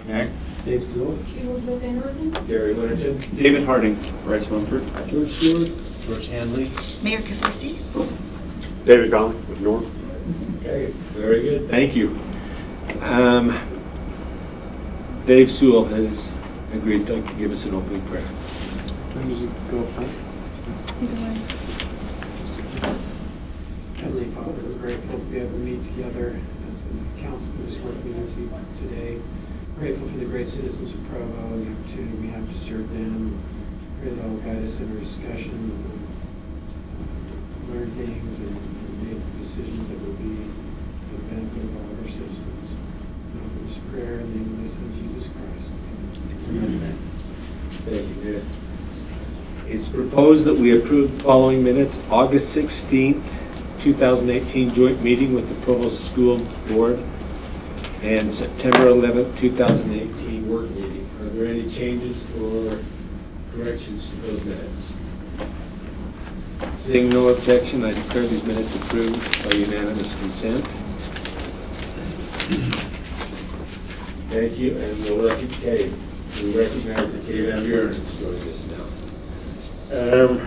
Act. Dave Sewell. Elizabeth Van Orton. Gary Winterton. David Harding. Bryce Mumford. George Stewart. George Hanley. Mayor Kafisi. David Conley with Norm. Okay, very good. Thank you. Dave Sewell has agreed to give us an opening prayer. Does it go up front? Heavenly Father, we're grateful to be able to meet together as a council for this work meeting today. Grateful for the great citizens of Provo and the opportunity we have to serve them. Pray that will guide us in our discussion, learn things, and make decisions that will be for the benefit of all of our citizens. We offer this prayer in the name of His Son, Jesus Christ. Amen. Thank you, David. It's proposed that we approve the following minutes: August 16th, 2018 joint meeting with the Provo School Board and September 11th, 2018 work meeting. Are there any changes or corrections to those minutes? Seeing no objection, I declare these minutes approved by unanimous consent. Thank you, and we'll we recognize that Kay Van Buren is joining us now.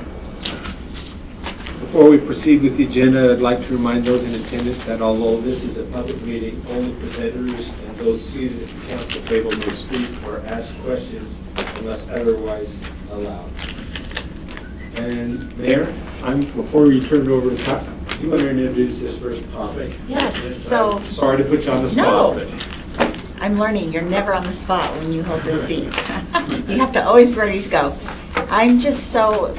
Before we proceed with the agenda, I'd like to remind those in attendance that although this is a public meeting, only presenters and those seated at the council table may speak or ask questions unless otherwise allowed. And Mayor, before you turn it over to Tuck, you want to introduce this first topic? Yes, so... I'm sorry to put you on the spot. No, I'm learning. You're never on the spot when you hold the seat. You have to always be ready to go. I'm just so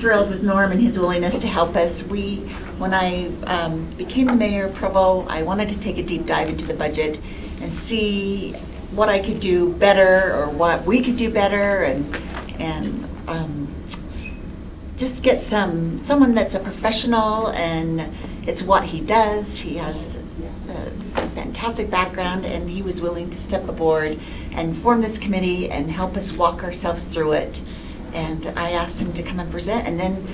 thrilled with Norm and his willingness to help us. When I became the mayor of Provo, I wanted to take a deep dive into the budget and see what I could do better or what we could do better, and just get someone that's a professional, and it's what he does. He has a fantastic background, and he was willing to step aboard and form this committee and help us walk ourselves through it. And I asked him to come and present, and then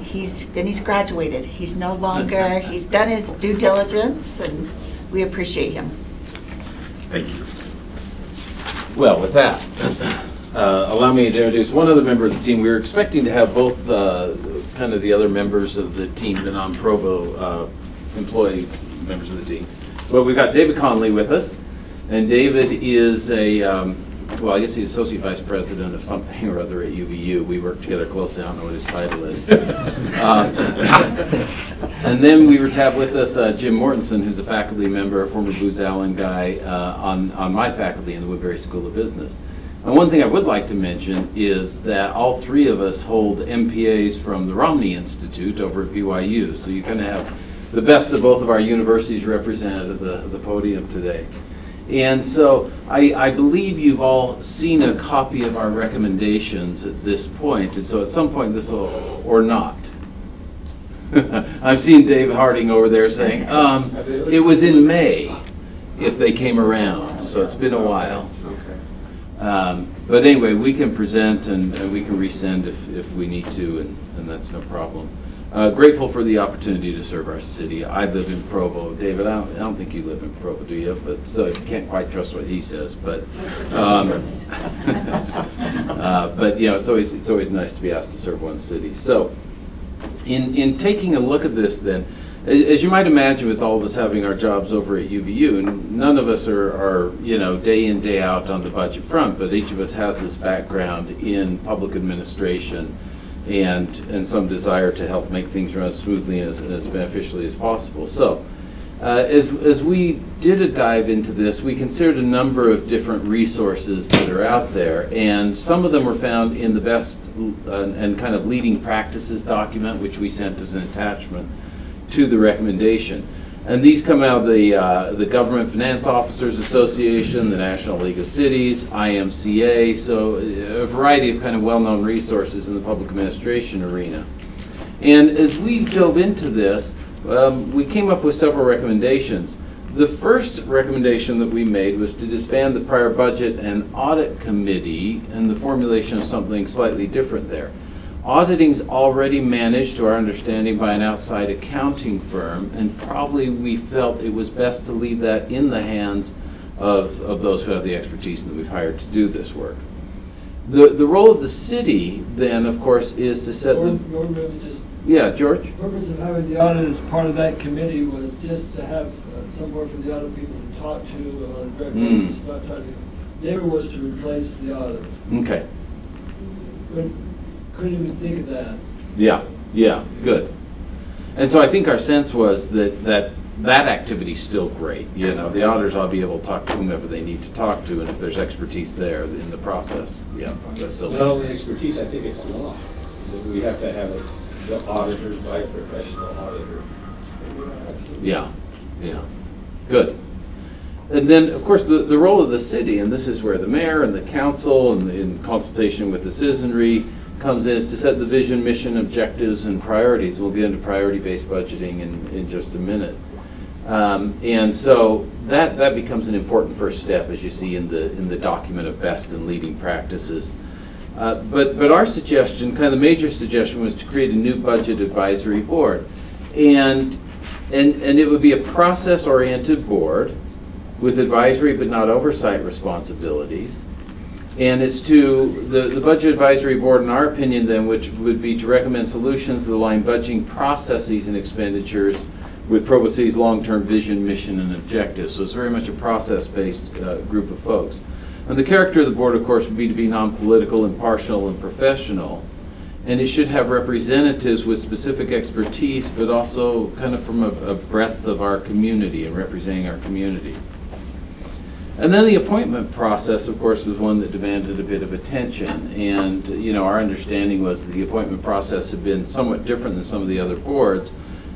he's graduated. He's no longer, he's done his due diligence, and we appreciate him. Thank you. Well, with that, allow me to introduce one other member of the team. We were expecting to have both kind of the other members of the team, the non-Provo employee members of the team. But we've got David Conley with us, and David is a well, I guess he's Associate Vice President of something or other at UVU. We work together closely. I don't know what his title is. And then we were to have with us Jim Mortensen, who's a faculty member, a former Booz Allen guy on my faculty in the Woodbury School of Business. And one thing I would like to mention is that all three of us hold MPAs from the Romney Institute over at BYU. So you kind of have the best of both of our universities represented at the podium today. And so I believe you've all seen a copy of our recommendations at this point, and so at some point this will, or not. I've seen Dave Harding over there saying, it was in May if they came around, so it's been a while. But anyway, we can present and we can resend if we need to, and that's no problem. Grateful for the opportunity to serve our city. I live in Provo. David, I don't think you live in Provo, do you? But so you can't quite trust what he says. But but you know, it's always nice to be asked to serve one city. So in taking a look at this, then, as you might imagine, with all of us having our jobs over at UVU, and none of us are you know, day in, day out on the budget front, but each of us has this background in public administration and some desire to help make things run as smoothly and as beneficially as possible. So as we did a dive into this, we considered a number of different resources that are out there, and some of them were found in the best and kind of leading practices document, which we sent as an attachment to the recommendation. And these come out of the Government Finance Officers Association, the National League of Cities, IMCA, so a variety of kind of well-known resources in the public administration arena. And as we dove into this, we came up with several recommendations. The first recommendation that we made was to disband the prior budget and audit committee and the formulation of something slightly different there. Auditing's already managed, to our understanding, by an outside accounting firm, and probably we felt it was best to leave that in the hands of those who have the expertise that we've hired to do this work. The role of the city, then, of course, is to set the... Yeah, George? The purpose of having the audit as part of that committee was just to have somewhere for the audit people to talk to on a regular basis about talking. Never was to replace the auditor. Okay. Couldn't even think of that. Yeah, yeah, good. And so I think our sense was that activity's still great. You know, the auditors ought to be able to talk to whomever they need to talk to, and if there's expertise there in the process, yeah, that still Not makes only sense. expertise, I think it's law. That we have to have the auditors by a professional auditor. Yeah, yeah, good. And then, of course, the role of the city, and this is where the mayor and the council, and in consultation with the citizenry, comes in, is to set the vision, mission, objectives, and priorities. We'll get into priority-based budgeting in just a minute. And so that becomes an important first step, as you see in the document of best and leading practices. But our suggestion, kind of the major suggestion, was to create a new budget advisory board. And it would be a process-oriented board with advisory but not oversight responsibilities. And it's the Budget Advisory Board, in our opinion, then, which would be to recommend solutions that align budgeting processes and expenditures with Provo City's long-term vision, mission, and objectives. So it's very much a process-based group of folks. And the character of the board, of course, would be to be non-political, impartial, and professional. And it should have representatives with specific expertise, but also kind of from a breadth of our community and representing our community. And then the appointment process, of course, was one that demanded a bit of attention. And, you know, our understanding was that the appointment process had been somewhat different than some of the other boards.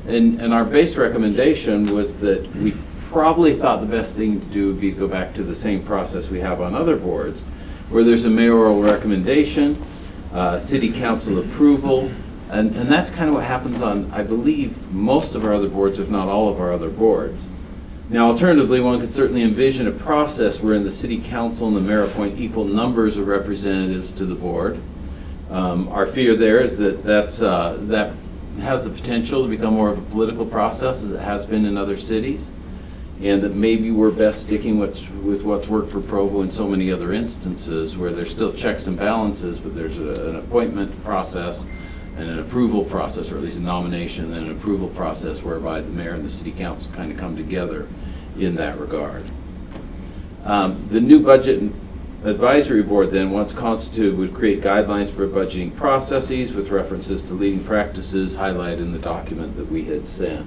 And our base recommendation was that we probably thought the best thing to do would be to go back to the same process we have on other boards, where there's a mayoral recommendation, city council approval, and that's kind of what happens on, I believe, most of our other boards, if not all of our other boards. Now, alternatively, one could certainly envision a process wherein the city council and the mayor appoint equal numbers of representatives to the board. Our fear there is that has the potential to become more of a political process, as it has been in other cities, and that maybe we're best sticking with what's worked for Provo in so many other instances, where there's still checks and balances, but there's an appointment process and an approval process, or at least a nomination and an approval process, whereby the mayor and the city council kind of come together in that regard. The new budget advisory board, then, once constituted, would create guidelines for budgeting processes with references to leading practices highlighted in the document that we had sent.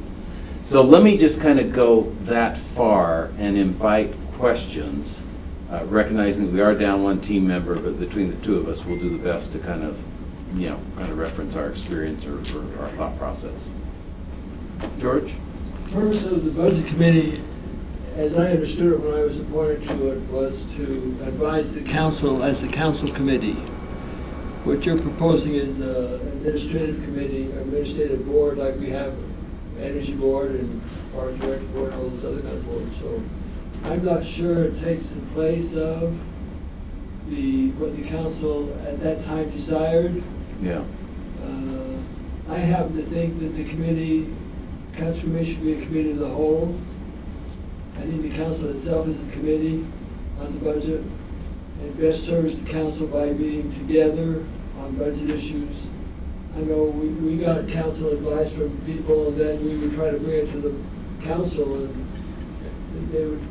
So let me just kind of go that far and invite questions, recognizing that we are down one team member, but between the two of us, we'll do the best to kind of reference our experience or our thought process. George? The purpose of the budget committee, as I understood it when I was appointed to it, was to advise the council as a council committee. What you're proposing is an administrative committee, or administrative board, like we have Energy Board and Park and Rec Board and all those other kind of boards. So I'm not sure it takes the place of what the council at that time desired. Yeah. I happen to think that the council committee should be a committee of the whole. I think the council itself is a committee on the budget and best serves the council by meeting together on budget issues. I know we got council advice from people, and then we would try to bring it to the council, and they would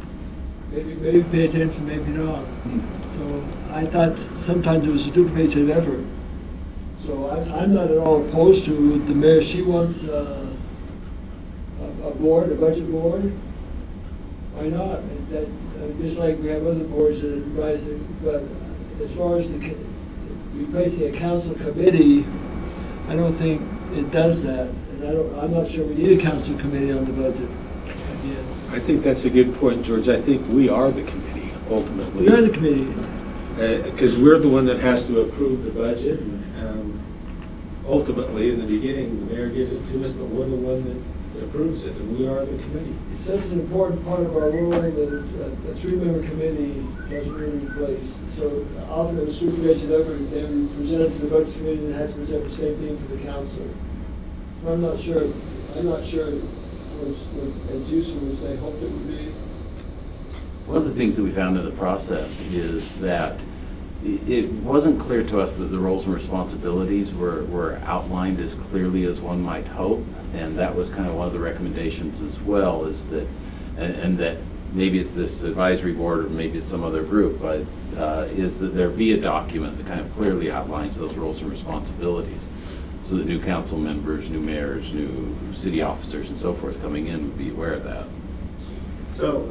maybe pay attention, maybe not. So I thought sometimes it was a duplication of effort. So I'm not at all opposed to the mayor. She wants a board, a budget board. Why not? Just like we have other boards that advise it. But as far as replacing a council committee, I don't think it does that. And I'm not sure we need a council committee on the budget. Yeah. I think that's a good point, George. I think we are the committee, ultimately. We are the committee. Because we're the one that has to approve the budget. Ultimately, in the beginning, the mayor gives it to us, but we're the one that approves it, and we are the committee. It's such an important part of our ruling that a three-member committee doesn't really replace. So often it was duplication of effort, they would present it to the budget committee and have to present the same thing to the council. So I'm not sure it was as useful as they hoped it would be. one of the things that we found in the process is that it wasn't clear to us that the roles and responsibilities were outlined as clearly as one might hope, and that was kind of one of the recommendations as well, is that, and that maybe it's this advisory board or maybe it's some other group, but is that there be a document that kind of clearly outlines those roles and responsibilities, so that new council members, new mayors, new city officers and so forth coming in would be aware of that. So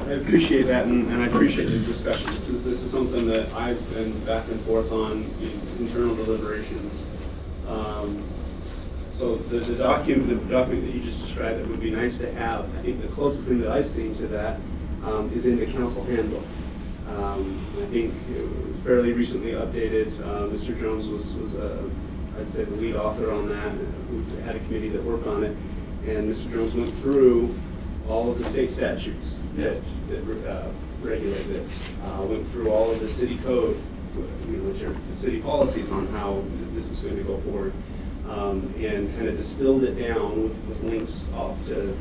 I appreciate that, and I appreciate this discussion. This is something that I've been back and forth on in internal deliberations. So the document that you just described, it would be nice to have. I think the closest thing that I've seen to that is in the council handbook. I think it was fairly recently updated. Mr. Jones was I'd say the lead author on that. We had a committee that worked on it, and Mr. Jones went through all of the state statutes that regulate this. Went through all of the city code, which are the city policies on how this is going to go forward, and kind of distilled it down with links off to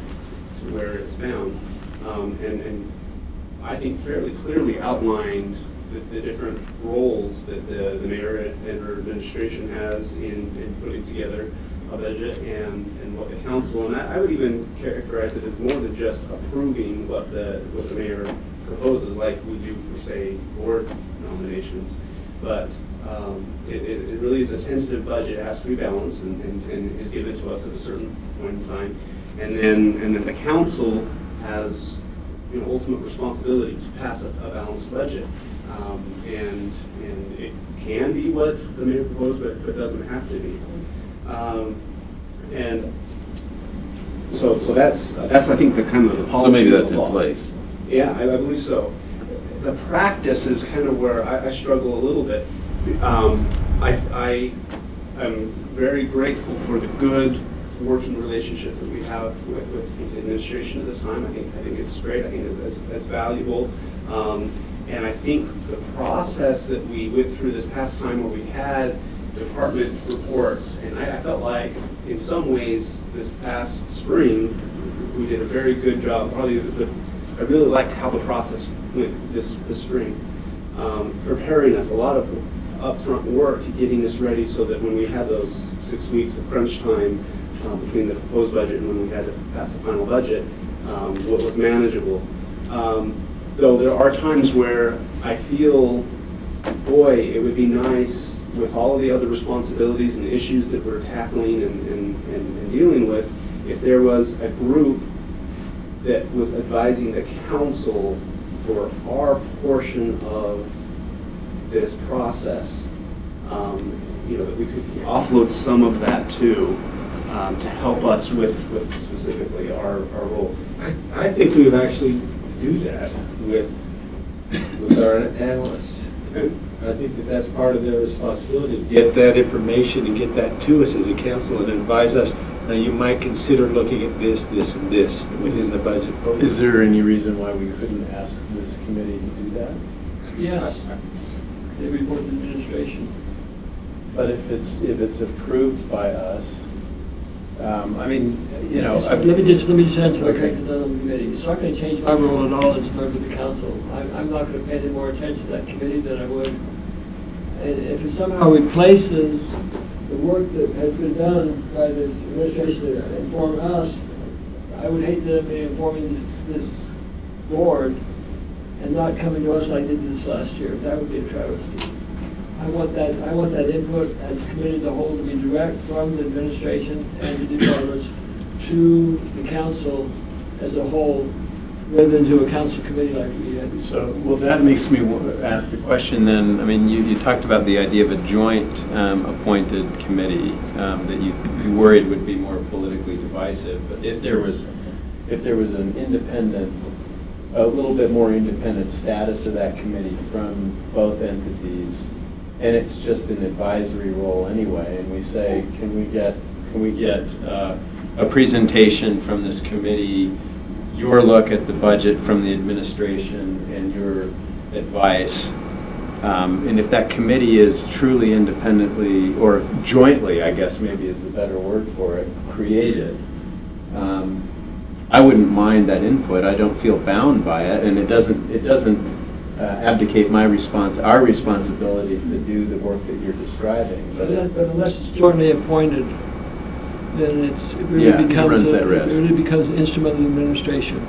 where it's found, and I think fairly clearly outlined the different roles that the mayor and her administration has in putting together a budget and what the council, and I would even characterize it as more than just approving what the mayor proposes, like we do for, say, board nominations, but it really is a tentative budget. It has to be balanced and is given to us at a certain point in time, and then the council has ultimate responsibility to pass a balanced budget, and it can be what the mayor proposed, but doesn't have to be. And so that's I think the kind of the policy. So maybe that's in place. Yeah, I believe so. The practice is kind of where I struggle a little bit. I am very grateful for the good working relationship that we have with the administration at this time. I think it's great. I think that's valuable. And I think the process that we went through this past time, where we had department reports, and I felt like in some ways this past spring we did a very good job. Probably I really liked how the process went this spring, preparing us, a lot of upfront work getting us ready so that when we had those 6 weeks of crunch time between the proposed budget and when we had to pass the final budget, what was manageable. Though there are times where I feel, boy, it would be nice with all of the other responsibilities and issues that we're tackling and dealing with, if there was a group that was advising the council for our portion of this process, that we could offload some of that too, to help us with specifically our role. I think we would actually do that with our analysts. Okay. I think that's part of their responsibility, to get that information and get that to us as a council and advise us. Now, you might consider looking at this, this, and this within the budget program. Is there any reason why we couldn't ask this committee to do that? Yes, they report to the administration. But if it's approved by us, I mean, let me just answer my because I'm on the committee. It's not going to change my role at all as a member of the council. I'm not going to pay any more attention to that committee than I would. And if it somehow replaces the work that has been done by this administration to inform us, I would hate to be informing this board and not coming to us like they did this last year. That would be a travesty. I want that input as a committee of the whole to be direct from the administration and the departments to the council as a whole, rather than to a council committee like we had. So, well, that makes me ask the question then. I mean, you talked about the idea of a joint appointed committee that you worried would be more politically divisive. But if there was an independent, a little bit more independent status of that committee from both entities, and it's just an advisory role anyway, and we say, can we get a presentation from this committee, your look at the budget from the administration, and your advice, and if that committee is truly independently, or jointly, I guess maybe is the better word for it, created, I wouldn't mind that input. I don't feel bound by it, and it doesn't abdicate our responsibility to do the work that you're describing. But unless it's jointly appointed, then it really becomes an instrument of administration.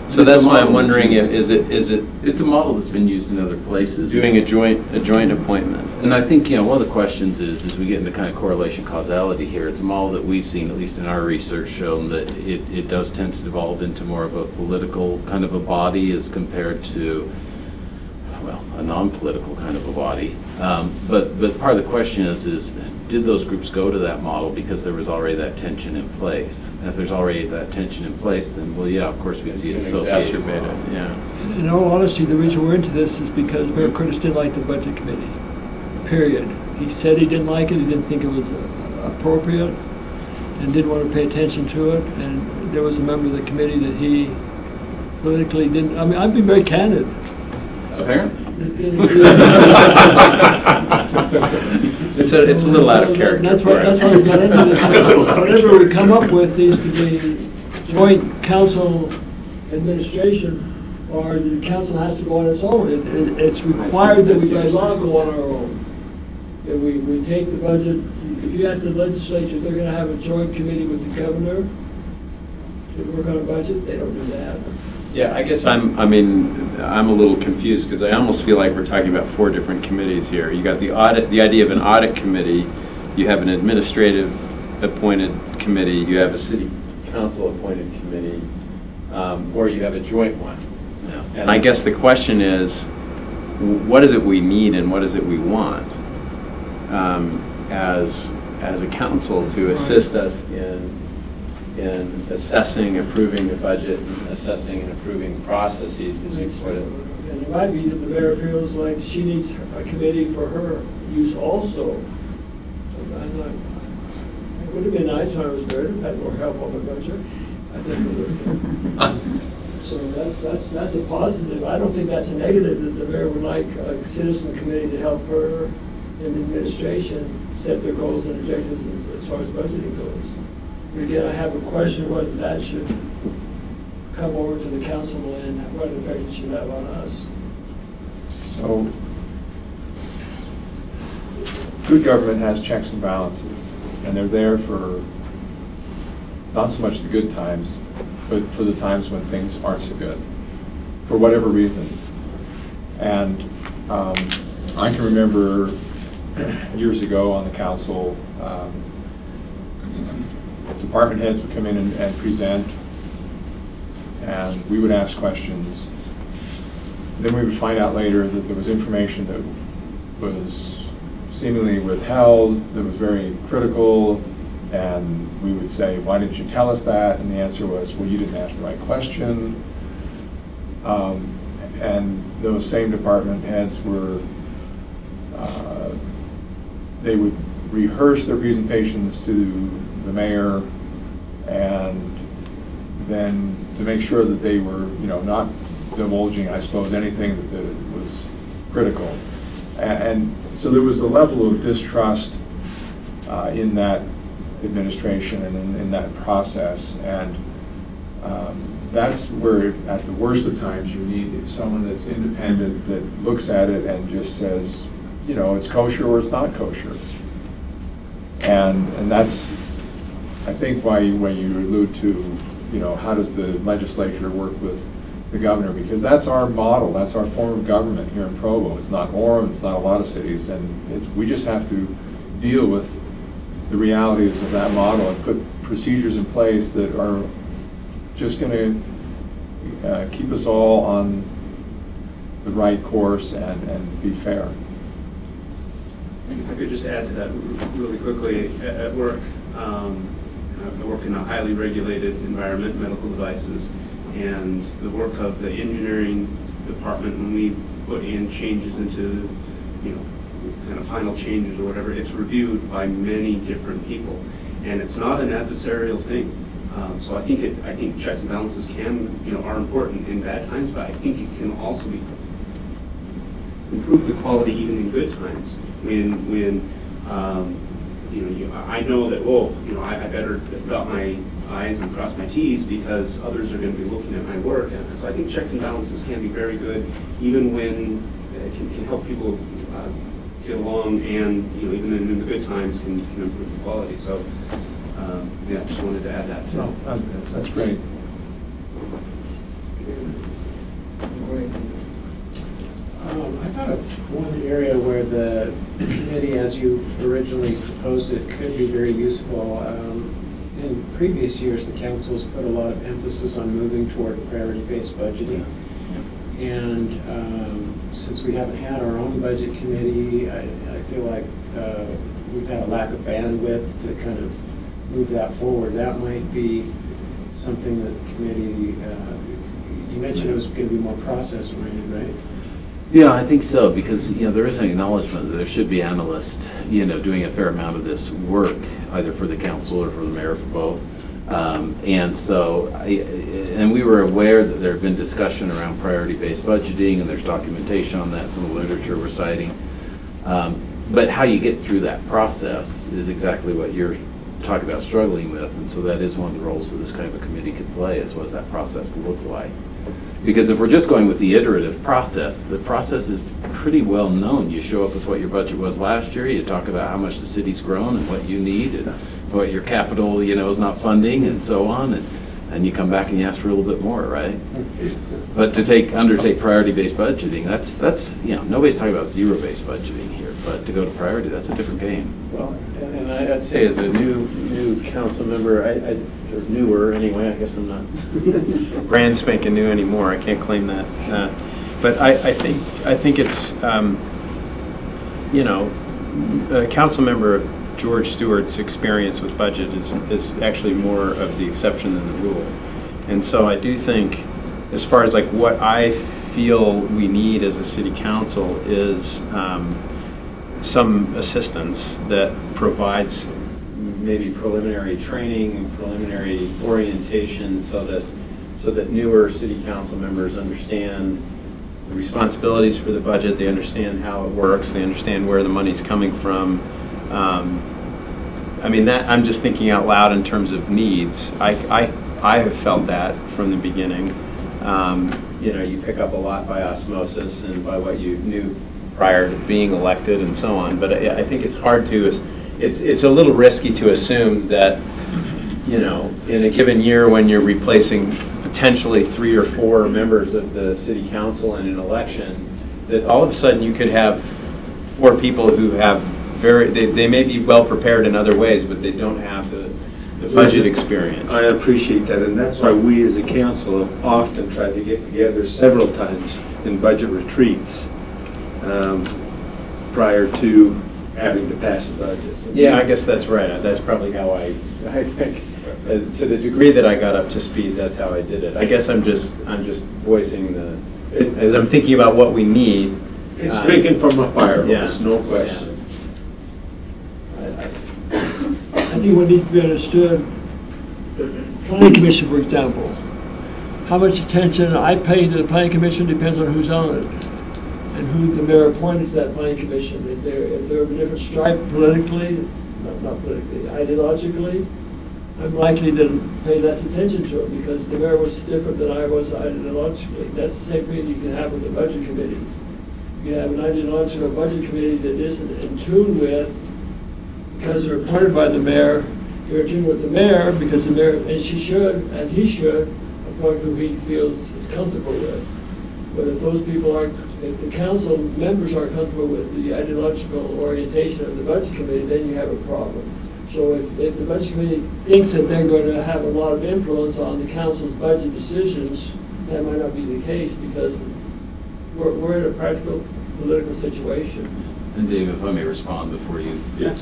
So that's why I'm wondering if it's a model that's been used in other places. Doing a joint appointment. And I think, one of the questions is, as we get into kind of correlation causality here, it's a model that we've seen, at least in our research, shown that it does tend to devolve into more of a political kind of a body as compared to, well, a non-political kind of a body. But part of the question is did those groups go to that model because there was already that tension in place? And if there's already that tension in place, then, well, yeah, of course we see it associated with it. Yeah. In all honesty, the reason we're into this is because Mayor Curtis didn't like the budget committee, period. He said he didn't like it, he didn't think it was appropriate, and didn't want to pay attention to it, and there was a member of the committee that he politically didn't, I mean, I've been very candid. Apparently. It's a little out of character. That's why we got into this. Whatever we come up with needs to be joint council administration, or the council has to go on its own. It's required that we guys all go on our own. If we take the budget, if you have the legislature, they're going to have a joint committee with the governor to work on a budget. They don't do that. Yeah, I guess I'm a little confused because I almost feel like we're talking about 4 different committees here. You got the idea of an audit committee, you have an administrative appointed committee, you have a city council appointed committee, or you have a joint one. Yeah. And I guess the question is, what is it we need and what is it we want as a council to assist us in assessing, approving the budget, and assessing and approving processes, as you put it. And it might be that the mayor feels like she needs a committee for her use also. It would have been nice when I was mayor to have had more help on the budget. I think it would have. So that's a positive. I don't think that's a negative that the mayor would like a citizen committee to help her in the administration set their goals and objectives as far as budgeting goes. Again, I have a question whether that should come over to the council and what effect it should have on us. So, good government has checks and balances, and they're there for not so much the good times, but for the times when things aren't so good, for whatever reason. And I can remember years ago on the council, department heads would come in and present, and we would ask questions. Then we would find out later that there was information that was seemingly withheld, that was very critical, and we would say, why didn't you tell us that? And the answer was, well, you didn't ask the right question. And those same department heads were, they would rehearse their presentations to the mayor, and then to make sure that they were, not divulging, I suppose, anything that was critical. And so there was a level of distrust in that administration and in that process, and that's where, at the worst of times, you need someone that's independent, that looks at it and just says, it's kosher or it's not kosher. And that's, I think, why when you allude to, how does the legislature work with the governor, because that's our model, that's our form of government here in Provo. It's not Orem, it's not a lot of cities, and we just have to deal with the realities of that model and put procedures in place that are just going to keep us all on the right course and be fair. If I could just add to that really quickly, at work, I work in a highly regulated environment, medical devices, and the work of the engineering department, when we put in changes into, kind of final changes or whatever, it's reviewed by many different people, and it's not an adversarial thing. So I think checks and balances are important in bad times, but I think it can also improve the quality even in good times. When I know that, I better dot my I's and cross my T's because others are going to be looking at my work. And so I think checks and balances can be very good, even when it can help people get along, and even in the good times can improve the quality. So yeah, just wanted to add that too. No, that's great. I thought of one area where the committee, as you originally proposed it, could be very useful. In previous years, the council's put a lot of emphasis on moving toward priority-based budgeting. And since we haven't had our own budget committee, I feel like we've had a lack of bandwidth to kind of move that forward. That might be something that the committee, you mentioned it was going to be more process-oriented, right? Yeah, I think so, because there is an acknowledgement that there should be analysts, doing a fair amount of this work, either for the council or for the mayor, for both. And so, and we were aware that there had been discussion around priority-based budgeting, and there's documentation on that, some of the literature we're citing. But how you get through that process is exactly what you're talking about struggling with, and so that is one of the roles that this kind of a committee could play, is what does that process look like? Because if we're just going with the iterative process, the process is pretty well known. You show up with what your budget was last year, you talk about how much the city's grown and what you need, and what your capital, is not funding, and so on, and you come back and you ask for a little bit more, right? But to undertake priority-based budgeting, that's nobody's talking about zero-based budgeting here, but to go to priority, that's a different game. Well, and I'd say as a new council member, or newer anyway, I guess I'm not brand spanking new anymore, I can't claim that. But I think it's, a council member George Stewart's experience with budget is actually more of the exception than the rule. And so I do think, as far as like what I feel we need as a city council is some assistance that provides maybe preliminary training, preliminary orientation, so that newer city council members understand the responsibilities for the budget, they understand how it works, they understand where the money's coming from. I mean, that I'm just thinking out loud in terms of needs. I have felt that from the beginning. You pick up a lot by osmosis and by what you knew prior to being elected and so on. But I think it's hard to, it's a little risky to assume that, in a given year when you're replacing potentially 3 or 4 members of the city council in an election, that all of a sudden you could have 4 people who have they may be well prepared in other ways, but they don't have the budget experience. I appreciate that, and that's why we as a council have often tried to get together several times in budget retreats prior to having to pass a budget. Yeah, I guess that's right. That's probably how I think. To the degree that I got up to speed, that's how I did it. I guess I'm just voicing as I'm thinking about what we need. It's drinking from a fire hose, yeah, no question. Yeah. I think what needs to be understood, planning commission, for example, how much attention I pay to the planning commission depends on who's on it and who the mayor appointed to that planning commission. If they're of a different stripe politically, not politically, ideologically, I'm likely to pay less attention to it because the mayor was different than I was ideologically. That's the same thing you can have with the budget committee. You can have an ideological budget committee that isn't in tune with, because they're appointed by the mayor, you're in tune with the mayor because the mayor, and she should, and he should, appoint who he feels is comfortable with. But if those people aren't, if the council members aren't comfortable with the ideological orientation of the budget committee, then you have a problem. So if the budget committee thinks that they're going to have a lot of influence on the council's budget decisions, that might not be the case because we're in a practical political situation. And Dave, if I may respond before you. Yeah.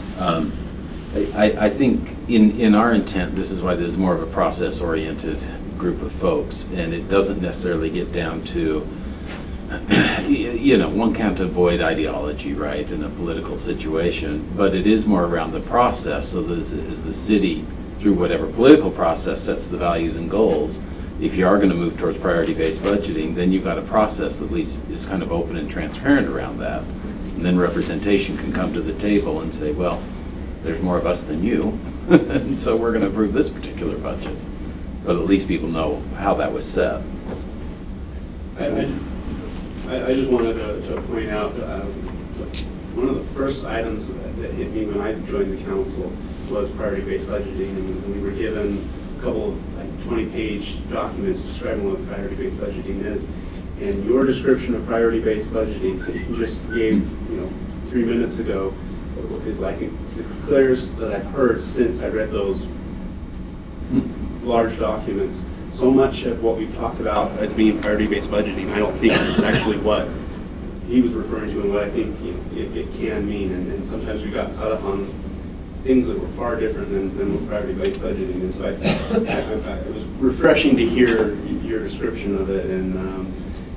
I think in our intent, this is why this is more of a process-oriented group of folks, and it doesn't necessarily get down to, one can't avoid ideology, right, in a political situation, but it is more around the process. So this is the city, through whatever political process, sets the values and goals. If you are going to move towards priority-based budgeting, then you've got a process that at least is kind of open and transparent around that. And then representation can come to the table and say, well, there's more of us than you, and so we're going to approve this particular budget. But at least people know how that was set. I just wanted to point out, one of the first items that hit me when I joined the council was priority-based budgeting, and we were given a couple of like 20-page documents describing what priority-based budgeting is. And your description of priority-based budgeting that you just gave, 3 minutes ago, is like the clearest that I've heard since I read those large documents. So much of what we've talked about as being priority-based budgeting, I don't think it's actually what he was referring to and what I think it can mean. And sometimes we got caught up on things that were far different than what priority-based budgeting is. So it was refreshing to hear your description of it, and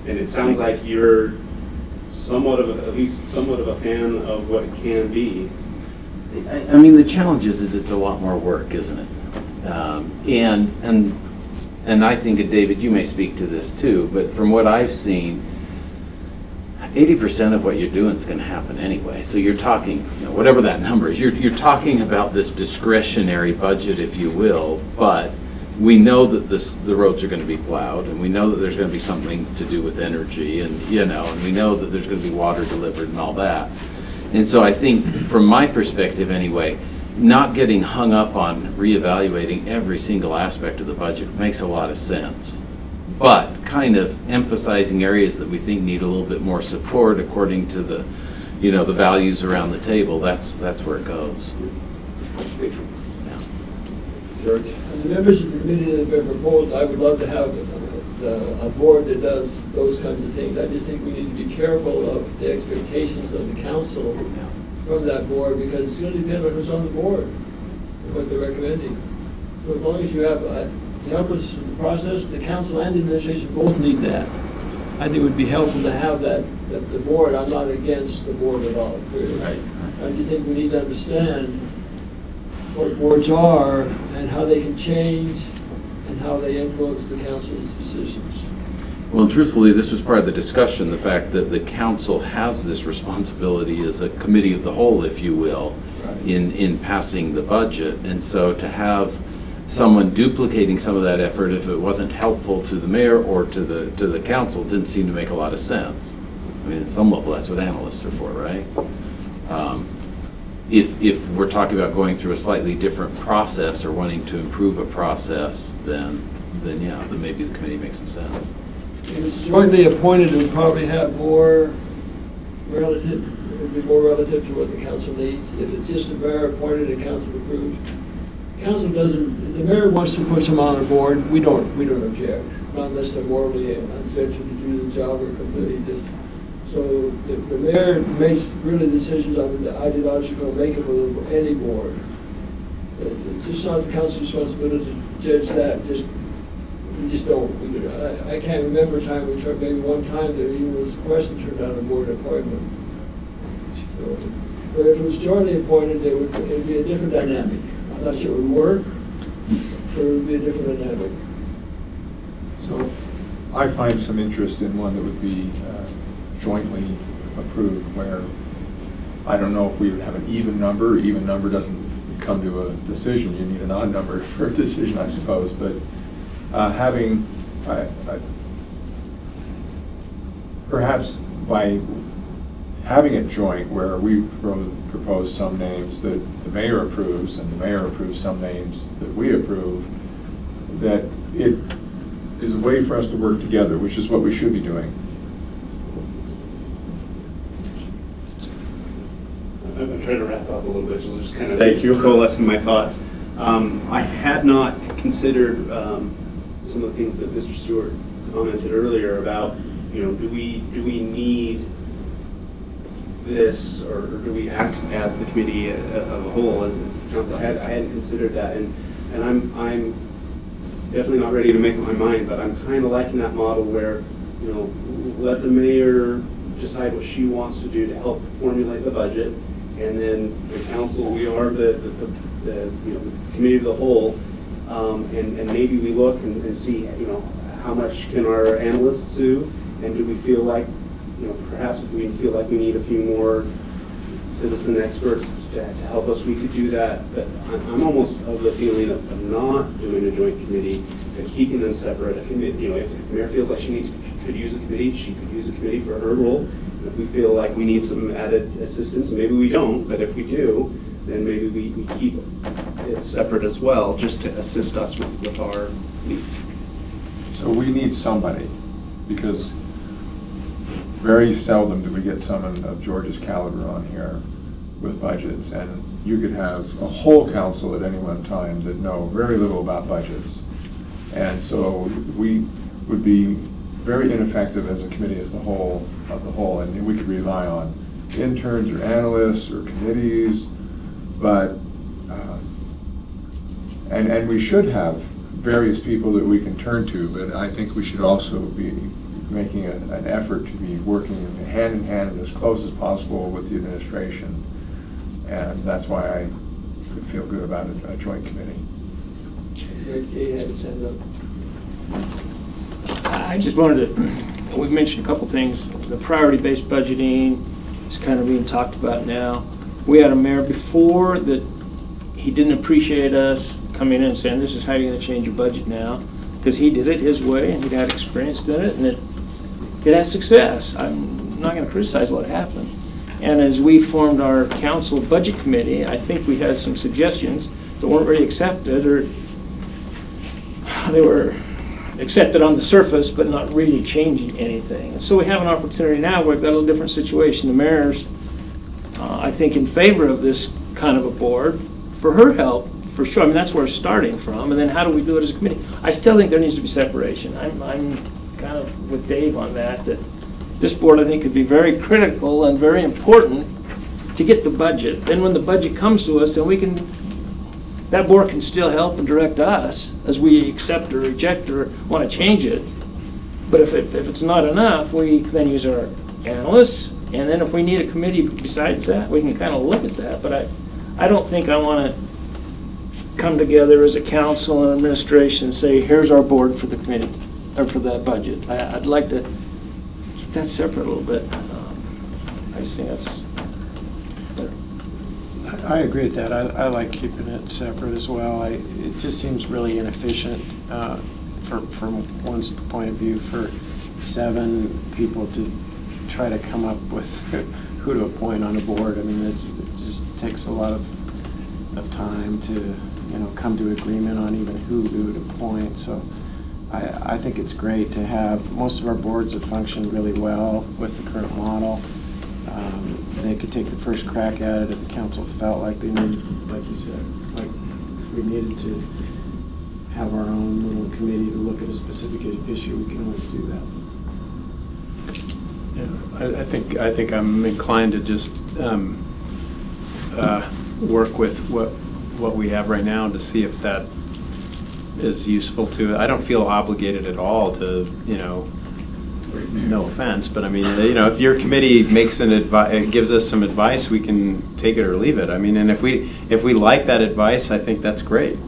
it sounds like you're at least somewhat of a fan of what it can be. I mean, the challenge is it's a lot more work, isn't it? And I think, David, you may speak to this too, but from what I've seen, 80% of what you're doing is going to happen anyway. So you're talking, whatever that number is, you're talking about this discretionary budget, if you will, but we know that the roads are going to be plowed, and we know that there's going to be something to do with energy, and and we know that there's going to be water delivered and all that. And so I think, from my perspective anyway, not getting hung up on reevaluating every single aspect of the budget makes a lot of sense. But kind of emphasizing areas that we think need a little bit more support according to the, the values around the table, that's where it goes. George? And the members of the committee that have been proposed, I would love to have a board that does those kinds of things. I just think we need to be careful of the expectations of the council from that board, because it's going to depend on who's on the board and what they're recommending. So as long as you have to help us in the process, the council and the administration both need that. I think it would be helpful to have that the board. I'm not against the board at all. Right. I just think we need to understand what boards are and how they can change and how they influence the council's decisions. Well, truthfully, this was part of the discussion, the fact that the council has this responsibility as a committee of the whole, if you will, right, in passing the budget. And so to have someone duplicating some of that effort, if it wasn't helpful to the mayor or to the council, didn't seem to make a lot of sense. I mean, at some level, that's what analysts are for, right? If we're talking about going through a slightly different process or wanting to improve a process, then maybe the committee makes some sense. If it's jointly appointed, it would probably have more relative, it would be more relative to what the council needs. If it's just a mayor appointed and council approved, council doesn't, if the mayor wants to put someone on a board, we don't object, not unless they're morally unfit to do the job or completely just. So the mayor makes really decisions on the ideological makeup of any board. It's just not the council's responsibility to judge that. We just don't. I can't remember a time we turned, maybe one time there even was a question turned down a board appointment. So, but if it was jointly appointed, it would be a different dynamic. I'm not sure it would work, but it would be a different dynamic. So I find some interest in one that would be jointly approved, where I don't know if we would have an even number. Even number doesn't come to a decision. You need an odd number for a decision, I suppose. But having, perhaps by having it joint, where we propose some names that the mayor approves and the mayor approves some names that we approve, that it is a way for us to work together, which is what we should be doing. I'm trying to wrap up a little bit, so just kind of coalescing my thoughts. I had not considered some of the things that Mr. Stewart commented earlier about, do we need this, or do we act as the committee of a whole, as the council? I hadn't considered that, and I'm definitely not ready to make up my mind, but I'm kind of liking that model where, let the mayor decide what she wants to do to help formulate the budget, and then the council, we are the committee of the whole, and maybe we look and see, how much can our analysts do, and do we feel like, perhaps if we feel like we need a few more citizen experts to help us, we could do that. But I'm almost of the feeling of not doing a joint committee, and keeping them separate. A committee, you know, if the mayor feels like she could use a committee, she could use a committee for her role. And if we feel like we need some added assistance, maybe we don't, but if we do, then maybe we keep it separate as well, just to assist us with our needs. So we need somebody, because very seldom do we get someone of George's caliber on here with budgets, and you could have a whole council at any one time that know very little about budgets. And so we would be very ineffective as a committee as the whole, and we could rely on interns or analysts or committees, but, and we should have various people that we can turn to, but I think we should also be making an effort to be working hand in hand and as close as possible with the administration. And that's why I feel good about a joint committee. Rick had his hand up. I just wanted to, we've mentioned a couple things. The priority-based budgeting is kind of being talked about now. We had a mayor before that he didn't appreciate us coming in and saying, this is how you're going to change your budget now, because he did it his way and he'd had experience doing it, and it had success. I'm not going to criticize what happened. And as we formed our council budget committee, I think we had some suggestions that weren't really accepted, or they were accepted on the surface but not really changing anything. And so we have an opportunity now where we've got a little different situation. The mayor's, I think, in favor of this kind of a board for her help, for sure. I mean, that's where it's starting from. And then how do we do it as a committee? I still think there needs to be separation. I'm kind of with Dave on that this board, I think, could be very critical and very important to get the budget. Then when the budget comes to us, then we can, that board can still help and direct us as we accept or reject or want to change it. But if it's not enough, we then use our analysts, and then if we need a committee besides that, we can kind of look at that. But I don't think I want to come together as a council and administration and say, here's our board for the committee, or for that budget. I'd like to keep that separate a little bit. I just think that's better. I agree with that. I like keeping it separate as well. It just seems really inefficient from one's point of view for 7 people to try to come up with who to appoint on a board. I mean, it just takes a lot of time to come to agreement on even who we would appoint. So I think it's great to have most of our boards that function really well with the current model. They could take the first crack at it if the council felt like they needed, like you said, like if we needed to have our own little committee to look at a specific issue, we can always do that. Yeah, I think I'm inclined to just work with what we have right now to see if that is useful to. I don't feel obligated at all to, no offense, but I mean, if your committee makes gives us some advice, we can take it or leave it. I mean, and if we like that advice, I think that's great.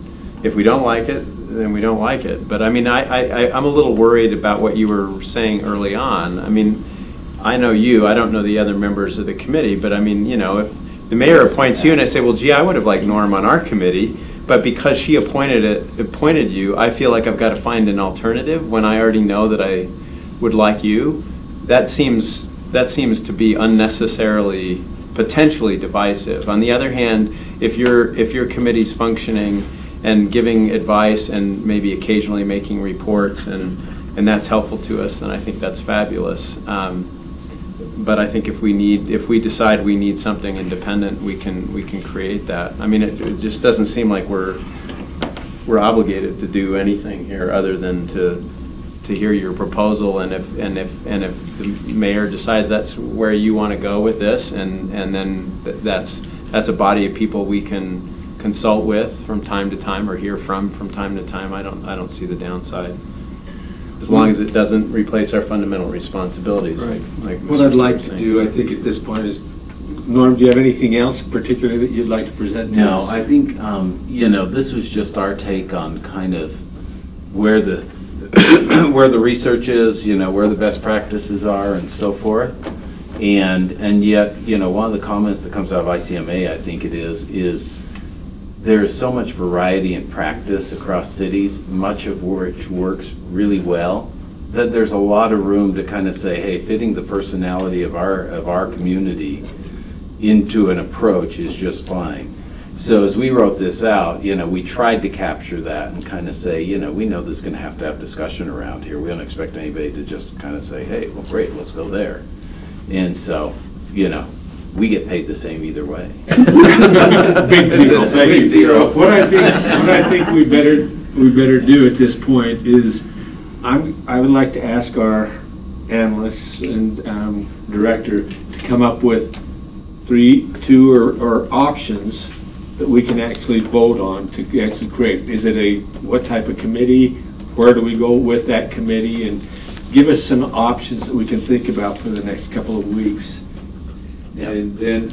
If we don't like it, then we don't like it. But I mean, I'm a little worried about what you were saying early on. I mean, I know you, I don't know the other members of the committee, but I mean, if the mayor appoints you and I say, well, gee, I would have liked Norm on our committee, but because she appointed you, I feel like I've got to find an alternative when I already know that I would like you. That seems to be unnecessarily, potentially divisive. On the other hand, if your committee's functioning and giving advice and maybe occasionally making reports and that's helpful to us, then I think that's fabulous. But I think if we decide we need something independent, we can create that. I mean, it just doesn't seem like we're obligated to do anything here other than to hear your proposal, and if the mayor decides that's where you want to go with this, and then that's a body of people we can consult with from time to time or hear from time to time. I don't see the downside, as long as it doesn't replace our fundamental responsibilities. Right. Like what I'd like to do, I think, at this point is, Norm, do you have anything else particularly that you'd like to present to us? No, I think this was just our take on kind of where the where the research is, where the best practices are, and so forth. And yet, you know, one of the comments that comes out of ICMA, I think it is there is so much variety in practice across cities, much of which works really well, that there's a lot of room to kind of say, hey, fitting the personality of our community into an approach is just fine. So as we wrote this out, you know, we tried to capture that and kind of say, you know, we know there's going to have discussion around here. We don't expect anybody to just kind of say, hey, well, great, let's go there. And so, you know, we get paid the same either way. Big zero. Thank you. Zero. What I think we better do at this point is, I would like to ask our analysts and director to come up with two or options that we can actually vote on to actually create. Is it what type of committee? Where do we go with that committee? And give us some options that we can think about for the next couple of weeks. And then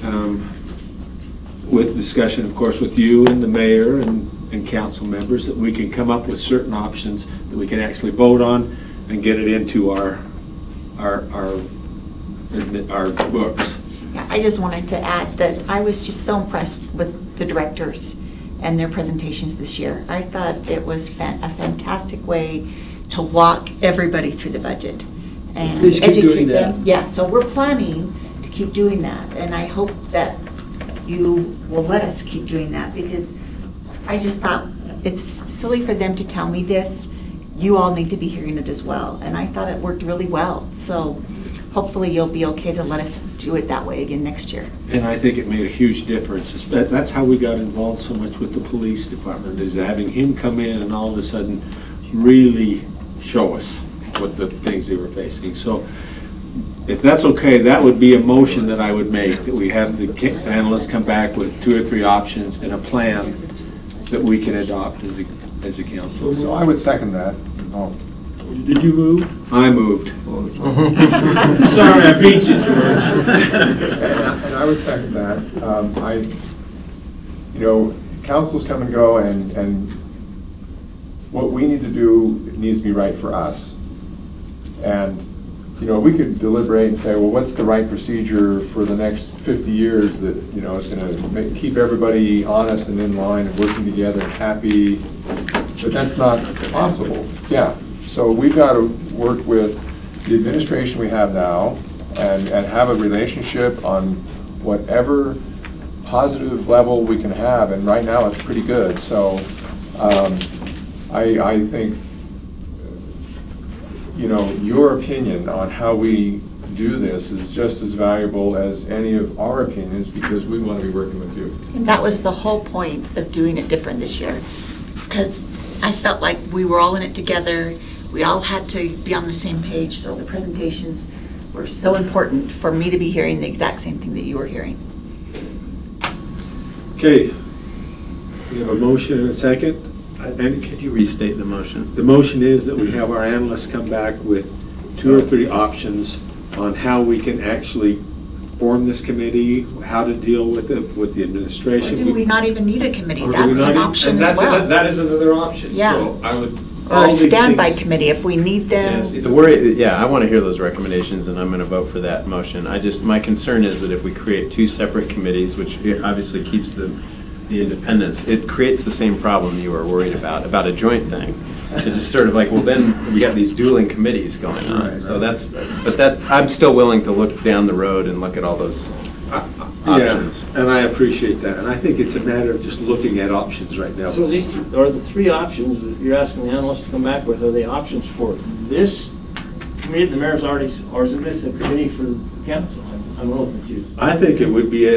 with discussion, of course, with you and the mayor and council members, that we can come up with certain options that we can actually vote on and get it into our books. Yeah, I just wanted to add that I was just so impressed with the directors and their presentations this year. I thought it was a fantastic way to walk everybody through the budget and Please keep educate doing them. that. Yeah, so we're planning to keep doing that, and I hope that you will let us keep doing that, because I just thought it's silly for them to tell me this. You all need to be hearing it as well, and I thought it worked really well. So hopefully you'll be okay to let us do it that way again next year. And I think it made a huge difference. That's how we got involved so much with the police department, is having him come in and all of a sudden really show us what the things they were facing. So if that's okay, that would be a motion that I would make, that we have the analysts come back with 2 or 3 options and a plan that we can adopt as a council. So I would second that. Oh. Did you move? I moved. Sorry, I beat you, George. And I would second that. You know, councils come and go, and what we need to do needs to be right for us. And you know, we could deliberate and say, well, what's the right procedure for the next 50 years that, you know, is going to keep everybody honest and in line and working together and happy, but that's not possible. Yeah, so we've got to work with the administration we have now and have a relationship on whatever positive level we can have, and right now it's pretty good. So I think, you know, your opinion on how we do this is just as valuable as any of our opinions, because we want to be working with you. And that was the whole point of doing it different this year, because I felt like we were all in it together. We all had to be on the same page, so the presentations were so important for me to be hearing the exact same thing that you were hearing. Okay, we have a motion and a second. And could you restate the motion? The motion is that we have our analysts come back with 2 or 3 options on how we can actually form this committee, how to deal with the administration. Or do we not even need a committee? Or do we That's not an even- option and as well. That is another option. Yeah. So I would. Or a standby committee if we need them. Yeah, see, the worry, yeah, I want to hear those recommendations, and I'm going to vote for that motion. My concern is that if we create 2 separate committees, which obviously keeps the independence, it creates the same problem you are worried about a joint thing. It's just sort of like, well, then we got these dueling committees going on. Right, so I'm still willing to look down the road and look at all those options. Yeah, and I appreciate that. And I think it's a matter of just looking at options right now. So these are the 3 options that you're asking the analysts to come back with. Are they options for this committee the mayor's already, or is this a committee for the council? I'm a little confused. I think it would be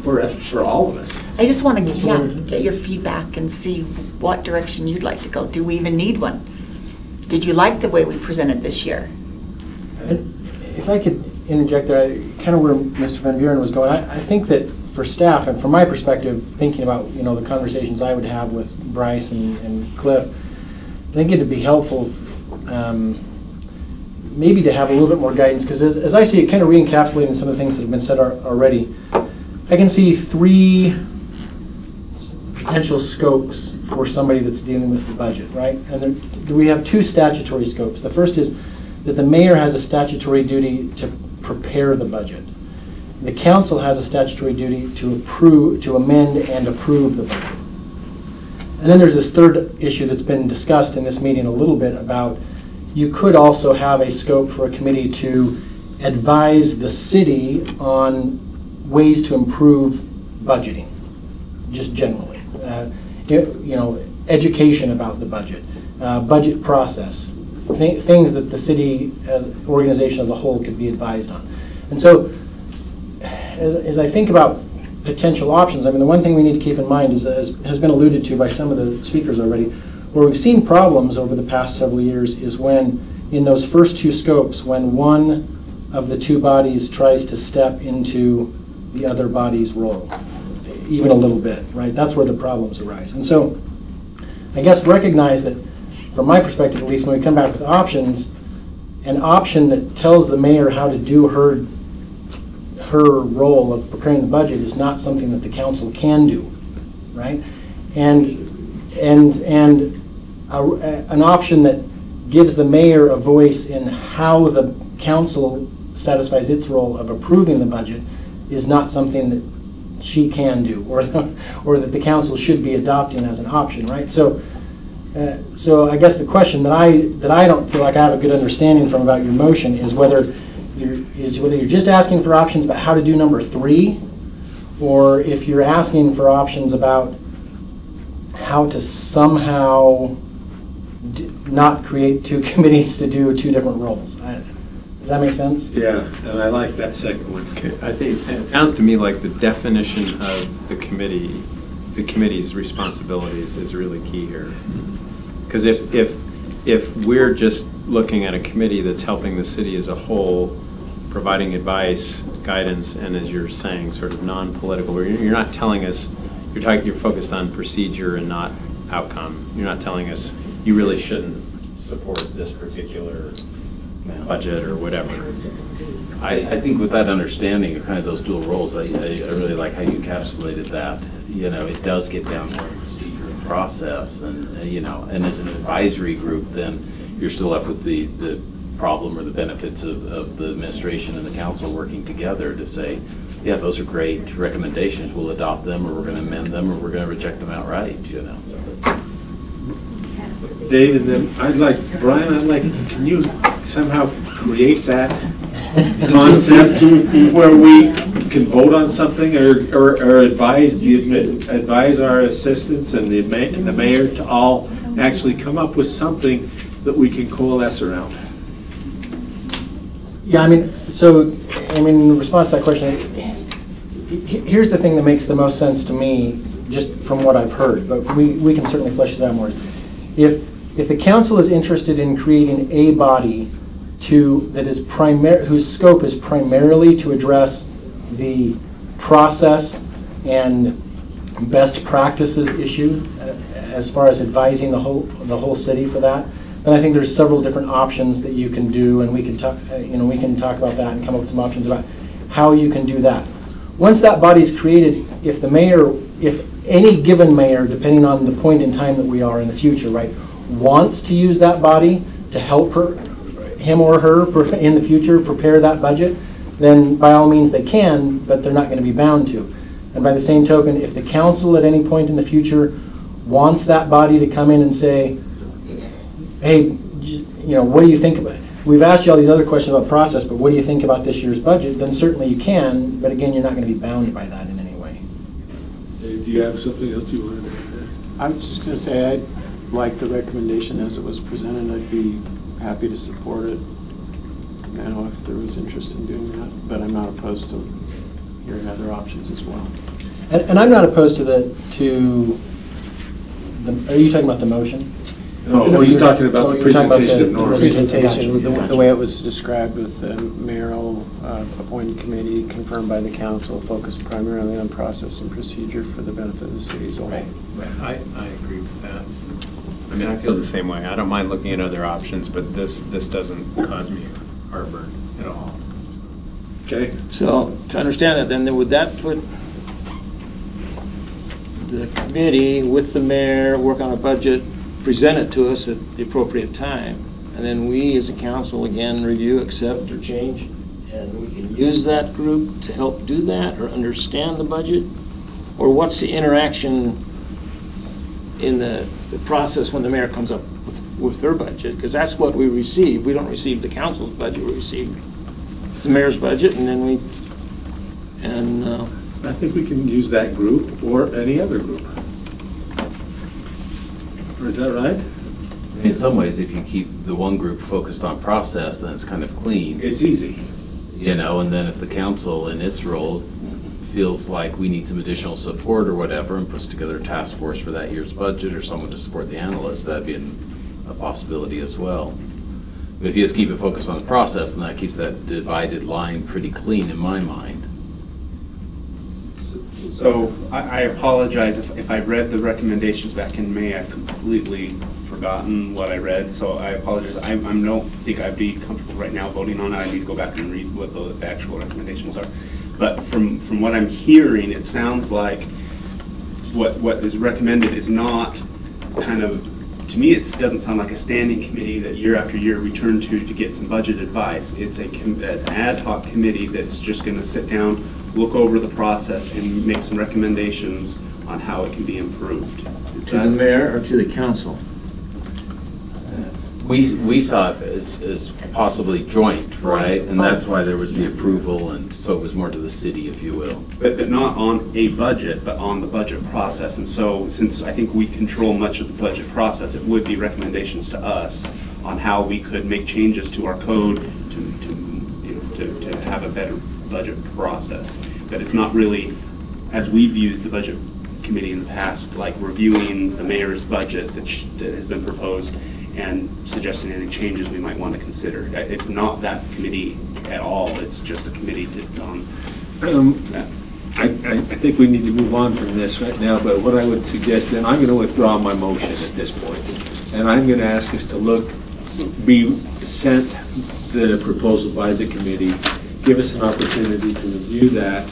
for all of us. I just want to get your feedback and see what direction you'd like to go. Do we even need one? Did you like the way we presented this year? If I could interject there, kind of where Mr. Van Buren was going, I think that for staff, and from my perspective, thinking about, you know, the conversations I would have with Bryce and Cliff, I think it'd be helpful maybe to have a little bit more guidance, because as I see it, kind of re-encapsulating some of the things that have been said already, I can see 3 potential scopes for somebody that's dealing with the budget, right? And we have 2 statutory scopes. The first is that the mayor has a statutory duty to prepare the budget. The council has a statutory duty to amend and approve the budget. And then there's this third issue that's been discussed in this meeting a little bit about you could also have a scope for a committee to advise the city on ways to improve budgeting, just generally. Education about the budget, budget process, things that the city organization as a whole could be advised on. And so, as I think about potential options, I mean, the one thing we need to keep in mind is, as has been alluded to by some of the speakers already, where we've seen problems over the past several years is when, in those first two scopes, when one of the two bodies tries to step into the other body's role, even a little bit, right? That's where the problems arise. And so, I guess recognize that, from my perspective at least, when we come back with options, an option that tells the mayor how to do her role of preparing the budget is not something that the council can do, right? And an option that gives the mayor a voice in how the council satisfies its role of approving the budget is not something that she can do, or that the council should be adopting as an option, right? So I guess the question that I don't feel like I have a good understanding from about your motion is whether you're just asking for options about how to do number 3, or if you're asking for options about how to somehow not create two committees to do two different roles. Does that make sense? Yeah, and I like that second one. Okay. I think it sounds to me like the definition of the committee's responsibilities is really key here. Because if we're just looking at a committee that's helping the city as a whole, providing advice, guidance, and as you're saying, sort of non-political, you're not telling us, you're focused on procedure and not outcome. You're not telling us you really shouldn't support this particular budget or whatever. I think with that understanding of kind of those dual roles, I really like how you encapsulated that. You know, it does get down to procedure and process, and and as an advisory group, then you're still left with the problem or the benefits of the administration and the council working together to say, yeah, those are great recommendations. We'll adopt them, or we're going to amend them, or we're going to reject them outright. Dave, and then Brian, can you somehow create that concept where we can vote on something or advise our assistants and the mayor to all actually come up with something that we can coalesce around? Yeah, in response to that question, here's the thing that makes the most sense to me, just from what I've heard, but we can certainly flesh this out more. If the council is interested in creating a body whose scope is primarily to address the process and best practices issue as far as advising the whole city for that, then I think there's several different options that you can do, and we can talk about that and come up with some options about how you can do that. Once that body is created, if any given mayor, depending on the point in time that we are in the future, right, wants to use that body to help him or her in the future prepare that budget, then by all means they can, but they're not going to be bound to. And by the same token, if the council at any point in the future wants that body to come in and say, hey, what do you think about it? We've asked you all these other questions about process, but what do you think about this year's budget? Then certainly you can, but again, you're not going to be bound by that in any way. Do you have something else you wanted to add? I was just going to say I like the recommendation as it was presented. I'd be happy to support it now if there was interest in doing that, but I'm not opposed to hearing other options as well. And I'm not opposed to the. Are you talking about the motion? No, he's talking about the presentation of norms. The way it was described with the mayoral appointed committee confirmed by the council, focused primarily on process and procedure for the benefit of the city as a whole. I agree with that. I mean, I feel the same way. I don't mind looking at other options, but this doesn't cause me heartburn at all. Okay. So to understand that, then would that put the committee with the mayor, work on a budget, present it to us at the appropriate time, and then we as a council again review, accept, or change? and we can use that group to help do that or understand the budget? Or what's the interaction in the process when the mayor comes up with her budget? Because that's what we receive. We don't receive the council's budget, we receive the mayor's budget, and then I think we can use that group or any other group. Or is that right? In some ways, if you keep the one group focused on process, then it's kind of clean. It's easy. You know, and then if the council in its role feels like we need some additional support or whatever and puts together a task force for that year's budget or someone to support the analyst, that'd be a possibility as well. But if you just keep it focused on the process, then that keeps that divided line pretty clean in my mind. So I apologize if I read the recommendations back in May. I've completely forgotten what I read, so I apologize. I don't think I'd be comfortable right now voting on it. I need to go back and read what the actual recommendations are. But from what I'm hearing, it sounds like what is recommended is not kind of, to me, it doesn't sound like a standing committee that year after year we turn to get some budget advice. It's an ad hoc committee that's just going to sit down, look over the process, and make some recommendations on how it can be improved. to the mayor or to the council? We saw it as possibly joint, right? And that's why there was the approval, and so it was more to the city, if you will. But not on a budget, but on the budget process. And so since I think we control much of the budget process, it would be recommendations to us on how we could make changes to our code to have a better budget process. But it's not really, as we've used the budget committee in the past, like reviewing the mayor's budget that has been proposed and suggesting any changes we might want to consider. It's not that committee at all. It's just a committee on that. I think we need to move on from this right now, but what I would suggest, then I'm going to withdraw my motion at this point. And I'm going to ask us to be sent the proposal by the committee, give us an opportunity to review that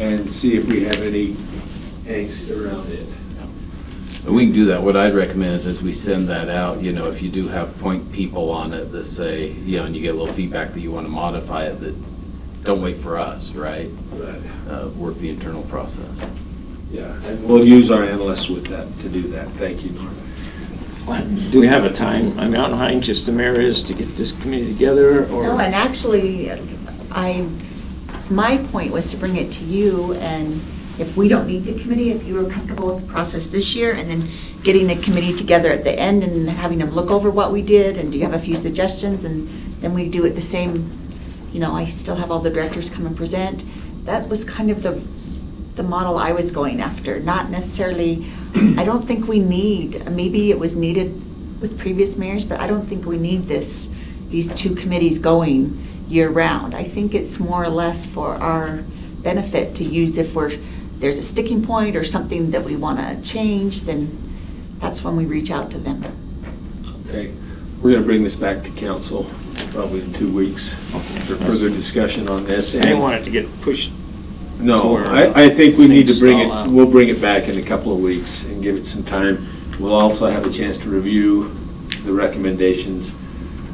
and see if we have any angst around it. We can do that. What I'd recommend is as we send that out, if you do have point people on it that say, and you get a little feedback that you want to modify it, that don't wait for us, right? Right. Work the internal process. Yeah, and we'll use our analysts with that to do that. Thank you, Norm. Do we have a time? I don't know how anxious the mayor is to get this committee together, or? No, and actually, my point was to bring it to you, and if we don't need the committee, if you were comfortable with the process this year, and then getting a committee together at the end and having them look over what we did, and do you have a few suggestions, and then we do it the same, I still have all the directors come and present. That was kind of the model I was going after, not necessarily, I don't think we need, maybe it was needed with previous mayors, but I don't think we need these two committees going year round. I think it's more or less for our benefit to use if there's a sticking point or something that we want to change, then that's when we reach out to them. Okay, we're going to bring this back to council probably in 2 weeks for further discussion on this. I didn't want it to get pushed. No, I think we need to bring it, we'll bring it back in a couple of weeks and give it some time. We'll also have a chance to review the recommendations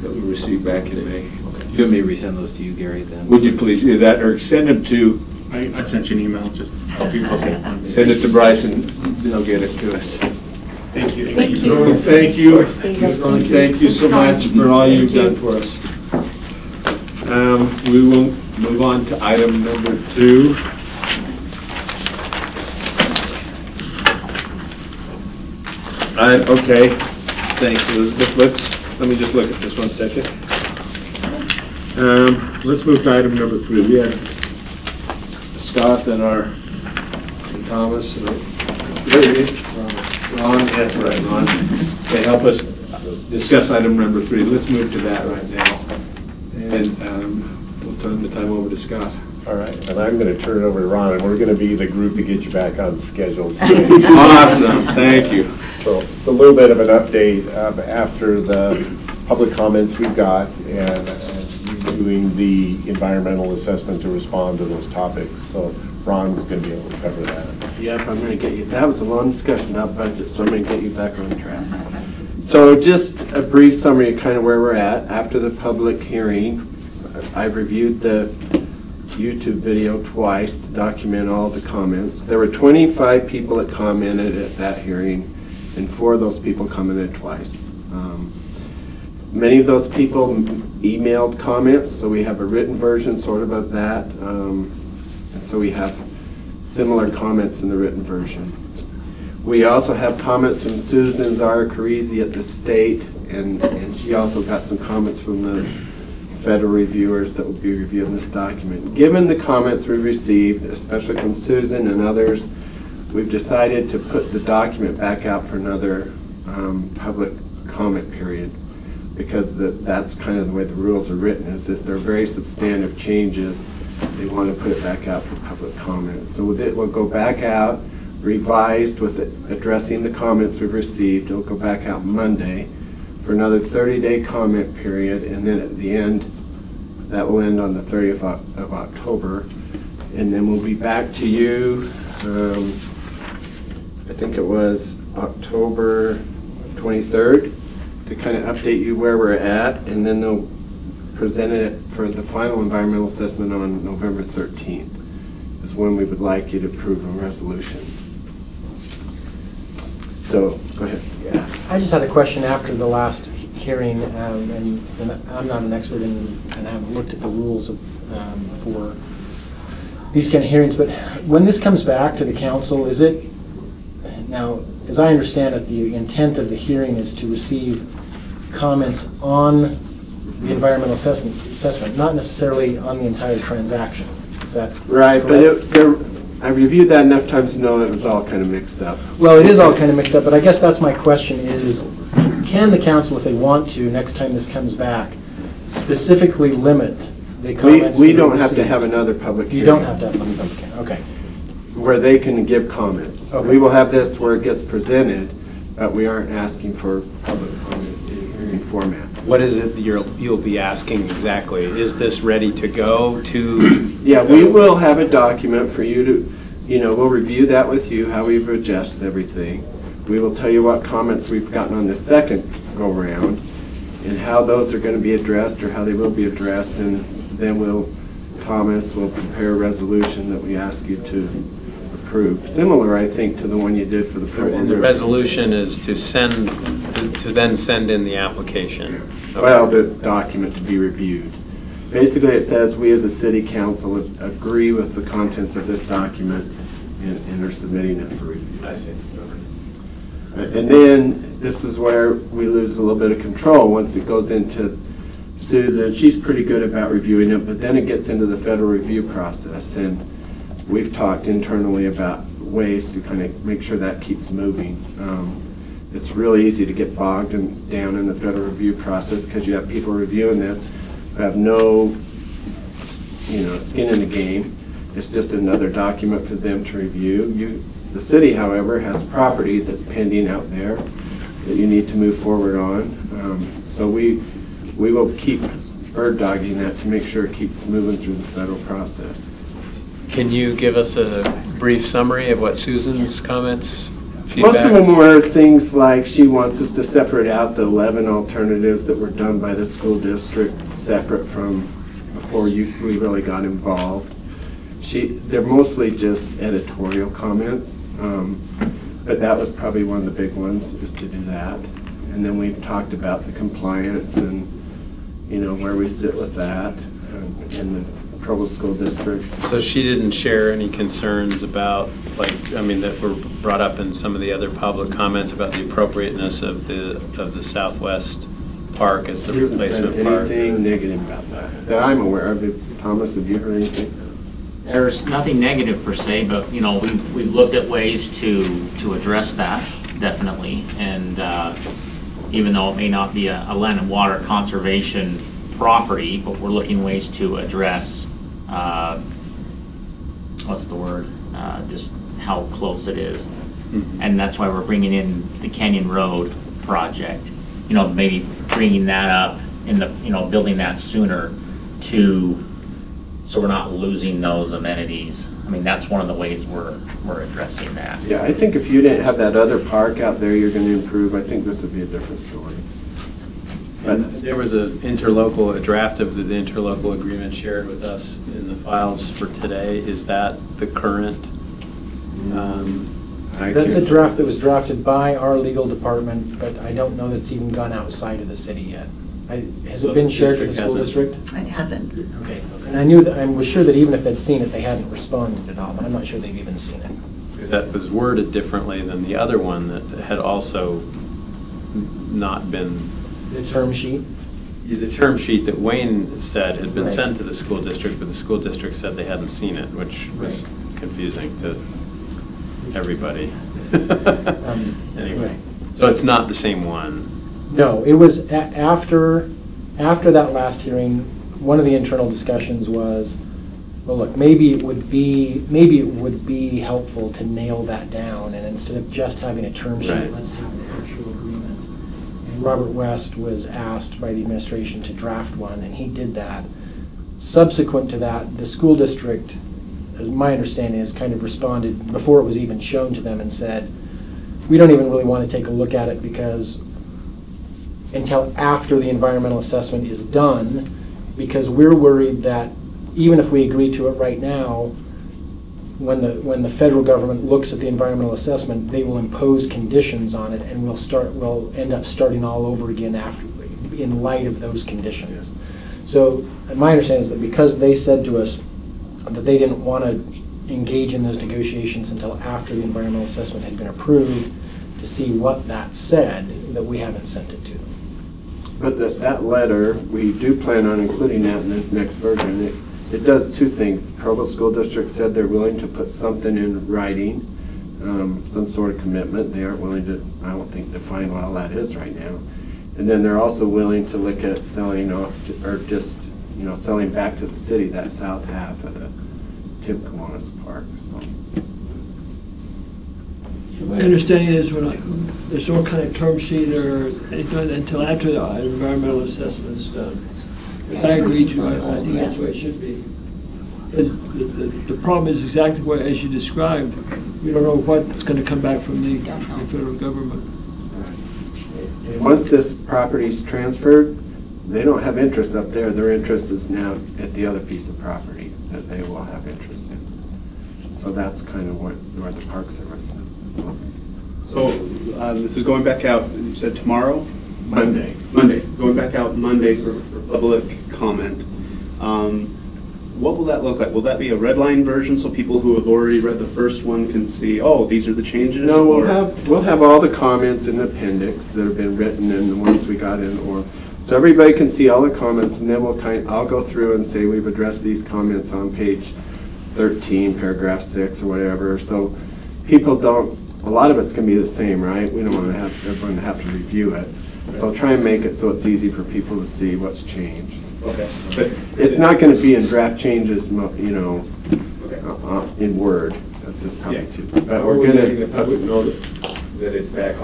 that we received back in May. Do you want me to resend those to you, Gary, then? Would you please do that, or send them to... I sent you an email, just help you. Send it to Bryce and they'll get it to us. Thank you. Thank you. Thank you. Thank you so much for all you've done for us. We will move on to item number 2. Okay, thanks, Elizabeth. Let me just look at this 1 second. Let's move to item number 3. We had Scott and Thomas and Ron, that's right, Ron. They help us discuss item number 3. Let's move to that right now. And we'll turn the time over to Scott. All right, and I'm going to turn it over to Ron, and we're going to be the group to get you back on schedule today. Awesome, thank you. So it's a little bit of an update after the public comments we've got and doing the environmental assessment to respond to those topics. So Ron's going to be able to cover that. Yep, I'm going to get you. That was a long discussion about budget, so I'm going to get you back on track. So just a brief summary of kind of where we're at after the public hearing. I've reviewed the YouTube video twice to document all the comments. There were 25 people that commented at that hearing, and 4 of those people commented twice. Many of those people emailed comments, so we have a written version sort of that. And so we have similar comments in the written version. We also have comments from Susan Zara Carisi at the state, and she also got some comments from the federal reviewers that will be reviewing this document. Given the comments we've received, especially from Susan and others, we've decided to put the document back out for another public comment period, because that's kind of the way the rules are written, is if they're very substantive changes, they want to put it back out for public comment. So we'll go back out, revised with addressing the comments we've received. It'll go back out Monday for another 30-day comment period, and then at the end, that will end on the 30th of October. And then we'll be back to you, I think it was October 23rd, to kind of update you where we're at, and then they'll present it for the final environmental assessment on November 13th, is when we would like you to approve a resolution. So, go ahead. Yeah, I just had a question after the last hearing, and I'm not an expert and haven't looked at the rules for these kind of hearings, but when this comes back to the council, is it, now, as I understand it, the intent of the hearing is to receive comments on the environmental assessment, not necessarily on the entire transaction. Is that right? correct? But I reviewed that enough times to know it was all kind of mixed up. Well, it is all kind of mixed up, but I guess that's my question is, can the council, if they want to, next time this comes back, specifically limit the comments? We don't have to have another public hearing. You don't have to have another public hearing, okay. Where they can give comments. Okay. We will have this where it gets presented, but we aren't asking for public comments in hearing format. What is it you'll be asking exactly? Is this ready to go to? Yeah, we will have a document for you to, we'll review that with you, how we've adjusted everything. We will tell you what comments we've gotten on the second go-round and how those are going to be addressed or how they will be addressed, and then we'll prepare a resolution that we ask you to approve. Similar, I think, to the one you did for the Provo. And the resolution is to then send in the application. Okay. Well, the document to be reviewed. Basically, it says we as a city council agree with the contents of this document and are submitting it for review. I see. Okay. And then this is where we lose a little bit of control once it goes into Susan. She's pretty good about reviewing it, but then it gets into the federal review process, and we've talked internally about ways to kind of make sure that keeps moving. It's really easy to get bogged down in the federal review process because you have people reviewing this who have no, skin in the game. It's just another document for them to review. The city, however, has property that's pending out there that you need to move forward on. So we will keep bird dogging that to make sure it keeps moving through the federal process. Can you give us a brief summary of what Susan's comments, feedback? Most of them were things like she wants us to separate out the 11 alternatives that were done by the school district separate from before we really got involved. They're mostly just editorial comments, but that was probably one of the big ones, is to do that. And then we've talked about the compliance and where we sit with that in the Provo School District. So she didn't share any concerns about, that were brought up in some of the other public comments about the appropriateness of the Southwest Park as the replacement park? Anything negative about that I'm aware of. Thomas, have you heard anything? There's nothing negative per se, but we've looked at ways to address that, definitely. And even though it may not be a land and water conservation property, but we're looking ways to address what's the word? Just how close it is. Mm-hmm. And that's why we're bringing in the Canyon Road project. Maybe bringing that up in the building that sooner so we're not losing those amenities. That's one of the ways we're addressing that. Yeah, I think if you didn't have that other park out there you're going to improve, I think this would be a different story. There was a draft of the interlocal agreement shared with us in the files for today. Is that the current? That's a draft that was drafted by our legal department, but I don't know that it's even gone outside of the city yet. Has it been shared with the school district? It hasn't. Okay. And I knew that, I was sure that even if they'd seen it, they hadn't responded at all, but I'm not sure they've even seen it. Because that was worded differently than the other one that had also not been. The term sheet? The term sheet that Wayne said had been sent to the school district, but the school district said they hadn't seen it, which was confusing to everybody. Anyway, so it's not the same one. No, it was after that last hearing. One of the internal discussions was, well, look, maybe it would be helpful to nail that down, and instead of just having a term sheet, let's have an actual agreement. And Robert West was asked by the administration to draft one, and he did that. Subsequent to that, the school district, as my understanding is, kind of responded before it was even shown to them and said, we don't even really want to take a look at it because until after the environmental assessment is done, because we're worried that even if we agree to it right now, when the federal government looks at the environmental assessment, they will impose conditions on it, and we'll end up starting all over again after, in light of those conditions. So my understanding is that because they said to us that they didn't want to engage in those negotiations until after the environmental assessment had been approved to see what that said, that we haven't sent it to them. But that letter, we do plan on including that in this next version. It does two things. Provo School District said they're willing to put something in writing, some sort of commitment. They aren't willing to, I don't think, define what all that is right now. And then they're also willing to look at selling off, or just, selling back to the city that south half of the Tim Kiwanis Park. So my understanding is there's no kind of term sheet or anything until after the environmental assessment is done. Because I agree, I think that's the way it should be. Because the problem is exactly what, as you described, we don't know what's going to come back from the federal government. Once this property is transferred, they don't have interest up there. Their interest is now at the other piece of property that they will have interest in. So that's kind of where the Park Service is. So this is going back out, you said tomorrow? Monday. Going back out Monday for public comment. What will that look like? Will that be a red line version so people who have already read the first one can see, oh, these are the changes? No, we'll have all the comments in the appendix that have been written and the ones we got in, so everybody can see all the comments, and then I'll go through and say we've addressed these comments on page 13, paragraph 6 or whatever. So people don't, a lot of it's going to be the same, right? We don't want to have everyone to have to review it. So I'll try and make it so it's easy for people to see what's changed. Okay. But it's not going to be in draft changes, in Word. That's just probably too. But we're going to letting the public know that it's back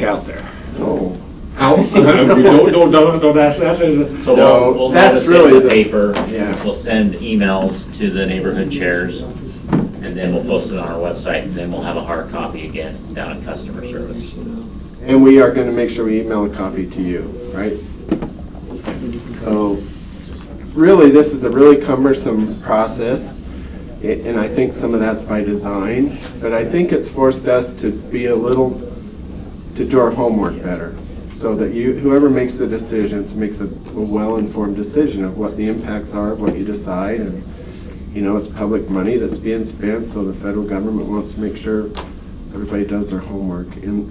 out there. No. How? Don't ask that. So no, we'll that's notice really in the paper. Yeah. We'll send emails to the neighborhood chairs, and then we'll post it on our website, and then we'll have a hard copy again down in customer service. And we are going to make sure we email a copy to you, right? So really, this is a really cumbersome process, and I think some of that's by design, but I think it's forced us to be to do our homework better, so that whoever makes the decisions makes a well-informed decision of what the impacts are of what you decide, and it's public money that's being spent, so the federal government wants to make sure everybody does their homework, and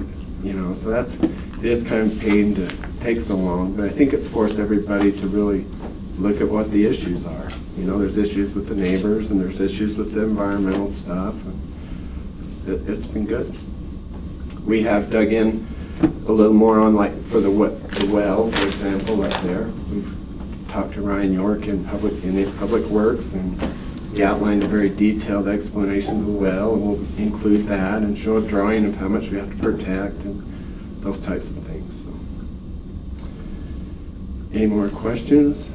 so it is kind of a pain to take so long, but I think it's forced everybody to really look at what the issues are. There's issues with the neighbors, and there's issues with the environmental stuff. It's been good. We have dug in a little more on, like, for the well, for example, up there. We've talked to Ryan York in Public Works, and he outlined a very detailed explanation of the well, and we'll include that and show a drawing of how much we have to protect and those types of things. So. Any more questions?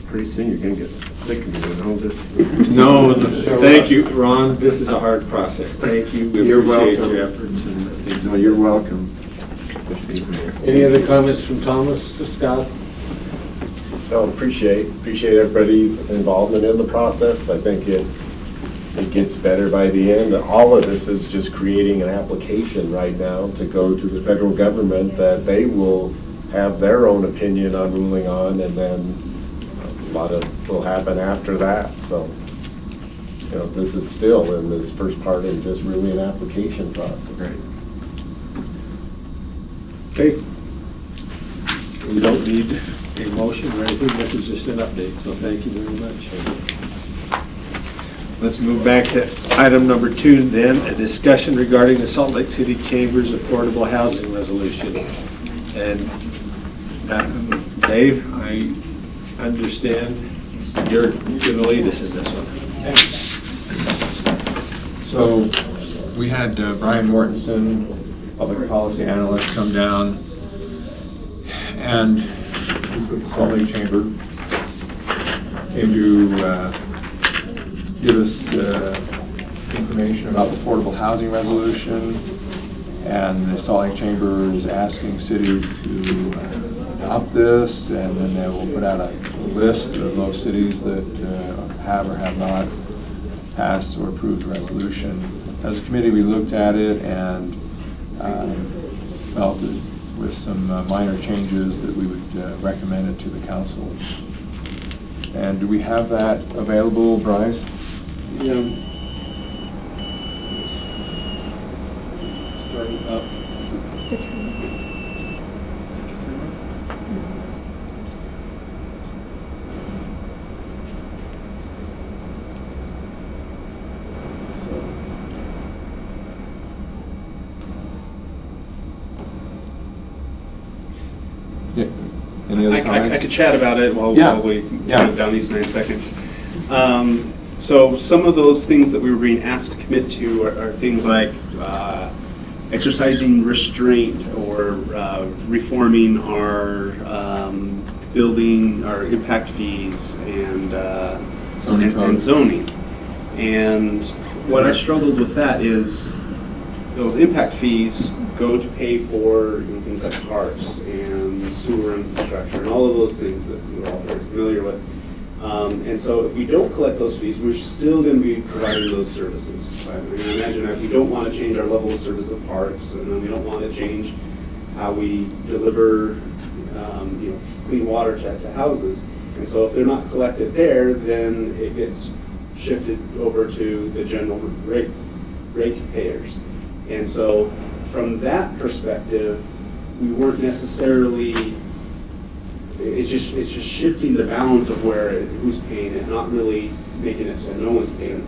Pretty soon you're going to get sick of me doing all this. No, thank you, Ron. This is a hard process. Thank you. We appreciate your efforts. No, you're welcome. Any other comments from Thomas, Scott? No, appreciate everybody's involvement in the process. I think it gets better by the end. All of this is just creating an application right now to go to the federal government that they will have their own opinion on ruling on, and then a lot of will happen after that. So, you know, this is still in this first part of just really an application process. Right. Okay. We don't need a motion or anything. This is just an update, so thank you very much. Let's move back to item number 2 then, a discussion regarding the Salt Lake City Chamber's affordable housing resolution. And Dave, I understand you're going to lead us in this one. So we had Brian Mortensen, public policy analyst, come down, and he's with the Salt Lake Chamber, came to give us information about the affordable housing resolution, and the Salt Lake Chamber is asking cities to adopt this, and then they will put out a list of those cities that have or have not passed or approved a resolution. As a committee, we looked at it and felt that with some minor changes that we would recommend it to the council. And do we have that available, Bryce? Yeah. Starting up. Yeah. Any other comments? I could chat about it while we move down these 9 seconds. So some of those things that we were being asked to commit to are things like exercising restraint or reforming our building, our impact fees, and zoning. And what I struggled with that is those impact fees go to pay for things like parks and sewer infrastructure and all of those things that we're all very familiar with. And so if we don't collect those fees, we're still going to be providing those services. Right? I mean, imagine that we don't want to change our level of service of parks, and then we don't want to change how we deliver clean water to houses. And so if they're not collected there, then it gets shifted over to the general rate payers. And so from that perspective, we weren't necessarily, it's just shifting the balance of who's paying it, not really making it so no one's paying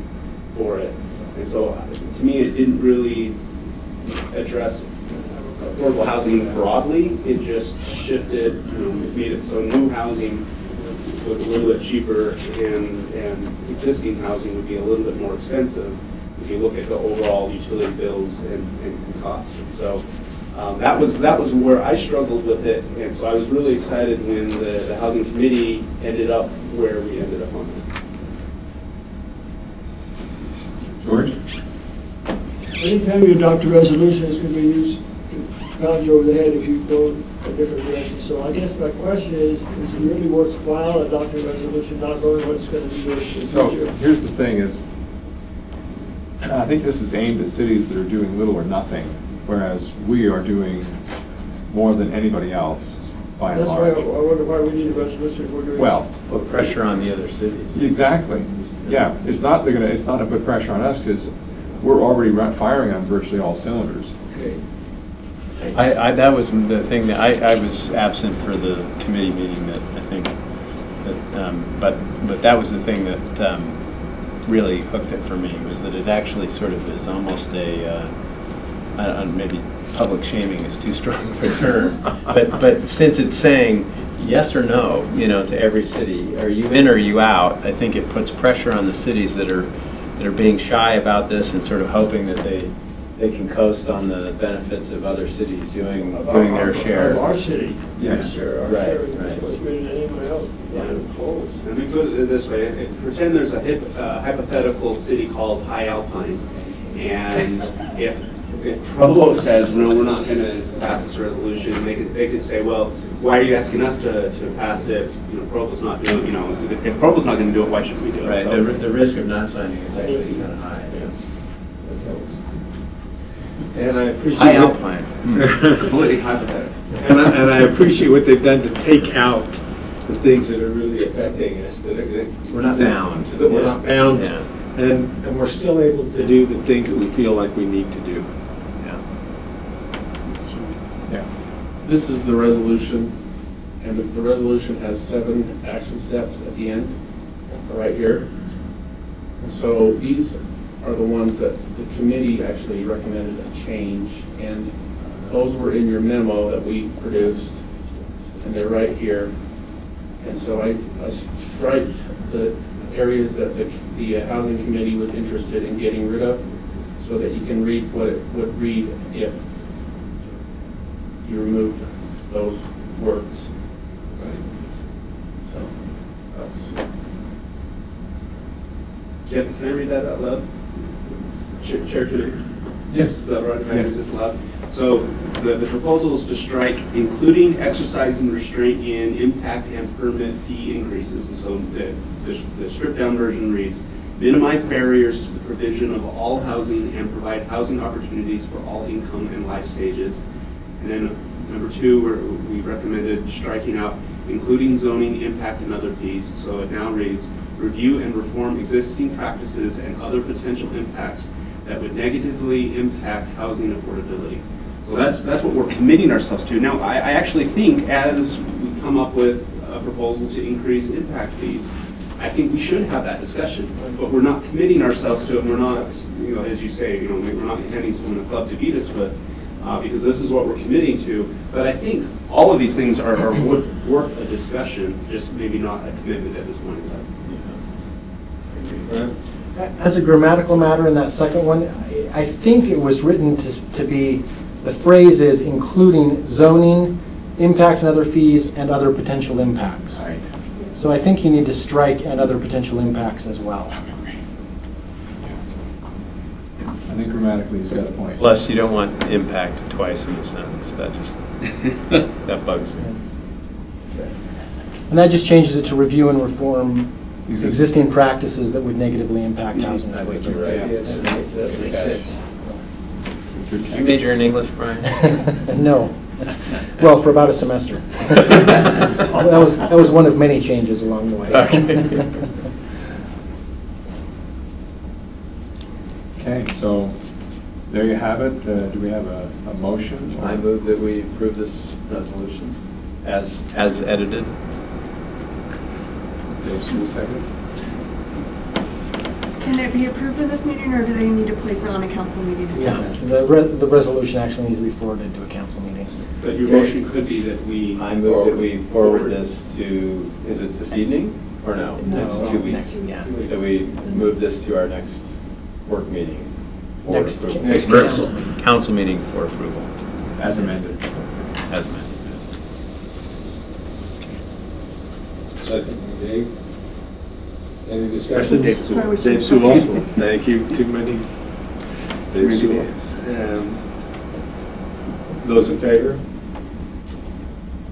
for it. And so to me, it didn't really address affordable housing broadly. It just shifted, made it so new housing was a little bit cheaper and existing housing would be a little bit more expensive if you look at the overall utility bills and costs. And so that was where I struggled with it, and so I was really excited when the housing committee ended up where we ended up on it. George? Anytime you adopt a resolution, it's going to be used to pound you over the head if you go a different direction. So I guess my question is it really worthwhile adopting a resolution, not knowing what it's going to be in the future? So here's the thing is, I think this is aimed at cities that are doing little or nothing, whereas we are doing more than anybody else by and large. That's why I wonder why we need a resolution if we're doing. Well, put pressure on the other cities. Exactly. Yeah, it's not to put pressure on us because we're already firing on virtually all cylinders. Okay. That was the thing that I was absent for the committee meeting that I think that but that was the thing that really hooked it for me, was that it actually sort of is almost maybe public shaming is too strong of a term, but since it's saying yes or no, to every city, are you in or are you out? I think it puts pressure on the cities that are being shy about this and sort of hoping that they can coast on the benefits of other cities doing their share. Of our city, yeah, share. Our right, share right. What's greater than anyone else. And we put it this way: pretend there's a hypothetical city called High Alpine, and if if Provo says, no, we're not going to pass this resolution, they could say, well, why are you asking us to pass it? You know, Provo's not doing, you know, if Provo's not going to do it, why should we do it? Right, So, the risk of not signing is actually kind of high. And I appreciate. High alpine. completely hypothetical. And I appreciate what they've done to take out the things that are really affecting us. We're not bound. That we're not bound. Yeah. And we're still able to do the things that we feel like we need to do. Yeah. This is the resolution, and the resolution has 7 action steps at the end, right here. So these are the ones that the committee actually recommended a change, and those were in your memo that we produced, and they're right here. And so I striped the areas that the housing committee was interested in getting rid of, so that you can read what it would read if you removed those words. Right. So that's. Can I read that out loud? Chair, can I? Yes. Is that right? Yes. Is this loud? So the proposal is to strike, including exercising restraint in impact and permit fee increases. And so the stripped down version reads, minimize barriers to the provision of all housing and provide housing opportunities for all income and life stages. And then number 2, we recommended striking out, including zoning, impact, and other fees. So it now reads, review and reform existing practices and other potential impacts that would negatively impact housing affordability. So that's what we're committing ourselves to. Now, I actually think as we come up with a proposal to increase impact fees, I think we should have that discussion, but we're not committing ourselves to it. We're not, you know, as you say, you know, we're not handing someone a club to beat us with, because this is what we're committing to. But I think all of these things are worth a discussion, just maybe not a commitment at this point in time. As a grammatical matter in that second one, I think it was written to be, the phrase is including zoning, impact and other fees, and other potential impacts. Right. So I think you need to strike and other potential impacts as well. I think grammatically he's got a point. Plus, you don't want impact twice in the sentence. That just, that bugs me. And that just changes it to review and reform existing practices that would negatively impact housing. I think you're right. Yes, that makes sense. Did you major in English, Brian? No. Well, for about a semester. that was one of many changes along the way. Okay, so there you have it. Do we have a motion? I move that we approve this resolution as edited. Dave, 2 seconds. Can it be approved in this meeting, or do they need to place it on a council meeting? Yeah, the resolution actually needs to be forwarded to a council meeting. But your motion could be that we... I move that we forward this to, is it this evening or no? No, It's 2 weeks. That we move this to our next work meeting. Next council meeting for approval. As amended. As amended. Second, Dave. Any discussion? Dave Sewell. Dave Sewell. Thank you. Too many. Dave Sewell. Those in favor?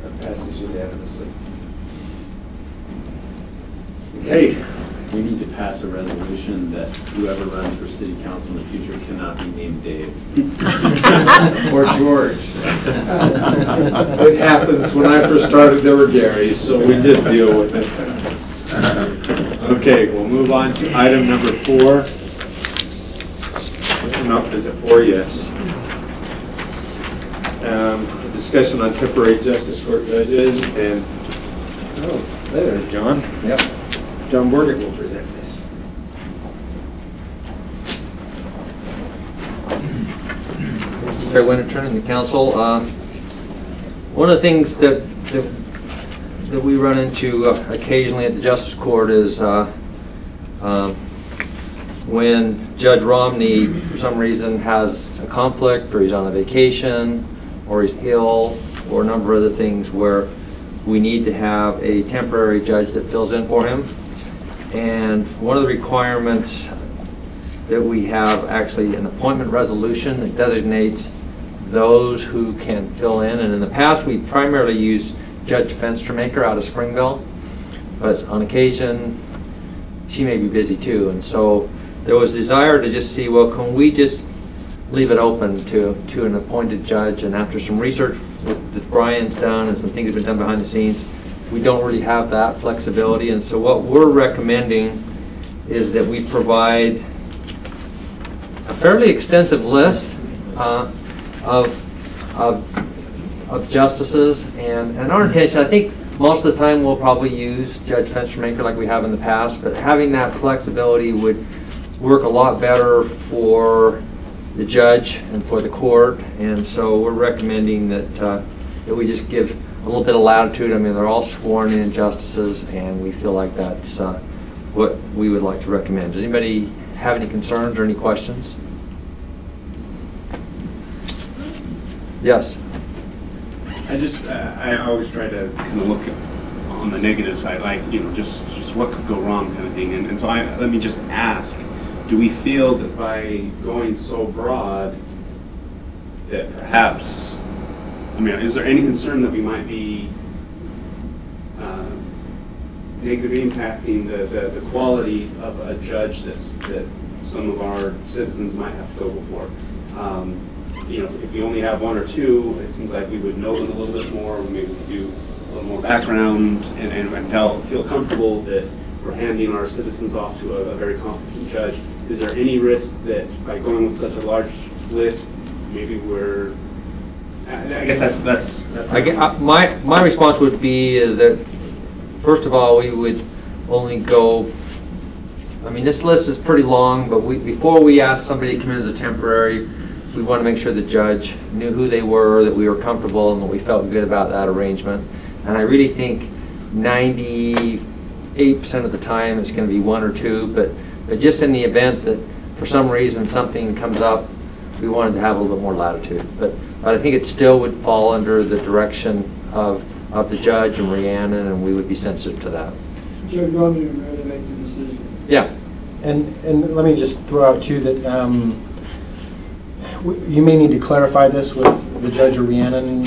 That passes unanimously. Okay. We need to pass a resolution that whoever runs for city council in the future cannot be named Dave. Or George. It happens. When I first started, there were Garys, so we just deal with it. Okay, we'll move on to item number 4. No, is it 4? Yes. Discussion on temporary justice court judges, and it's there, John. Yep. John Bordick will present this. Terry Winterton and the council. One of the things that we run into occasionally at the Justice Court is when Judge Romney, for some reason, has a conflict, or he's on a vacation, or he's ill, or a number of other things where we need to have a temporary judge that fills in for him. And one of the requirements that we have actually an appointment resolution that designates those who can fill in. And in the past, we primarily used Judge Fenstermaker out of Springville, but on occasion, she may be busy too. And so there was desire to just see, well, can we just leave it open to an appointed judge? And after some research that Brian's done and some things have been done behind the scenes, we don't really have that flexibility. And so what we're recommending is that we provide a fairly extensive list of justices, and our intention, I think most of the time we'll probably use Judge Fenstermaker like we have in the past, but having that flexibility would work a lot better for the judge and for the court. And so we're recommending that we just give a little bit of latitude. I mean, they're all sworn in justices, and we feel like that's what we would like to recommend. Does anybody have any concerns or any questions? Yes. I always try to kind of look on the negative side, like, you know, just what could go wrong kind of thing. And so let me just ask, do we feel that by going so broad that perhaps, I mean, is there any concern that we might be negatively impacting the quality of a judge that some of our citizens might have to go before? You know, if we only have one or two, it seems like we would know them a little bit more. Maybe we could do a little more background and feel comfortable that we're handing our citizens off to a very competent judge. Is there any risk that by going with such a large list, maybe we're? I guess that's my response would be that, first of all, we would only go. I mean, this list is pretty long, but before we ask somebody to come in as a temporary, we want to make sure the judge knew who they were, that we were comfortable, and that we felt good about that arrangement. And I really think 98% of the time it's going to be one or two, but just in the event that for some reason something comes up, we wanted to have a little bit more latitude. But I think it still would fall under the direction of the judge and Rhiannon, and we would be sensitive to that. Judge Romney would really make the decision. Yeah. And let me just throw out too that you may need to clarify this with the judge or Rhiannon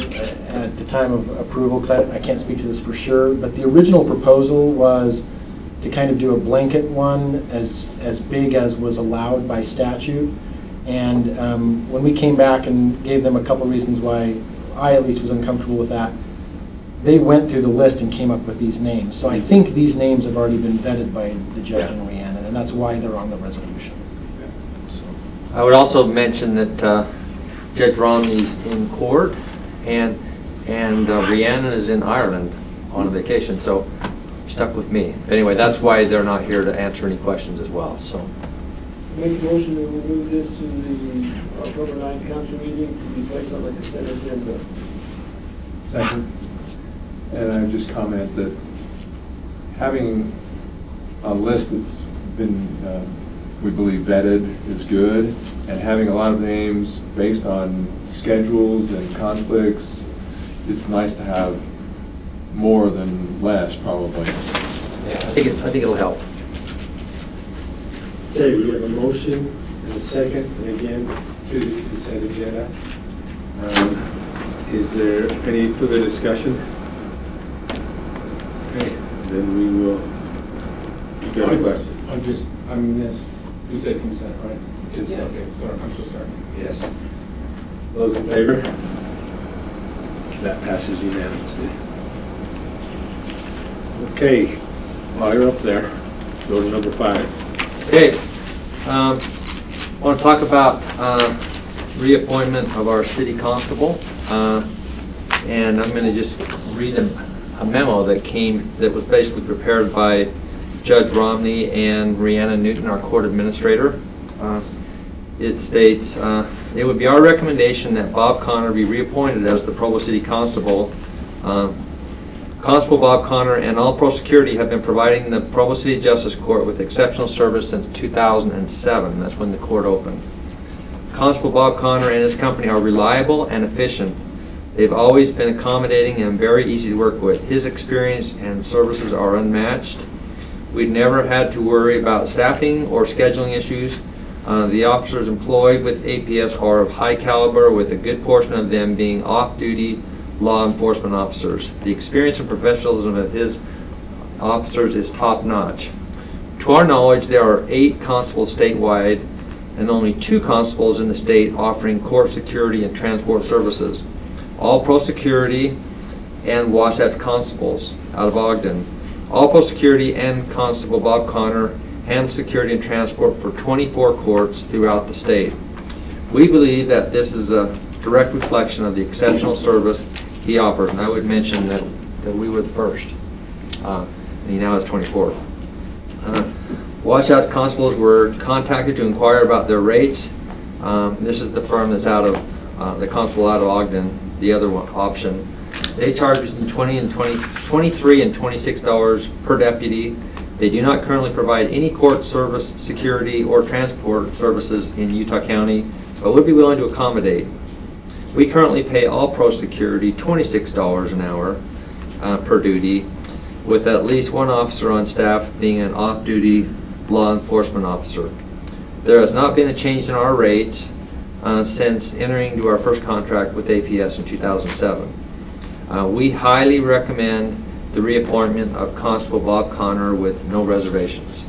at the time of approval, because I can't speak to this for sure, but the original proposal was to kind of do a blanket one as big as was allowed by statute. And when we came back and gave them a couple reasons why I at least was uncomfortable with that, they went through the list and came up with these names. So I think these names have already been vetted by the judge and Rhiannon, and that's why they're on the resolution. I would also mention that Judge Romney's in court, and Rhiannon is in Ireland on a vacation, so stuck with me. But anyway, that's why they're not here to answer any questions as well. So, Make a motion to move this to the October 9th council meeting to be placed on the consent agenda. Second. And I would just comment that having a list that's been we believe vetted is good, and having a lot of names based on schedules and conflicts, it's nice to have more than less, probably. Yeah, I think it'll help. Okay, we have a motion and a second, and again, to the consent agenda. Is there any further discussion? Okay, then we will. You got a question? You said consent, right? Consent. Okay, sorry, I'm so sorry. Yes. Those in favor? That passes unanimously. Okay, while you're up there, go to number 5. Okay, I want to talk about reappointment of our city constable, and I'm going to just read a memo that was basically prepared by Judge Romney and Rhiannon Newton, our court administrator. It states, it would be our recommendation that Bob Connor be reappointed as the Provo City Constable. Constable Bob Connor and all Pro Security have been providing the Provo City Justice Court with exceptional service since 2007. That's when the court opened. Constable Bob Connor and his company are reliable and efficient. They've always been accommodating and very easy to work with. His experience and services are unmatched. We've never had to worry about staffing or scheduling issues. The officers employed with APS are of high caliber, with a good portion of them being off-duty law enforcement officers. The experience and professionalism of his officers is top-notch. To our knowledge, there are 8 constables statewide and only 2 constables in the state offering court security and transport services. All Pro Security and Wasatch Constables out of Ogden. All Pro Security and Constable Bob Connor handle security and transport for 24 courts throughout the state. We believe that this is a direct reflection of the exceptional service he offers, and I would mention that we were the first. And he now has 24. Wasatch Constables were contacted to inquire about their rates. This is the firm that's out of the constable out of Ogden, the other one option. They charge between $23 and $26 per deputy. They do not currently provide any court service, security, or transport services in Utah County, but would be willing to accommodate. We currently pay all Pro Security $26 an hour per duty, with at least one officer on staff being an off-duty law enforcement officer. There has not been a change in our rates since entering into our first contract with APS in 2007. We highly recommend the reappointment of Constable Bob Connor with no reservations.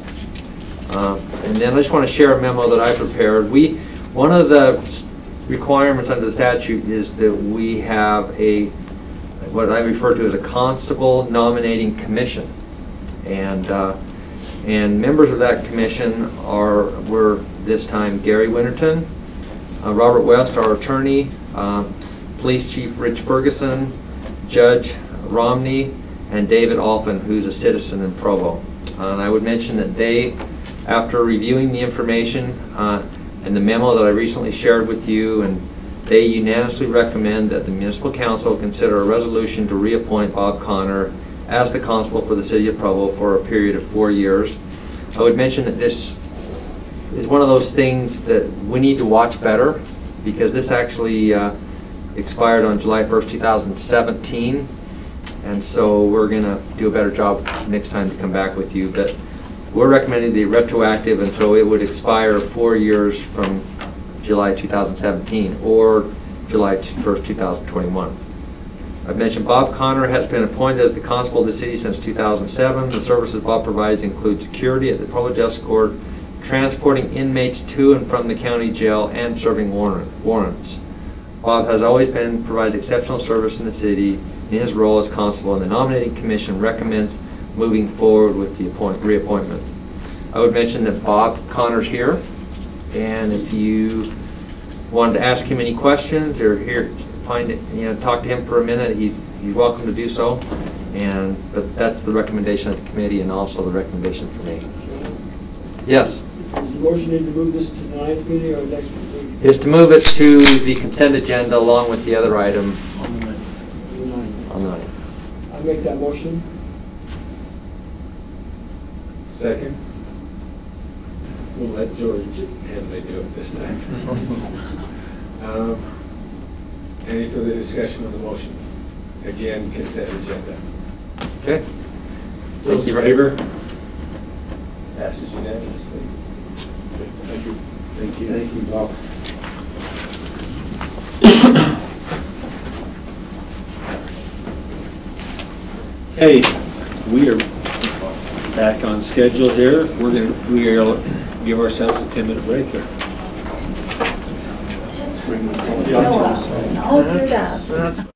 And then I just want to share a memo that I prepared. One of the requirements under the statute is that we have what I refer to as a constable nominating commission. And members of that commission were this time Gary Winterton, Robert West, our attorney, Police Chief Rich Ferguson, Judge Romney, and David Alphin, who's a citizen in Provo. And I would mention that they, after reviewing the information and the memo that I recently shared with you, and they unanimously recommend that the Municipal Council consider a resolution to reappoint Bob Connor as the constable for the City of Provo for a period of 4 years. I would mention that this is one of those things that we need to watch better, because this actually expired on July 1st, 2017. And so we're going to do a better job next time to come back with you. But we're recommending the retroactive, and so it would expire 4 years from July 2017 or July 1st, 2021. I've mentioned Bob Connor has been appointed as the constable of the city since 2007. The services Bob provides include security at the Provo Justice Court, transporting inmates to and from the county jail, and serving warrants. Bob has always provided exceptional service in the city in his role as constable, and the nominating commission recommends moving forward with the reappointment. I would mention that Bob Connor's here, and if you wanted to ask him any questions or talk to him for a minute, he's welcome to do so. But that's the recommendation of the committee, and also the recommendation for me. Yes? Is the motion need to move this to the 9th meeting or next week? Is to move it to the consent agenda along with the other item On the 9th. on the 9th. I make that motion. Second. We'll let George Henley do it this time. Any further discussion on the motion? Again, consent agenda. Okay. Those in favor? Passes unanimously. Thank you. Thank you. Thank you, Bob. Okay, we are back on schedule here. We are give ourselves a 10-minute break here. Just hold it up.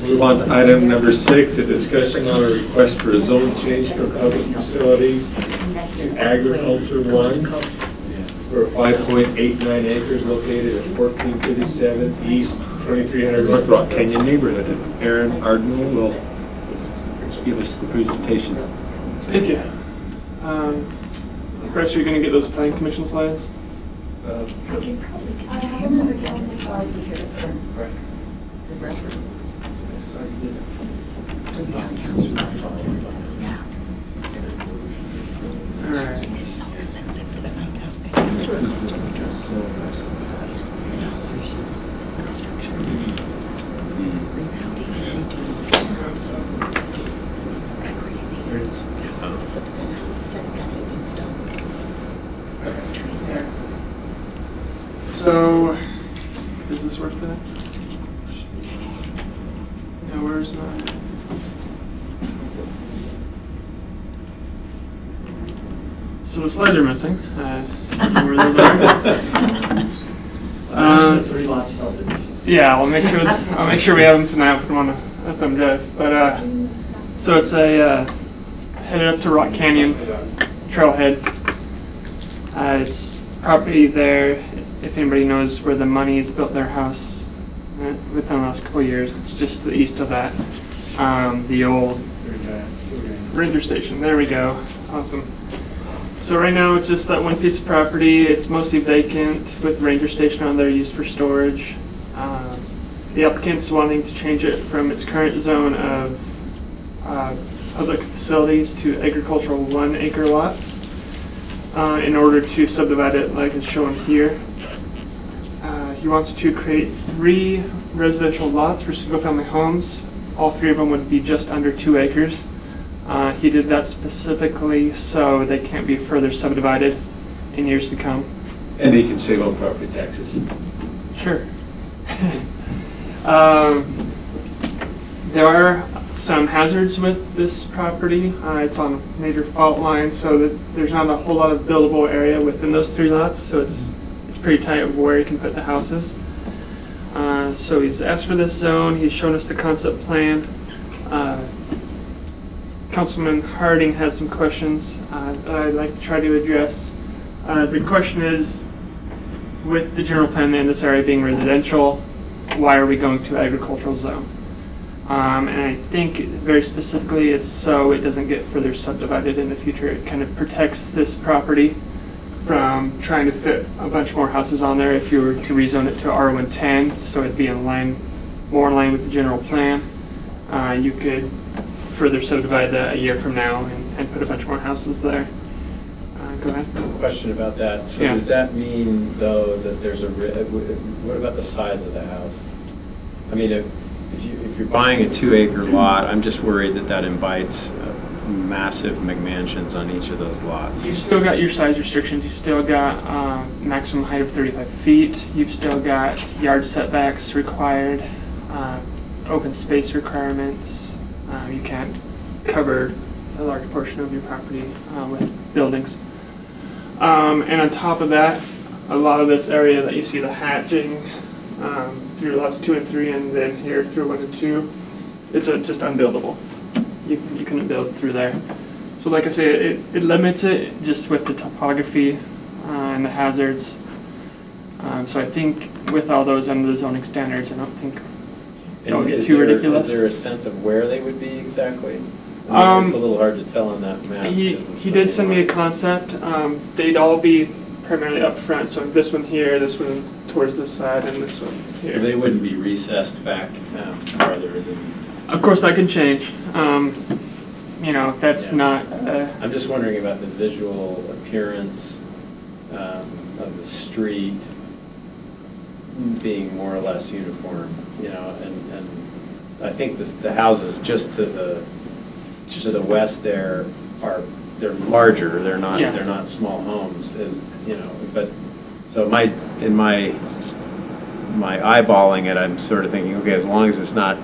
Move on to item number 6, a discussion on a request for a zone change for public facilities to agriculture 1 for 5.89 acres located at 1437 East 2300 North Rock Canyon neighborhood. And Aaron Ardmo will give us the presentation. Thank you. Bryce, are you going to get those planning commission slides? I can probably get him, but I would like to hear it from the record. From town council. Yeah. All right. It's so expensive for the night out. It's crazy. How substantial set that is in stone. Yeah. So, does this work for that? No, where's mine? So the slides are missing. I don't know where those are. 3 lot subdivision. Yeah, I'll make sure we have them tonight. I'll put them on a thumb drive. But so it's a headed up to Rock Canyon trailhead. It's property there. If anybody knows where the Money's built their house within the last couple of years, it's just the east of that. The old ranger station. There we go. Awesome. So right now it's just that one piece of property. It's mostly vacant with ranger station on there used for storage. The applicant's wanting to change it from its current zone of public facilities to agricultural 1 acre lots in order to subdivide it like it's shown here. He wants to create 3 residential lots for single family homes. All 3 of them would be just under 2 acres. He did that specifically so they can't be further subdivided in years to come. And he can save on property taxes. Sure. There are some hazards with this property. It's on a major fault line, so that there's not a whole lot of buildable area within those 3 lots, so it's pretty tight of where you can put the houses. So he's asked for this zone. He's shown us the concept plan. Councilman Harding has some questions that I'd like to try to address. The question is, with the general plan in this area being residential, why are we going to agricultural zone? And I think very specifically it's so it doesn't get further subdivided in the future. It kind of protects this property from trying to fit a bunch more houses on there if you were to rezone it to R110, so it'd be in line, more in line with the general plan. You could further subdivide that a year from now and put a bunch more houses there. Go ahead. Question about that. So Yeah. does that mean, though, that there's what about the size of the house? I mean, if you're buying a 2 acre lot, I'm just worried that that invites massive McMansions on each of those lots. You've still got your size restrictions. You've still got maximum height of 35 feet. You've still got yard setbacks required, open space requirements. You can't cover a large portion of your property with buildings. And on top of that, a lot of this area that you see the hatching through lots 2 and 3 and then here through 1 and 2, it's just unbuildable. You couldn't build through there. So like I say, it limits it just with the topography and the hazards. So I think with all those under the zoning standards, I don't think it would get too ridiculous. Is there a sense of where they would be exactly? I mean, it's a little hard to tell on that map. He did send me a concept. They'd all be primarily up front, so this one here, this one towards this side, and this one here. So they wouldn't be recessed back farther than... Of course, that can change. You know, that's not... I'm just wondering about the visual appearance of the street being more or less uniform, you know, and I think the houses just to the west there they're larger. They're not small homes, as you know. But so in my eyeballing it, I'm sort of thinking, okay, as long as it's not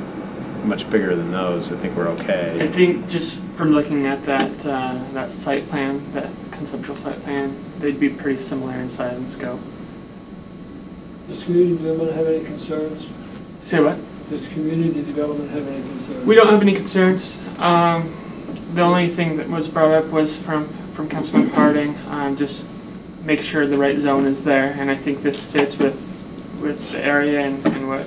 much bigger than those, I think we're okay. I think just from looking at that site plan, that conceptual site plan, they'd be pretty similar in size and scope. Mr. Committee, do anyone have any concerns? Say what? Does community development have any concerns? We don't have any concerns. The only thing that was brought up was from Councilman Harding, just make sure the right zone is there, and I think this fits with the area and what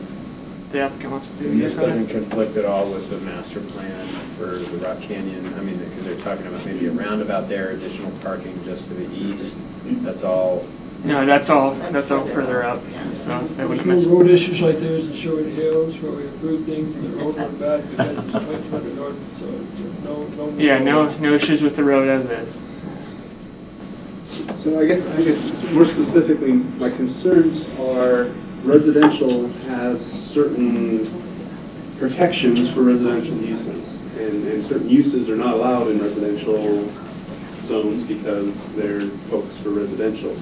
the applicant wants to do. And this doesn't conflict at all with the master plan for the Rock Canyon, I mean, because they're talking about maybe a roundabout there, additional parking just to the east, that's all. No, that's all further up, so they wouldn't miss. There's no road issues like there is in Sherwood Hills where we approve things and the road went bad because it's 2000 north, so no. Yeah, no issues with the road as is. So I guess more specifically, my concerns are residential has certain protections for residential uses, and certain uses are not allowed in residential zones because they're focused for residential.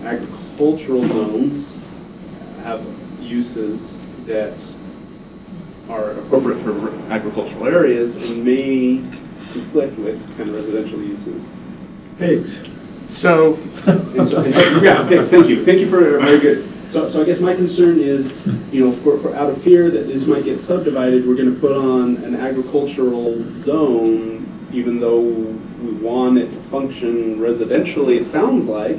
Agricultural zones have uses that are appropriate for agricultural areas and may conflict with kind of residential uses. Pigs. So yeah, pigs. Thank you for a very good. So I guess my concern is, for out of fear that this might get subdivided, we're going to put on an agricultural zone, even though we want it to function residentially. It sounds like,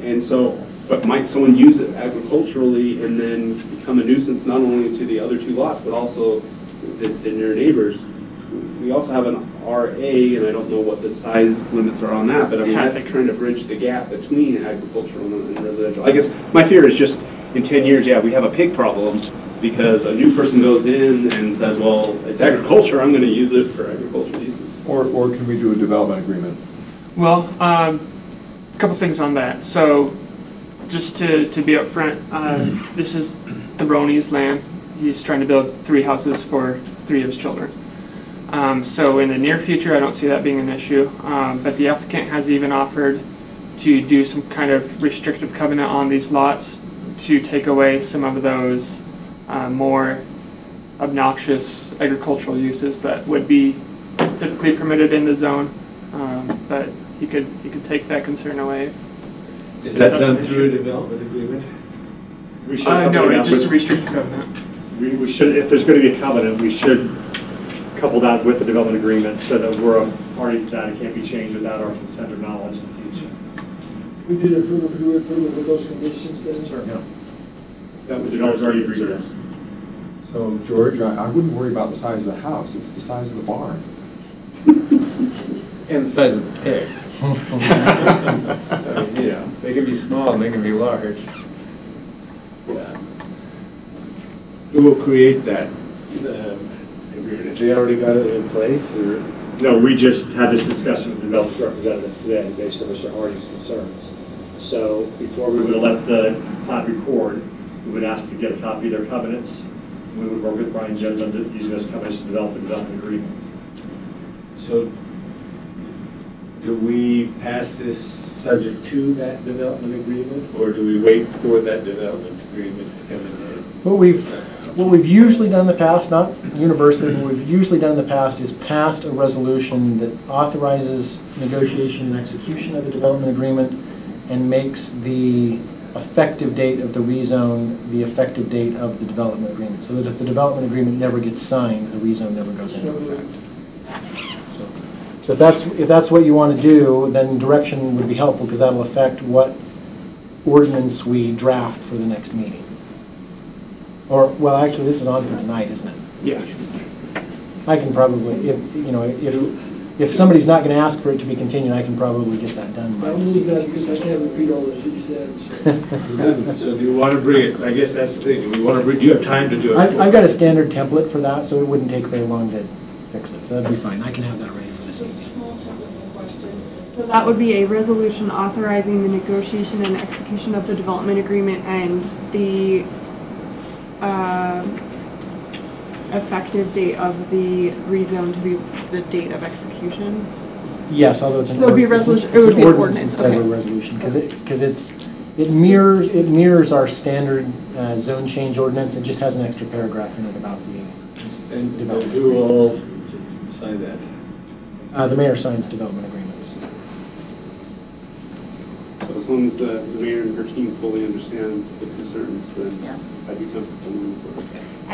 and so, but might someone use it agriculturally and then become a nuisance not only to the other two lots but also the near neighbors? We also have an RA, and I don't know what the size limits are on that, but I mean, that's trying to bridge the gap between agricultural and residential. I guess my fear is just in 10 years, yeah, we have a pig problem because a new person goes in and says, well, it's agriculture, I'm going to use it for agricultural uses. Or can we do a development agreement? Well, a couple things on that. So just to be upfront, this is the Brony's land. He's trying to build 3 houses for 3 of his children. So in the near future, I don't see that being an issue, but the applicant has even offered to do some kind of restrictive covenant on these lots to take away some of those more obnoxious agricultural uses that would be typically permitted in the zone, but he could take that concern away. Is that done through a development agreement? We should no, just a restrictive covenant. We should, if there's going to be a covenant, we should couple that with the development agreement so that we're a party to that. It can't be changed without our consent or knowledge in the future. We did approve it with those conditions then? Sure. Yeah. That was already agreed to. So, George, I wouldn't worry about the size of the house. It's the size of the barn. And the size of the pigs. I mean, they can be small and they can be large. Yeah. Who will create that agreement? Have they already got it in place, or? No, we just had this discussion with the developer's representative today based on Mr. Harding's concerns. So before we would let the plat record, we would ask to get a copy of their covenants. We would work with Brian Jones on using those covenants to develop a development agreement. So do we pass this subject to that development agreement, or do we wait for that development agreement to come in? What we've usually done in the past, not universally, but what we've usually done in the past is passed a resolution that authorizes negotiation and execution of the development agreement and makes the effective date of the rezone the effective date of the development agreement, so that if the development agreement never gets signed, the rezone never goes into effect. So if that's what you want to do, then direction would be helpful, because that'll affect what ordinance we draft for the next meeting. Or, well, actually, this is on for tonight, isn't it? Yeah. I can probably, if somebody's not going to ask for it to be continued, I can probably get that done. I'll move that because I can't repeat all that he said. So do you want to bring it, I guess that's the thing, do you have time to do it? I've got a standard template for that, so it wouldn't take very long to fix it, so that'd be fine. I can have that ready for this evening. Small technical question. So that would be a resolution authorizing the negotiation and execution of the development agreement and the effective date of the rezone to be the date of execution? Yes, although it's an ordinance instead of a resolution, because it mirrors our standard zone change ordinance. It just has an extra paragraph in it about the development. Who will sign that? The mayor signs development agreements. So as long as the mayor and her team fully understand the concerns, then I'd be comfortable moving forward.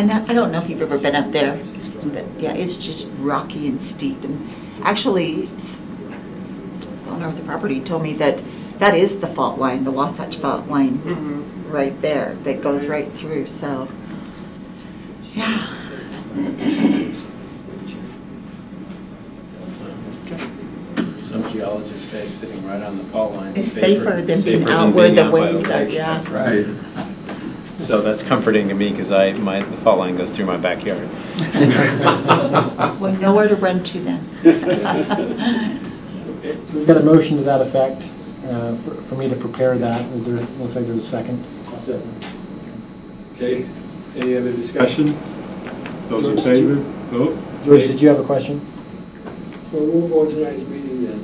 And I don't know if you've ever been up there, but yeah, it's just rocky and steep. And actually, the owner of the property told me that that is the fault line, the Wasatch fault line, right there, that goes right through. So, yeah. Some geologists say sitting right on the fault line It's safer than being out than where being the out by waves are, lake. yeah. That's right. So that's comforting to me because the fault line goes through my backyard. Well, nowhere to run to then. So we've got a motion to that effect for me to prepare that. Looks like there's a second. Okay, any other discussion? Those in George, favor? Vote. George, did you have a question? So we'll go tonight's meeting then.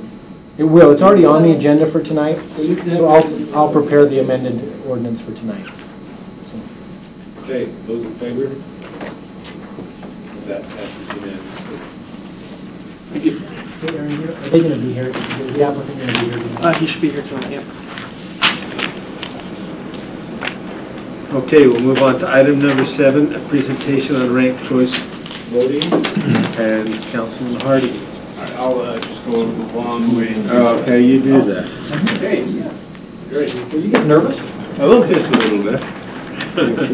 It will. It's already on the agenda for tonight, So you can so have- I'll prepare the amended ordinance for tonight. So. Okay, those in favor? That passes unanimously. Thank you. Hey, Aaron, are they going to be here? Is the applicant going to be here tonight? He should be here tonight, yeah. Okay, we'll move on to item number 7, a presentation on ranked choice voting, and Councilman Hardy. All right, I'll just go a long way. Okay, you do that. Okay, yeah. Great. Are you getting nervous? I will just a little bit.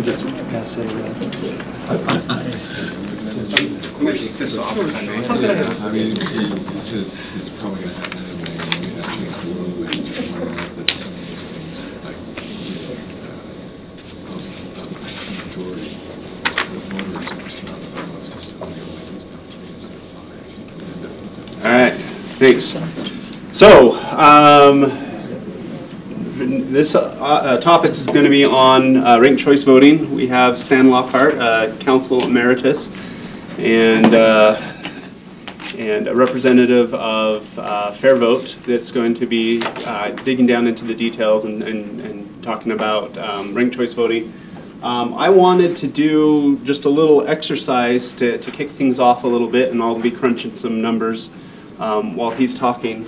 Just pass it around. I'm going to kick this off. I mean, this is probably going to happen anyway. I mean, I think we'll one of the some of those things, like, majority of voters are not the ballots, because All right, thanks. So, this topic is going to be on ranked choice voting. We have Stan Lockhart, Council Emeritus, and a representative of Fair Vote that's going to be digging down into the details and talking about ranked choice voting. I wanted to do just a little exercise to kick things off a little bit, and I'll be crunching some numbers while he's talking.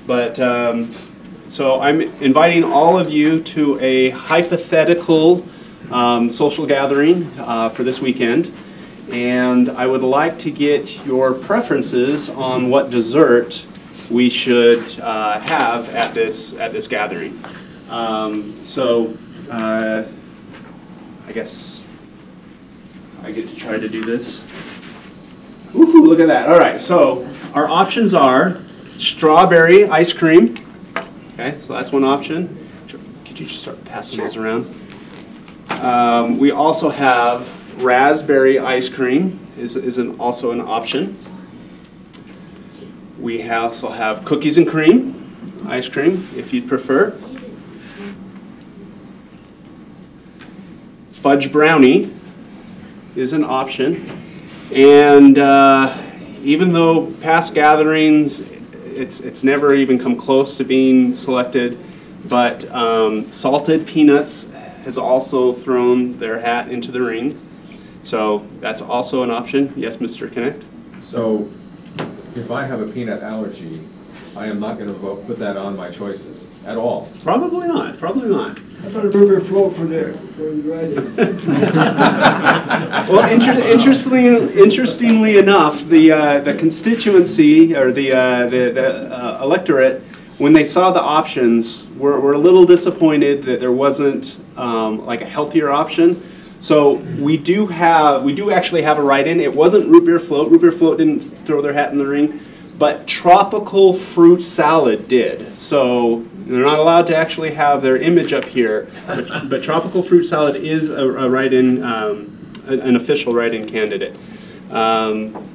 But so I'm inviting all of you to a hypothetical social gathering for this weekend. And I would like to get your preferences on what dessert we should have at this gathering. I guess I get to try to do this. Ooh, look at that. All right, so our options are strawberry ice cream. Okay, so that's one option. Could you just start passing those around? We also have raspberry ice cream is also an option. We also have cookies and cream ice cream, if you'd prefer. Fudge brownie is an option. And even though past gatherings, it's never even come close to being selected, but salted peanuts has also thrown their hat into the ring. So that's also an option. Yes, Mr. Connect? So if I have a peanut allergy, I am not going to put that on my choices at all. Probably not. Probably not. I thought a burger float for the riding. Well, interestingly enough, the constituency or the electorate, when they saw the options, were a little disappointed that there wasn't like a healthier option. So we do actually have a write-in. It wasn't root beer float. Root beer float didn't throw their hat in the ring, but tropical fruit salad did. So they're not allowed to actually have their image up here, but tropical fruit salad is a write-in, an official write-in candidate.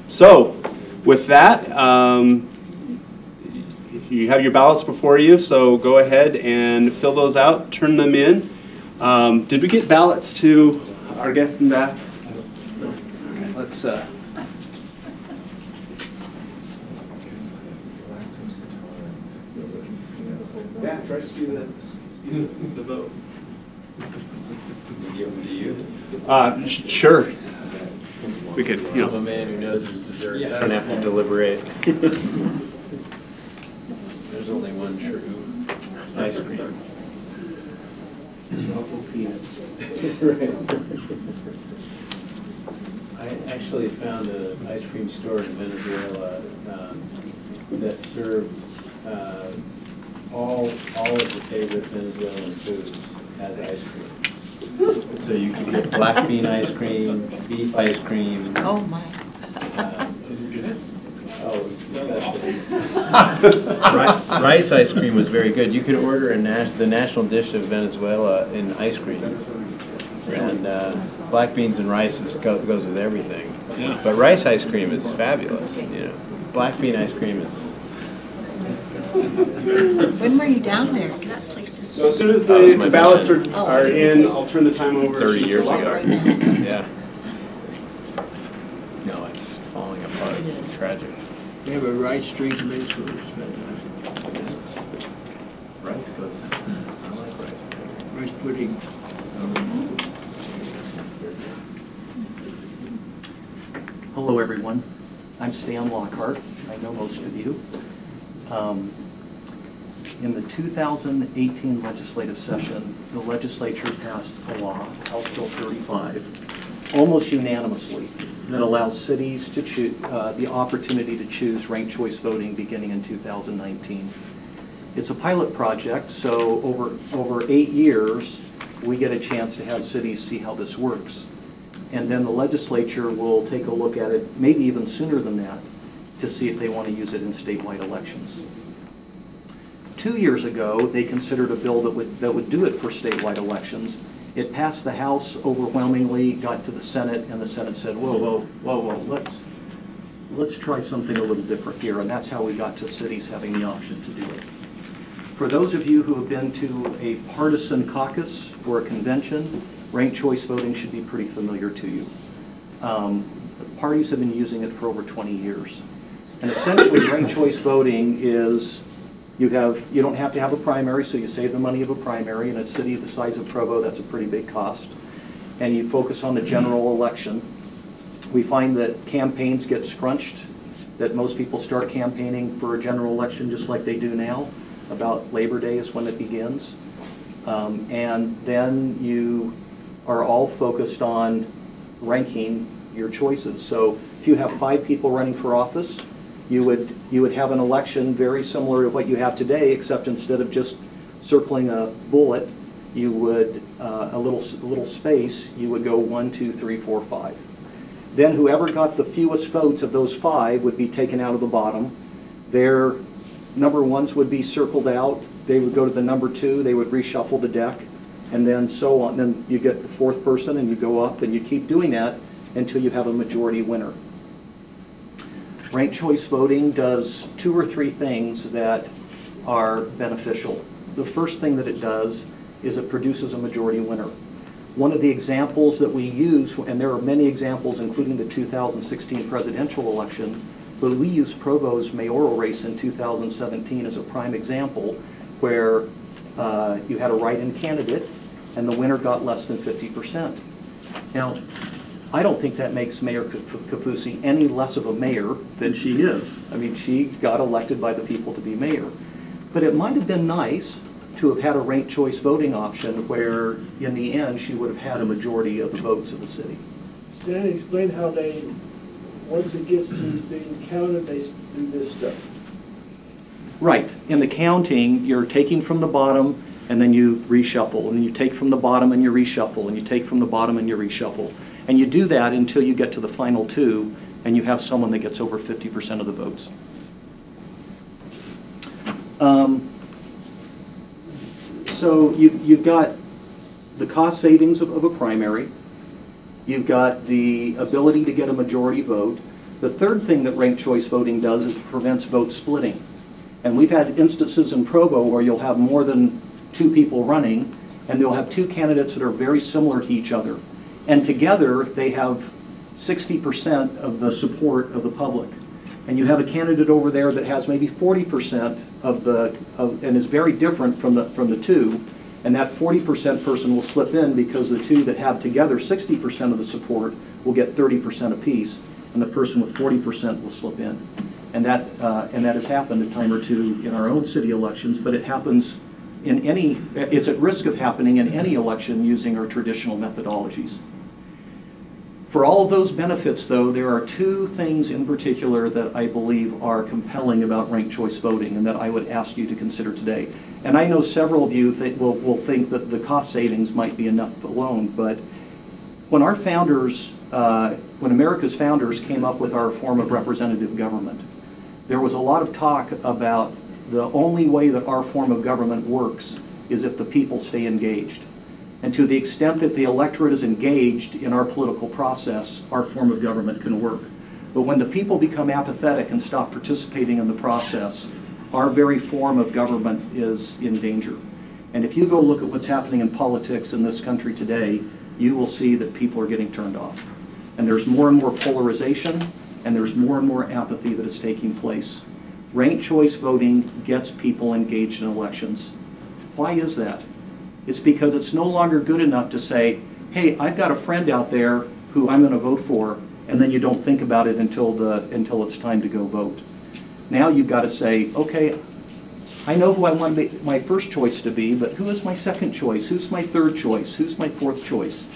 So with that, you have your ballots before you, so go ahead and fill those out, turn them in. Did we get ballots to our guests in back? All right, let's. Yeah, try to do the vote. Give them to you? Sure. We could, you know. I'm a man who knows his desserts. I don't have to deliberate. There's only one true ice cream. Truffle peanuts. I actually found an ice cream store in Venezuela that served all of the favorite Venezuelan foods as ice cream. So you could get black bean ice cream, beef ice cream. Oh my. Was it good? Oh, it was disgusting. Rice ice cream was very good. You could order the national dish of Venezuela in ice cream. And black beans and rice goes with everything. Yeah. But rice ice cream is fabulous. You know, black bean ice cream is. When were you down there? That place is. So as soon as the ballots are in, I'll turn the time over. 30 years ago. Yeah. No, it's falling apart. It's tragic. We have a rice street in Mansfield. It's fantastic. Rice goes. I like rice. Rice pudding. Hello, everyone. I'm Stan Lockhart. I know most of you. In the 2018 legislative session, the legislature passed a law, House Bill 35, almost unanimously, that allows cities to choose the opportunity to choose ranked choice voting beginning in 2019. It's a pilot project, so over 8 years, we get a chance to have cities see how this works. And then the legislature will take a look at it, maybe even sooner than that, to see if they want to use it in statewide elections. 2 years ago, they considered a bill that would do it for statewide elections. It passed the House overwhelmingly, got to the Senate, and the Senate said, whoa, let's try something a little different here, and that's how we got to cities having the option to do it. For those of you who have been to a partisan caucus or a convention, ranked choice voting should be pretty familiar to you. Parties have been using it for over 20 years. And essentially, ranked choice voting is you don't have to have a primary, so you save the money of a primary. In a city the size of Provo, that's a pretty big cost. And you focus on the general election. We find that campaigns get scrunched, that most people start campaigning for a general election just like they do now. About Labor Day is when it begins. And then you are all focused on ranking your choices. So if you have 5 people running for office, you would have an election very similar to what you have today, except instead of just circling a bullet, you would a little space. You would go 1, 2, 3, 4, 5. Then whoever got the fewest votes of those 5 would be taken out of the bottom. Their number 1s would be circled out. They would go to the number 2. They would reshuffle the deck, and then so on. Then you get the 4th person, and you go up, and you keep doing that until you have a majority winner. Ranked choice voting does 2 or 3 things that are beneficial. The first thing that it does is it produces a majority winner. One of the examples that we use, and there are many examples including the 2016 presidential election, but we use Provo's mayoral race in 2017 as a prime example where you had a write-in candidate and the winner got less than 50%. Now, I don't think that makes Mayor Kaufusi any less of a mayor than she is. I mean, she got elected by the people to be mayor. But it might have been nice to have had a ranked choice voting option where, in the end, she would have had a majority of the votes of the city. Stan, explain how they, once it gets to being counted, they do this stuff. Right. In the counting, you're taking from the bottom, and then you reshuffle, and then you take from the bottom and you reshuffle, and you take from the bottom and you reshuffle. And you do that until you get to the final 2, and you have someone that gets over 50% of the votes. So you've got the cost savings of a primary. You've got the ability to get a majority vote. The third thing that ranked choice voting does is it prevents vote splitting. And we've had instances in Provo where you'll have more than 2 people running, and they'll have 2 candidates that are very similar to each other. And together, they have 60% of the support of the public. And you have a candidate over there that has maybe 40% and is very different from the 2. And that 40% person will slip in because the 2 that have together 60% of the support will get 30% apiece, and the person with 40% will slip in. And that has happened a time or 2 in our own city elections, but it happens in it's at risk of happening in any election using our traditional methodologies. For all of those benefits, though, there are two things in particular that I believe are compelling about ranked choice voting and that I would ask you to consider today. And I know several of you will think that the cost savings might be enough alone, but when our founders, when America's founders came up with our form of representative government, there was a lot of talk about the only way that our form of government works is if the people stay engaged. And to the extent that the electorate is engaged in our political process, our form of government can work. But when the people become apathetic and stop participating in the process, our very form of government is in danger. And if you go look at what's happening in politics in this country today, you will see that people are getting turned off. And there's more and more polarization, and there's more and more apathy that is taking place. Ranked choice voting gets people engaged in elections. Why is that? It's because it's no longer good enough to say, hey, I've got a friend out there who I'm going to vote for, and then you don't think about it until it's time to go vote. Now you've got to say, okay, I know who I want my first choice to be, but who is my second choice? Who's my third choice? Who's my fourth choice?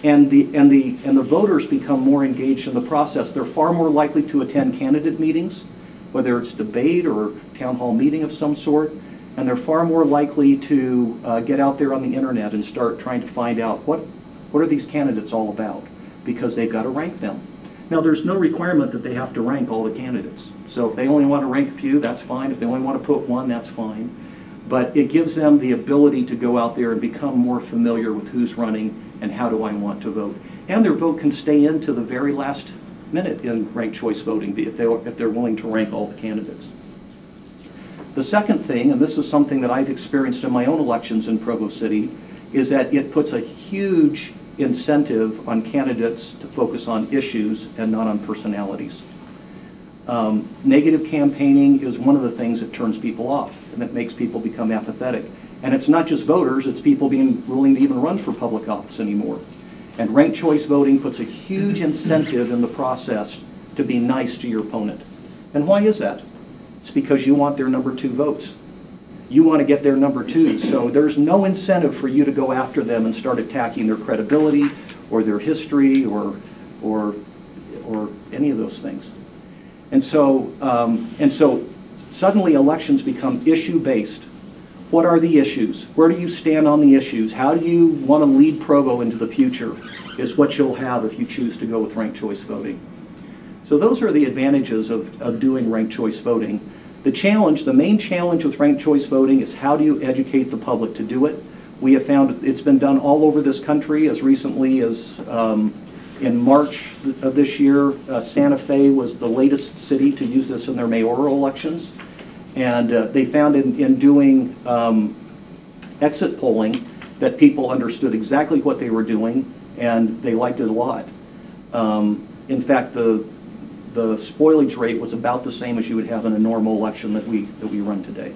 And the voters become more engaged in the process. They're far more likely to attend candidate meetings, whether it's debate or town hall meeting of some sort. And they're far more likely to get out there on the internet and start trying to find out what are these candidates all about, because they've got to rank them. Now, there's no requirement that they have to rank all the candidates. So if they only want to rank a few, that's fine. If they only want to put one, that's fine. But it gives them the ability to go out there and become more familiar with who's running and how do I want to vote. And their vote can stay into the very last minute in ranked choice voting if they're willing to rank all the candidates. The second thing, and this is something that I've experienced in my own elections in Provo City, is that it puts a huge incentive on candidates to focus on issues and not on personalities. Negative campaigning is one of the things that turns people off and that makes people become apathetic. And it's not just voters, it's people being willing to even run for public office anymore. And ranked choice voting puts a huge incentive in the process to be nice to your opponent. And why is that? It's because you want their number 2 votes. You want to get their number 2, so there's no incentive for you to go after them and start attacking their credibility or their history or any of those things. And so suddenly elections become issue-based. What are the issues? Where do you stand on the issues? How do you want to lead Provo into the future is what you'll have if you choose to go with ranked choice voting. So those are the advantages of doing ranked choice voting. The main challenge with ranked choice voting is how do you educate the public to do it? We have found it's been done all over this country as recently as in March of this year. Santa Fe was the latest city to use this in their mayoral elections. And they found in doing exit polling that people understood exactly what they were doing and they liked it a lot. In fact, the spoilage rate was about the same as you would have in a normal election that we run today.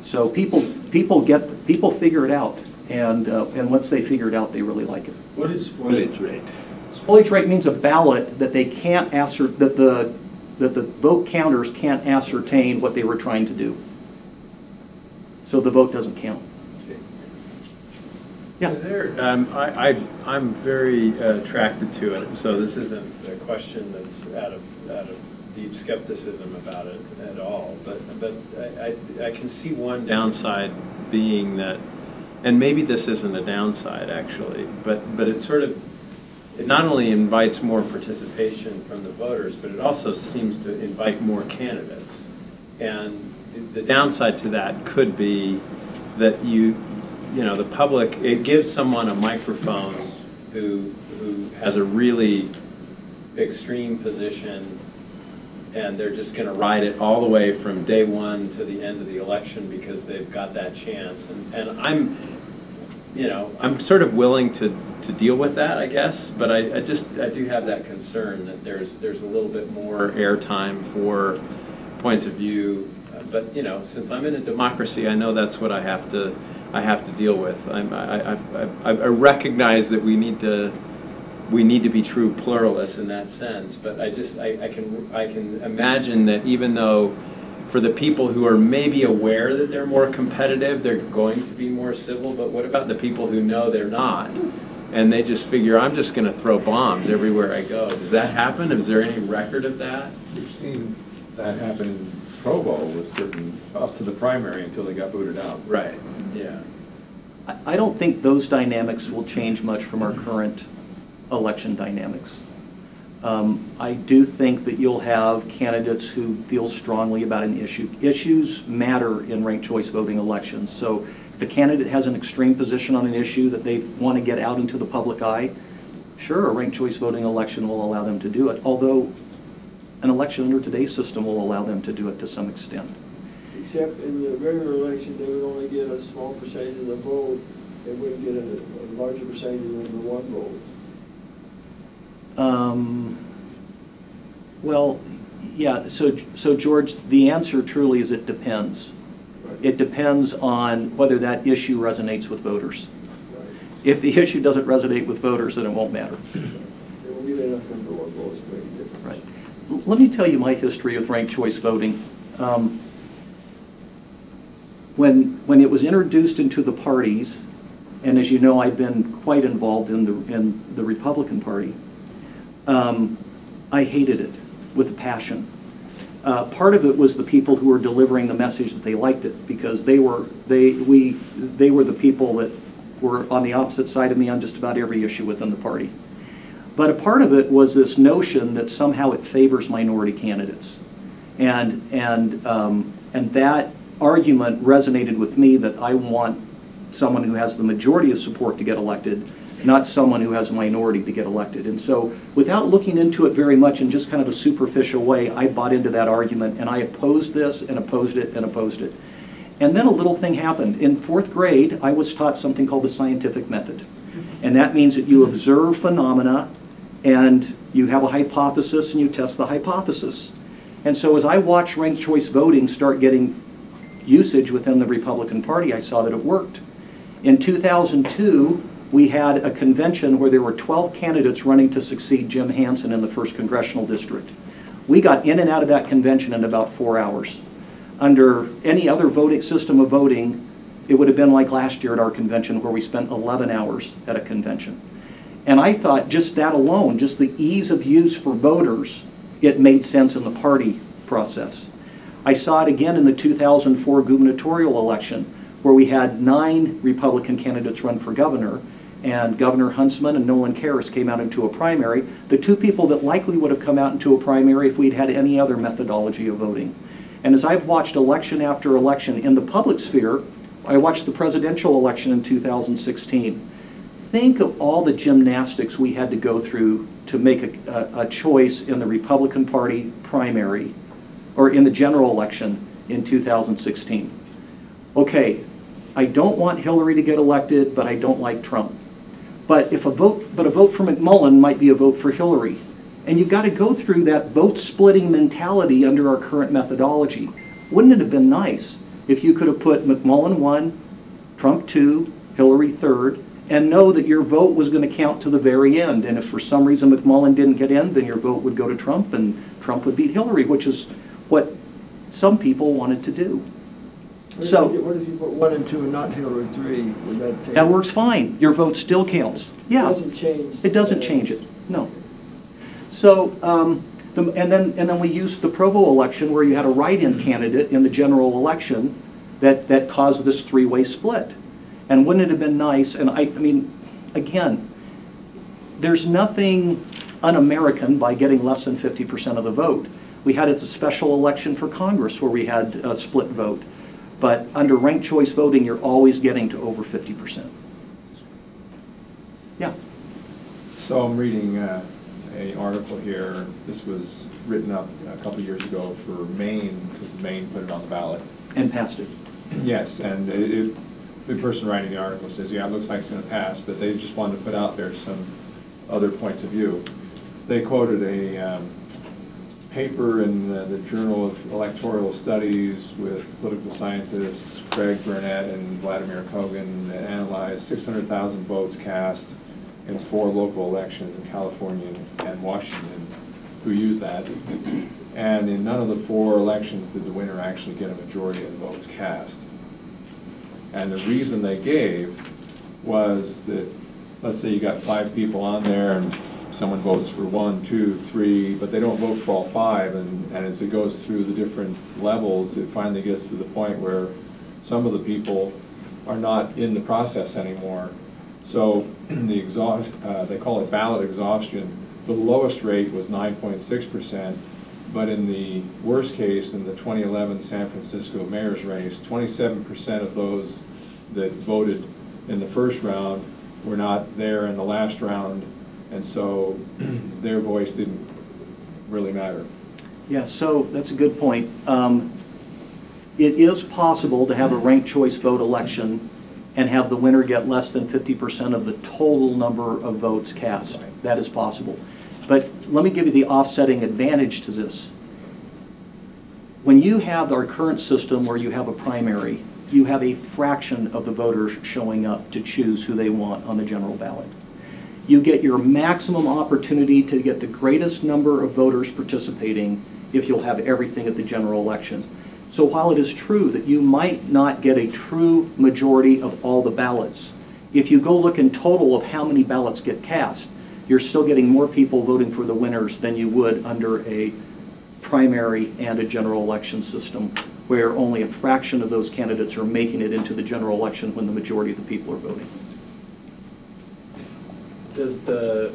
So people figure it out, and once they figure it out, they really like it. What is spoilage rate? Spoilage rate means a ballot that they can't that the vote counters can't ascertain what they were trying to do. So the vote doesn't count. Yes. I'm very attracted to it. So this isn't a question that's out of deep skepticism about it at all. But I can see one downside being that, and maybe this isn't a downside actually, but it not only invites more participation from the voters, but it also seems to invite more candidates. And the downside to that could be that the public, it gives someone a microphone who has a really extreme position, and they're just going to ride it all the way from day one to the end of the election because they've got that chance. And I'm sort of willing to deal with that, I guess, but I do have that concern that there's a little bit more airtime for points of view. But since I'm in a democracy, I know that's what I have to deal with. I recognize that we need to be true pluralists in that sense, but I can imagine that even though for the people who are maybe aware that they're more competitive, they're going to be more civil, but what about the people who know they're not? and they just figure, I'm just gonna throw bombs everywhere I go. Does that happen? Is there any record of that? We've seen that happen in Provo with certain, up to the primary until they got booted out. Right, yeah. I don't think those dynamics will change much from our current election dynamics. I do think that you'll have candidates who feel strongly about an issue. Issues matter in ranked choice voting elections. So if a candidate has an extreme position on an issue that they want to get out into the public eye, sure, a ranked choice voting election will allow them to do it, although an election under today's system will allow them to do it to some extent. Except in the regular election, they would only get a small percentage of the vote. They wouldn't get a larger percentage of the one vote. Well, yeah, so George, the answer truly is it depends. Right. It depends on whether that issue resonates with voters. Right. If the issue doesn't resonate with voters, then it won't matter. They will get enough number one votes to make a difference. Right. Let me tell you my history with ranked choice voting. When it was introduced into the parties, and as you know, I've been quite involved in the Republican Party, I hated it with a passion. Part of it was the people who were delivering the message that they liked it, because they were the people that were on the opposite side of me on just about every issue within the party. But a part of it was this notion that somehow it favors minority candidates, and that argument resonated with me, that I want someone who has the majority of support to get elected, not someone who has a minority to get elected. And so without looking into it very much in just kind of a superficial way, I bought into that argument, and I opposed this and opposed it and opposed it. And then a little thing happened. In 4th grade, I was taught something called the scientific method. And that means that you observe phenomena and you have a hypothesis and you test the hypothesis. And so as I watched ranked choice voting start getting usage within the Republican Party, I saw that it worked. In 2002, we had a convention where there were 12 candidates running to succeed Jim Hansen in the 1st Congressional District. We got in and out of that convention in about 4 hours. Under any other voting system of voting, it would have been like last year at our convention, where we spent 11 hours at a convention. And I thought just that alone, just the ease of use for voters, it made sense in the party process. I saw it again in the 2004 gubernatorial election, where we had 9 Republican candidates run for governor, and Governor Huntsman and Nolan Karras came out into a primary, the 2 people that likely would have come out into a primary if we'd had any other methodology of voting. And as I've watched election after election in the public sphere, I watched the presidential election in 2016. Think of all the gymnastics we had to go through to make a choice in the Republican Party primary, or in the general election in 2016. Okay, I don't want Hillary to get elected, but I don't like Trump. But a vote for McMullen might be a vote for Hillary. And you've got to go through that vote-splitting mentality under our current methodology. Wouldn't it have been nice if you could have put McMullen 1, Trump 2, Hillary 3rd, and know that your vote was going to count to the very end? And if for some reason McMullen didn't get in, then your vote would go to Trump, and Trump would beat Hillary, which is what some people wanted to do. What if you put 1 and 2 and not Hillary 3? Would that take? That works fine. Your vote still counts. Yeah. It doesn't change. It doesn't change it. No. So, and then we used the Provo election, where you had a write-in candidate in the general election that caused this 3-way split. And wouldn't it have been nice? And I mean, again, there's nothing un-American by getting less than 50% of the vote. We had a special election for Congress where we had a split vote. But under ranked choice voting, you're always getting to over 50%. Yeah. So I'm reading an article here. This was written up a couple years ago for Maine, because Maine put it on the ballot. And passed it. Yes, and the person writing the article says, yeah, it looks like it's going to pass, but they just wanted to put out there some other points of view. They quoted a paper in the Journal of Electoral Studies with political scientists Craig Burnett and Vladimir Kogan that analyzed 600,000 votes cast in 4 local elections in California and Washington who used that. And in none of the 4 elections did the winner actually get a majority of the votes cast. And the reason they gave was that let's say you got 5 people on there and someone votes for 1, 2, 3, but they don't vote for all 5, and as it goes through the different levels, it finally gets to the point where some of the people are not in the process anymore. So the they call it ballot exhaustion. The lowest rate was 9.6%, but in the worst case, in the 2011 San Francisco mayor's race, 27% of those that voted in the first round were not there in the last round, and so their voice didn't really matter. Yeah, so that's a good point. It is possible to have a ranked choice vote election and have the winner get less than 50% of the total number of votes cast. Right. That is possible. But let me give you the offsetting advantage to this. When you have our current system where you have a primary, you have a fraction of the voters showing up to choose who they want on the general ballot. You get your maximum opportunity to get the greatest number of voters participating if you'll have everything at the general election. So while it is true that you might not get a true majority of all the ballots, if you go look in total of how many ballots get cast, you're still getting more people voting for the winners than you would under a primary and a general election system, where only a fraction of those candidates are making it into the general election when the majority of the people are voting. Does the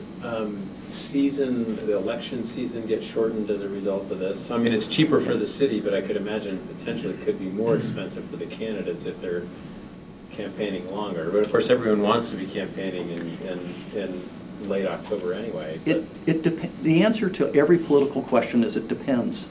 the election season get shortened as a result of this? I mean, it's cheaper for the city, but I could imagine potentially it could be more expensive for the candidates if they're campaigning longer. But of course, everyone wants to be campaigning in late October anyway. The answer to every political question is it depends.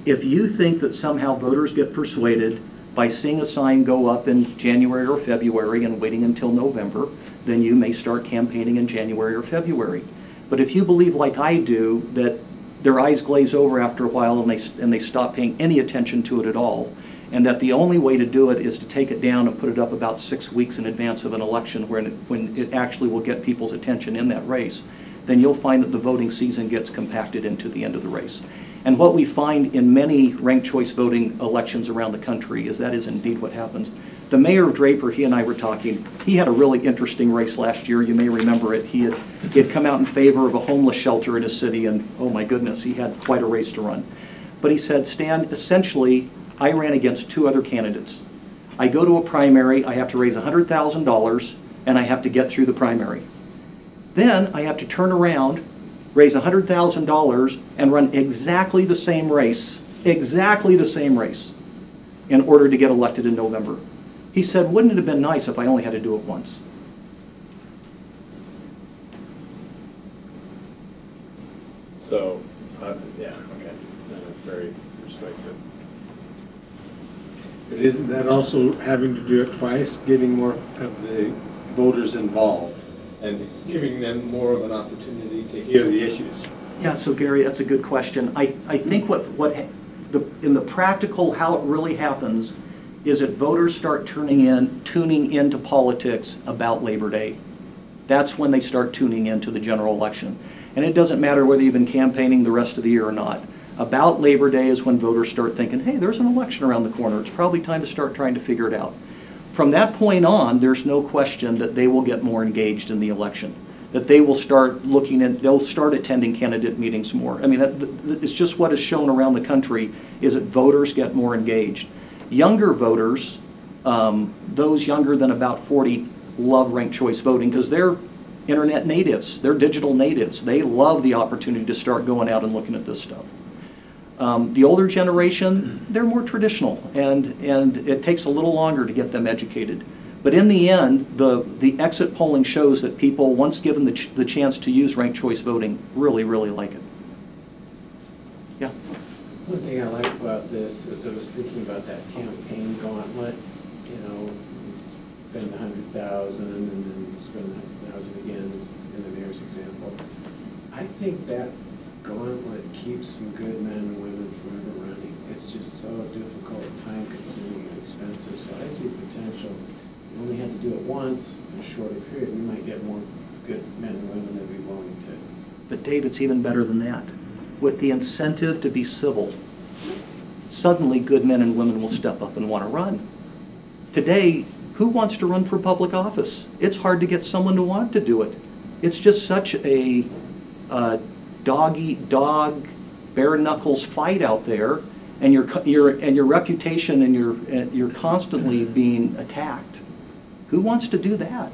If you think that somehow voters get persuaded by seeing a sign go up in January or February and waiting until November, then you may start campaigning in January or February. But if you believe, like I do, that their eyes glaze over after a while and they stop paying any attention to it at all, and that the only way to do it is to take it down and put it up about 6 weeks in advance of an election when it actually will get people's attention in that race, then you'll find that the voting season gets compacted into the end of the race. And what we find in many ranked choice voting elections around the country is that is indeed what happens. The mayor of Draper, he and I were talking, he had a really interesting race last year. You may remember it. He had come out in favor of a homeless shelter in his city, and oh my goodness, he had quite a race to run. But he said, Stan, essentially, I ran against 2 other candidates. I go to a primary, I have to raise $100,000, and I have to get through the primary. Then I have to turn around, raise $100,000, and run exactly the same race, in order to get elected in November. He said, wouldn't it have been nice if I only had to do it once? So, yeah, okay, that's very persuasive. But isn't that also having to do it twice, getting more of the voters involved and giving them more of an opportunity to hear the issues? Yeah, so Gary, that's a good question. I think in the practical, how it really happens is that voters start tuning into politics about Labor Day. That's when they start tuning into the general election. And it doesn't matter whether you've been campaigning the rest of the year or not. About Labor Day is when voters start thinking, hey, there's an election around the corner. It's probably time to start trying to figure it out. From that point on, there's no question that they will get more engaged in the election, that they will start they'll start attending candidate meetings more. I mean, it's just what is shown around the country is that voters get more engaged. Younger voters, those younger than about 40, love ranked choice voting because they're internet natives, they're digital natives. They love the opportunity to start going out and looking at this stuff. The older generation, they're more traditional, and it takes a little longer to get them educated. But in the end, the exit polling shows that people, once given the chance to use ranked choice voting, really, really like it. Yeah? One thing I like about this is I was thinking about that campaign gauntlet, you know, you spend $100,000 and then spend $100,000 again in the mayor's example. I think that gauntlet keeps some good men and women from ever running. It's just so difficult, time-consuming, and expensive. So I see potential. You only had to do it once in a shorter period. We might get more good men and women that we be willing to. But Dave, it's even better than that. With the incentive to be civil, suddenly good men and women will step up and want to run. Today, Who wants to run for public office? It's hard to get someone to want to do it. It's just such a dog-eat-dog, bare knuckles fight out there, and your reputation and you're constantly being attacked. Who wants to do that?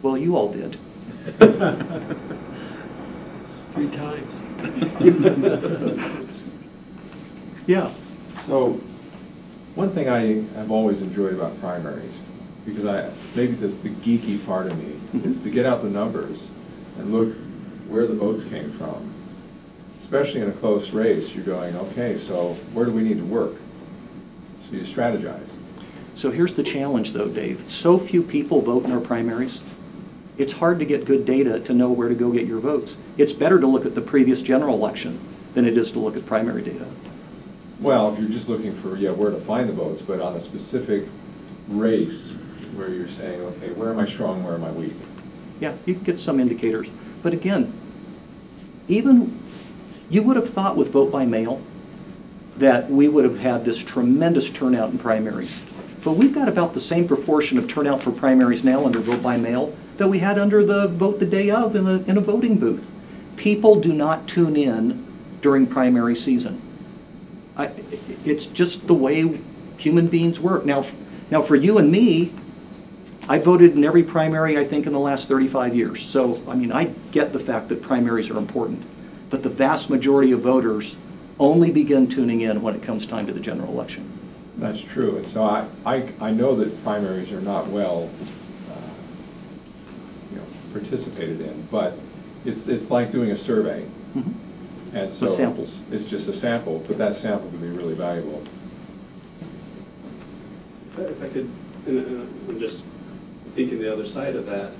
Well, you all did. 3 times. Yeah. So, one thing I have always enjoyed about primaries, because maybe that's the geeky part of me, is to get out the numbers and look where the votes came from. Especially in a close race, you're going, okay, so where do we need to work? So you strategize. So here's the challenge though, Dave. So few people vote in our primaries. It's hard to get good data to know where to go get your votes. It's better to look at the previous general election than it is to look at primary data. Well, if you're just looking for, where to find the votes, but on a specific race where you're saying, okay, where am I strong, where am I weak? Yeah, you can get some indicators. But again, even you would have thought with vote by mail that we would have had this tremendous turnout in primaries. But we've got about the same proportion of turnout for primaries now under vote by mail that we had under the vote the day of in a voting booth. People do not tune in during primary season. It's just the way human beings work. Now for you and me, I voted in every primary, I think, in the last 35 years. So, I mean, I get the fact that primaries are important. But the vast majority of voters only begin tuning in when it comes time to the general election. That's true. And so I know that primaries are not well participated in, but it's like doing a survey. Mm-hmm. And so samples. It's just a sample, but that sample could be really valuable. If I could, and I'm just thinking the other side of that,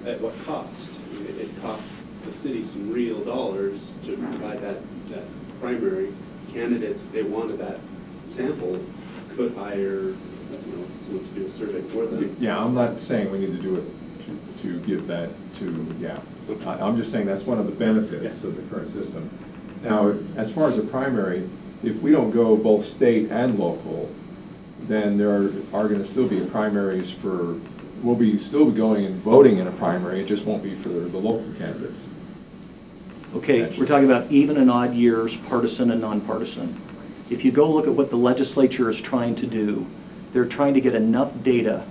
at what cost? I mean, it costs the city some real dollars to provide that primary. Candidates, if they wanted that sample, could hire someone to do a survey for them. Yeah, I'm not saying we need to do it to give that to, I'm just saying that's one of the benefits of the current system. Now, as far as a primary, if we don't go both state and local, then there are going to still be primaries for, we'll still be going and voting in a primary, it just won't be for the local candidates. Okay, we're talking about even and odd years, partisan and nonpartisan. If you go look at what the legislature is trying to do, they're trying to get enough data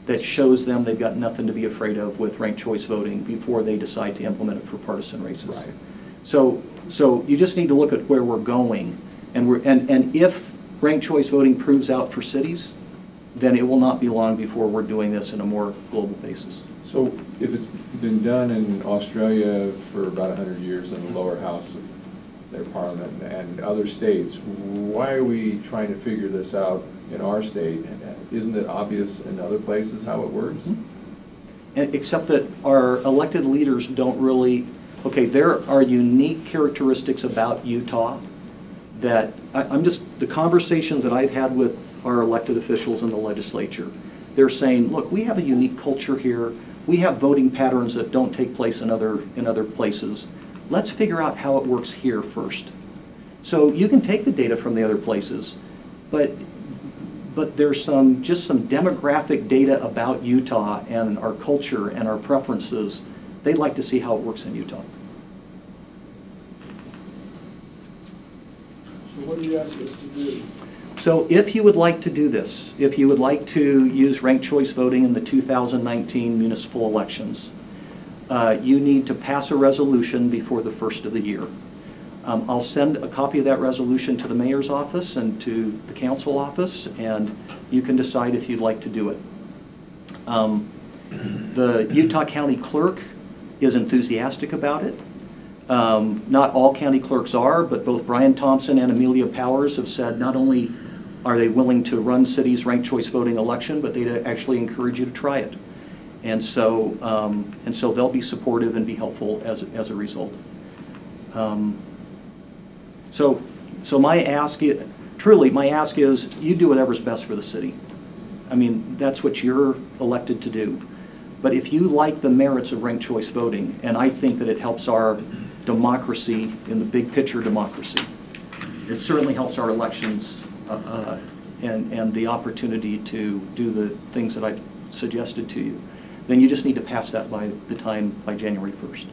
that shows them they've got nothing to be afraid of with ranked choice voting before they decide to implement it for partisan races. Right. So you just need to look at where we're going, and if ranked choice voting proves out for cities, then it will not be long before we're doing this in a more global basis. So if it's been done in Australia for about 100 years in the lower house of their parliament and other states, why are we trying to figure this out in our state? Isn't it obvious in other places how it works? Mm-hmm. And except that our elected leaders don't really, okay, there are unique characteristics about Utah that the conversations that I've had with our elected officials in the legislature, they're saying, look, we have a unique culture here. We have voting patterns that don't take place in other places. Let's figure out how it works here first. So you can take the data from the other places, but there's just some demographic data about Utah and our culture and our preferences. They'd like to see how it works in Utah. So what do you ask us to do? So if you would like to do this, if you would like to use ranked choice voting in the 2019 municipal elections, you need to pass a resolution before the 1st of the year. I'll send a copy of that resolution to the mayor's office and to the council office, and you can decide if you'd like to do it. The Utah County Clerk is enthusiastic about it. Not all county clerks are, but both Brian Thompson and Amelia Powers have said not only are they willing to run cities' ranked choice voting election, but they actually encourage you to try it. And so they'll be supportive and be helpful as a result. So my ask is, truly, my ask is you do whatever's best for the city. I mean, that's what you're elected to do. But if you like the merits of ranked choice voting, and I think that it helps our democracy in the big picture democracy, it certainly helps our elections and the opportunity to do the things that I've suggested to you, then you just need to pass that by January 1st.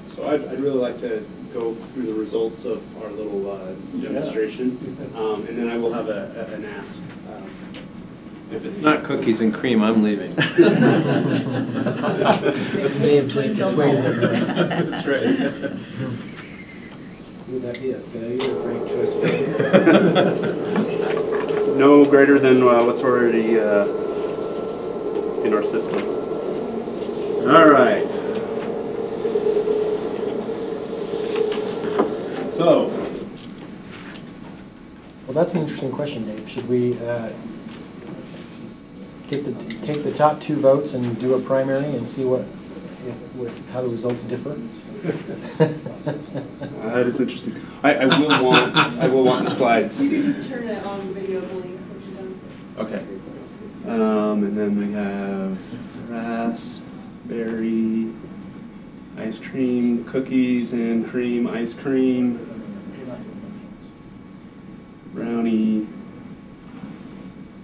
So I'd really like to go through the results of our little demonstration, and then I will have an ask. If it's not cookies and cream, I'm leaving. May have just dissuaded everyone. That's right. Would that be a failure of ranked choice? No greater than what's already in our system. All right. So. Well, that's an interesting question, Dave. Should we take the top 2 votes and do a primary and see how the results differ? That is interesting. I will want slides. You can just turn it on video link if you're done. Okay. And then we have raspberry ice cream, cookies and cream ice cream, brownie,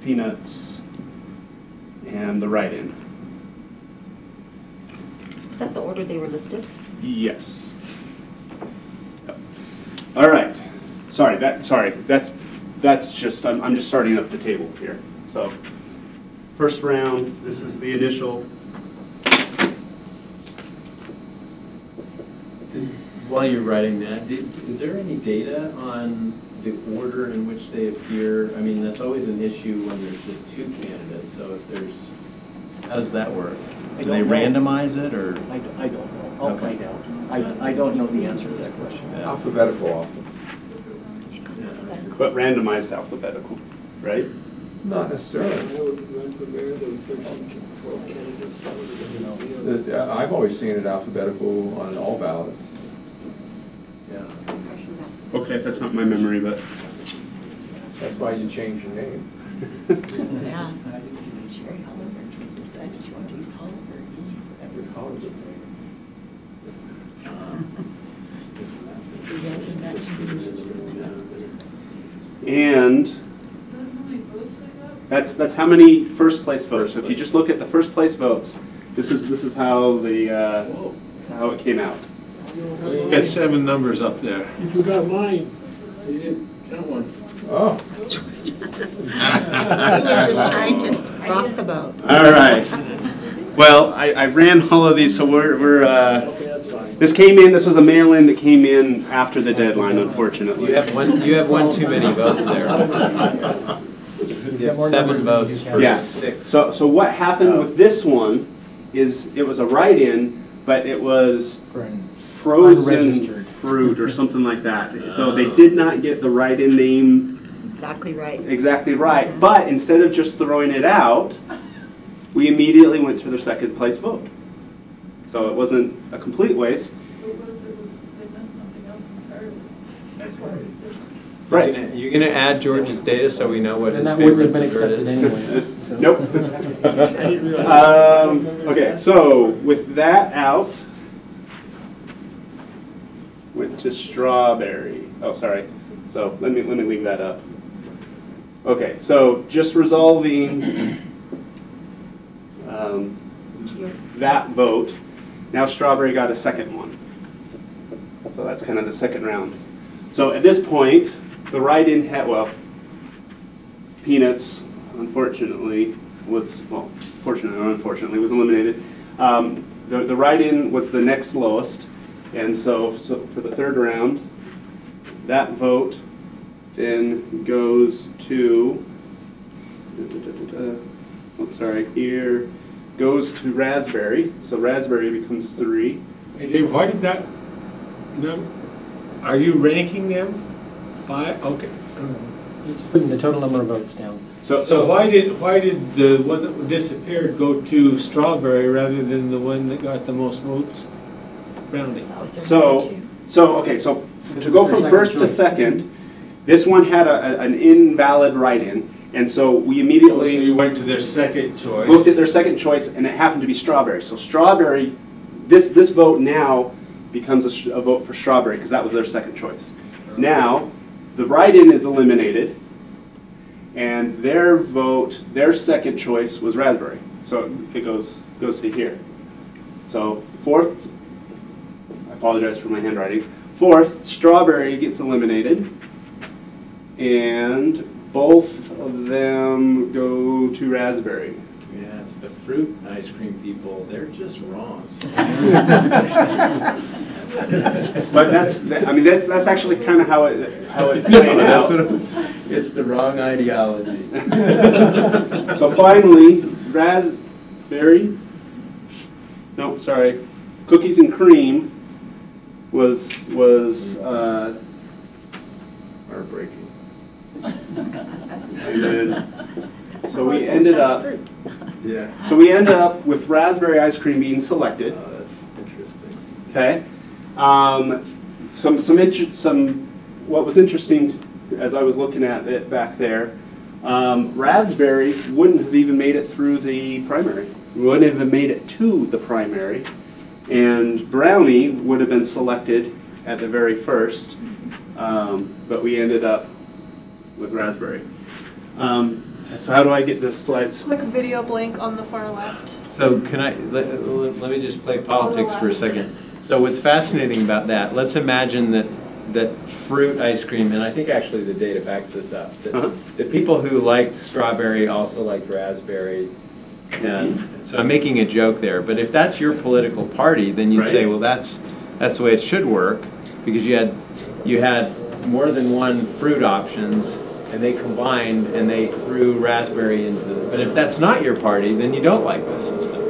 peanuts, and the write-in. Is that the order they were listed? Yes. Yep. All right. Sorry. That's just I'm just starting up the table here. So first round. This is the initial. While you're writing that, is there any data on the order in which they appear? I mean, that's always an issue when there's just 2 candidates. So if there's, how does that work? Do they randomize it, or? I don't know. I'll find out. I don't know the answer to that question. Yeah. Alphabetical often. But randomized alphabetical, right? Not necessarily. I've always seen it alphabetical on all ballots. Yeah. Okay, that's not my memory, but. That's why you change your name. Yeah. Sherry Oliver decided she wanted to use Oliver. Every Oliver. And that's how many first place votes. So if you just look at the first place votes, this is how how it came out. You got 7 numbers up there. You forgot mine. You didn't count one. Oh. I was just trying to rock the boat. All right. Well, I ran all of these, so we're this came in. This was a mail-in that came in after the deadline, unfortunately. You have one too many votes there. You have 7 votes for 6. So what happened with this one is it was a write-in, but it was frozen fruit or something like that. So they did not get the write-in name exactly right. Exactly right. But instead of just throwing it out, we immediately went to their second place vote. So it wasn't a complete waste. But what if it was, they've done something else entirely? That's why it's different. Right. You're going to add George's data so we know what his that favorite wouldn't have been dessert accepted is? anyway. So. Nope. Okay, so with that out, went to strawberry. Oh, sorry. So let me leave that up. Okay, so just resolving that vote. Now strawberry got a second one. So that's kind of the second round. So at this point, the write-in had, well, Peanuts, unfortunately, was, well, fortunately or unfortunately, was eliminated. The write-in was the next lowest. And so for the third round, that vote then goes to, here, goes to raspberry. So raspberry becomes 3. Hey Dave, why did that, are you ranking them? 5? Okay. It's putting the total number of votes down. So why did the one that disappeared go to strawberry rather than the one that got the most votes, brownie? So to go from first to second, this one had an invalid write-in, and so we immediately so you went to their second choice. Looked at their second choice, and it happened to be strawberry. So strawberry, this vote now becomes a vote for strawberry because that was their second choice. Now, the write-in is eliminated, And their vote, their second choice was raspberry. So it goes to here. So fourth, I apologize for my handwriting. Fourth, strawberry gets eliminated. And both of them go to raspberry. Yeah, it's the fruit ice cream people. They're just wrong. But that's actually kind of how it's playing out. It's the wrong ideology. So finally, raspberry. No, sorry, cookies and cream was heartbreaking. And then, so we ended up. Yeah. So we ended up with raspberry ice cream being selected. Oh, that's interesting. Okay. What was interesting as I was looking at it back there, raspberry wouldn't have even made it through the primary. Wouldn't have made it to the primary, and brownie would have been selected at the very first, but we ended up with raspberry. So how do I get this slide? Click video blank on the far left. So can I, let me just play politics for a second. So what's fascinating about that, let's imagine that fruit ice cream, and I think actually the data backs this up, that the people who liked strawberry also liked raspberry. And so I'm making a joke there, but if that's your political party, then you'd say, well, that's the way it should work, because you had more than one fruit options, and they combined and they threw raspberry into the. But if that's not your party, then you don't like this system.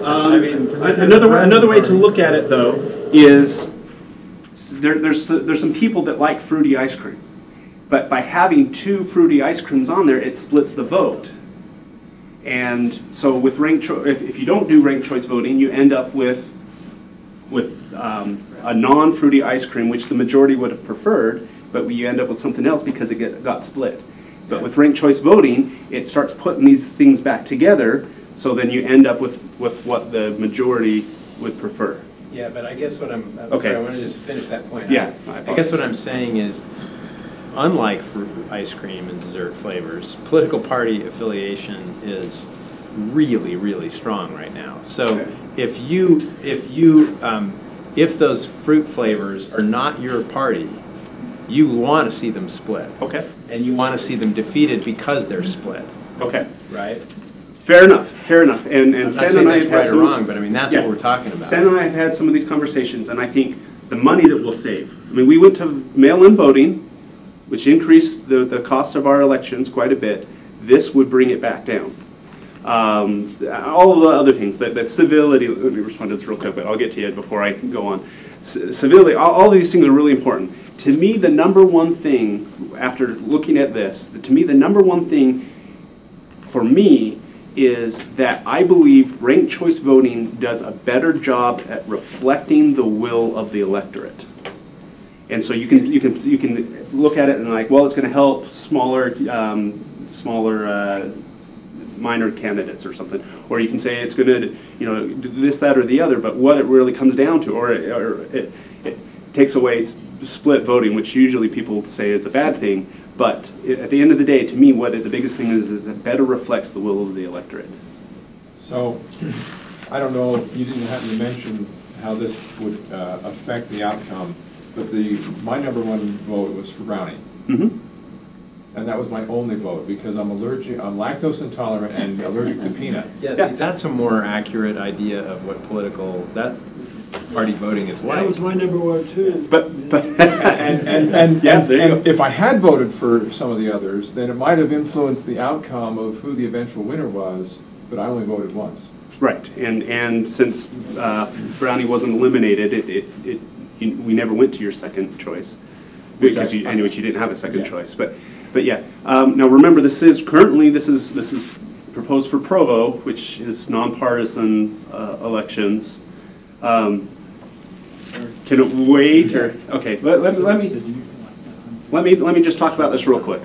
I mean, another way to look at it though is there's some people that like fruity ice cream, but by having two fruity ice creams on there, it splits the vote. And so with ranked if you don't do ranked choice voting, you end up with a non-fruity ice cream, which the majority would have preferred, but you end up with something else because it got split. But with ranked choice voting, it starts putting these things back together, so then you end up with what the majority would prefer. Yeah, but I guess what I'm okay. Sorry, I want to just finish that point. Yeah, I guess what I'm saying is, unlike fruit ice cream and dessert flavors, political party affiliation is really, really strong right now. So if those fruit flavors are not your party, you want to see them split. Okay. And you want to see them defeated because they're split. Okay. Right? Fair enough, fair enough. And I'm Stan not saying and I that's have had right or some, wrong, but I mean, that's what we're talking about. Stan and I have had some of these conversations, and I think the money that we'll save. I mean, we went to mail-in voting, which increased the cost of our elections quite a bit. This would bring it back down. All of the other things, that civility, let me respond to this real quick, but I'll get to you before I go on. Civility, all these things are really important. To me, the number one thing, after looking at this, to me, the number one thing for me is that I believe ranked choice voting does a better job at reflecting the will of the electorate. And so you can look at it and like, well, it's going to help smaller minor candidates or something, or you can say it's going to, this, that, or the other. But what it really comes down to, or it takes away split voting, which usually people say is a bad thing. But at the end of the day, to me, the biggest thing is it better reflects the will of the electorate. So, I don't know, you didn't happen to mention how this would affect the outcome, but my number one vote was for brownie. Mm-hmm. And that was my only vote, because I'm lactose intolerant and allergic to peanuts. Yeah, see, that's a more accurate idea of what that party voting is like. That was my number one too. And if I had voted for some of the others, then it might have influenced the outcome of who the eventual winner was, but I only voted once. Right, and since brownie wasn't eliminated, we never went to your second choice, because you didn't have a second choice. But yeah, now remember, this is proposed for Provo, which is nonpartisan elections. Can it wait, or okay? Let me just talk about this real quick,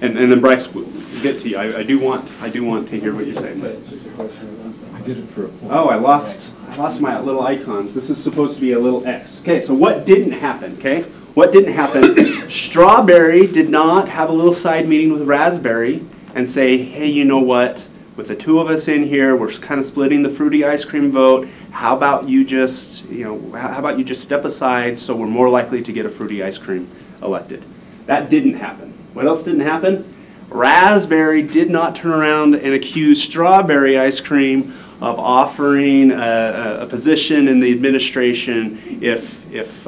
and then Bryce will get to you. I do want to hear what you're saying. I did it for a point. Oh, I lost my little icons. This is supposed to be a little X. Okay, so what didn't happen? Okay, what didn't happen, Strawberry did not have a little side meeting with Raspberry and say, hey, you know what, with the two of us in here, we're kind of splitting the fruity ice cream vote. How about you just, how about you just step aside so we're more likely to get a fruity ice cream elected? That didn't happen. What else didn't happen? Raspberry did not turn around and accuse Strawberry ice cream of offering a position in the administration if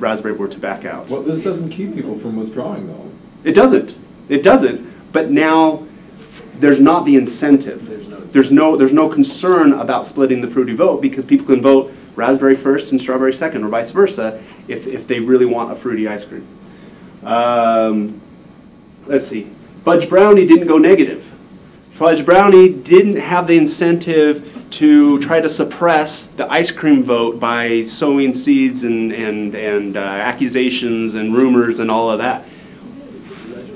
Raspberry were to back out. Well, this doesn't keep people from withdrawing, though. It doesn't. It doesn't. But now there's not the incentive. There's no concern about splitting the fruity vote because people can vote Raspberry first and Strawberry second, or vice versa, if they really want a fruity ice cream. Let's see. Fudge Brownie didn't go negative. Fudge Brownie didn't have the incentive to try to suppress the ice cream vote by sowing seeds and accusations and rumors and all of that.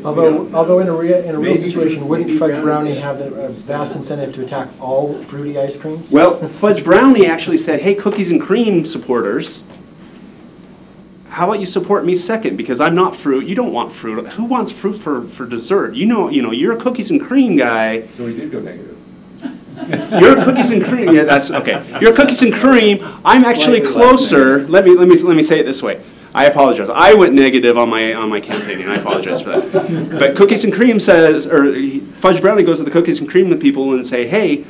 Although in a real situation, wouldn't Fudge Brownie have a vast incentive to attack all fruity ice creams? Well, Fudge Brownie actually said, hey, cookies and cream supporters, how about you support me second? Because I'm not fruit. You don't want fruit. Who wants fruit for dessert? You know, you're a cookies and cream guy. So he did go negative. You're a cookies and cream. Yeah, that's okay. You're cookies and cream. I'm actually closer. Let me say it this way. I apologize. I went negative on my campaign, and I apologize for that. But cookies and cream says, or Fudge Brownie goes to the cookies and cream people and say, hey,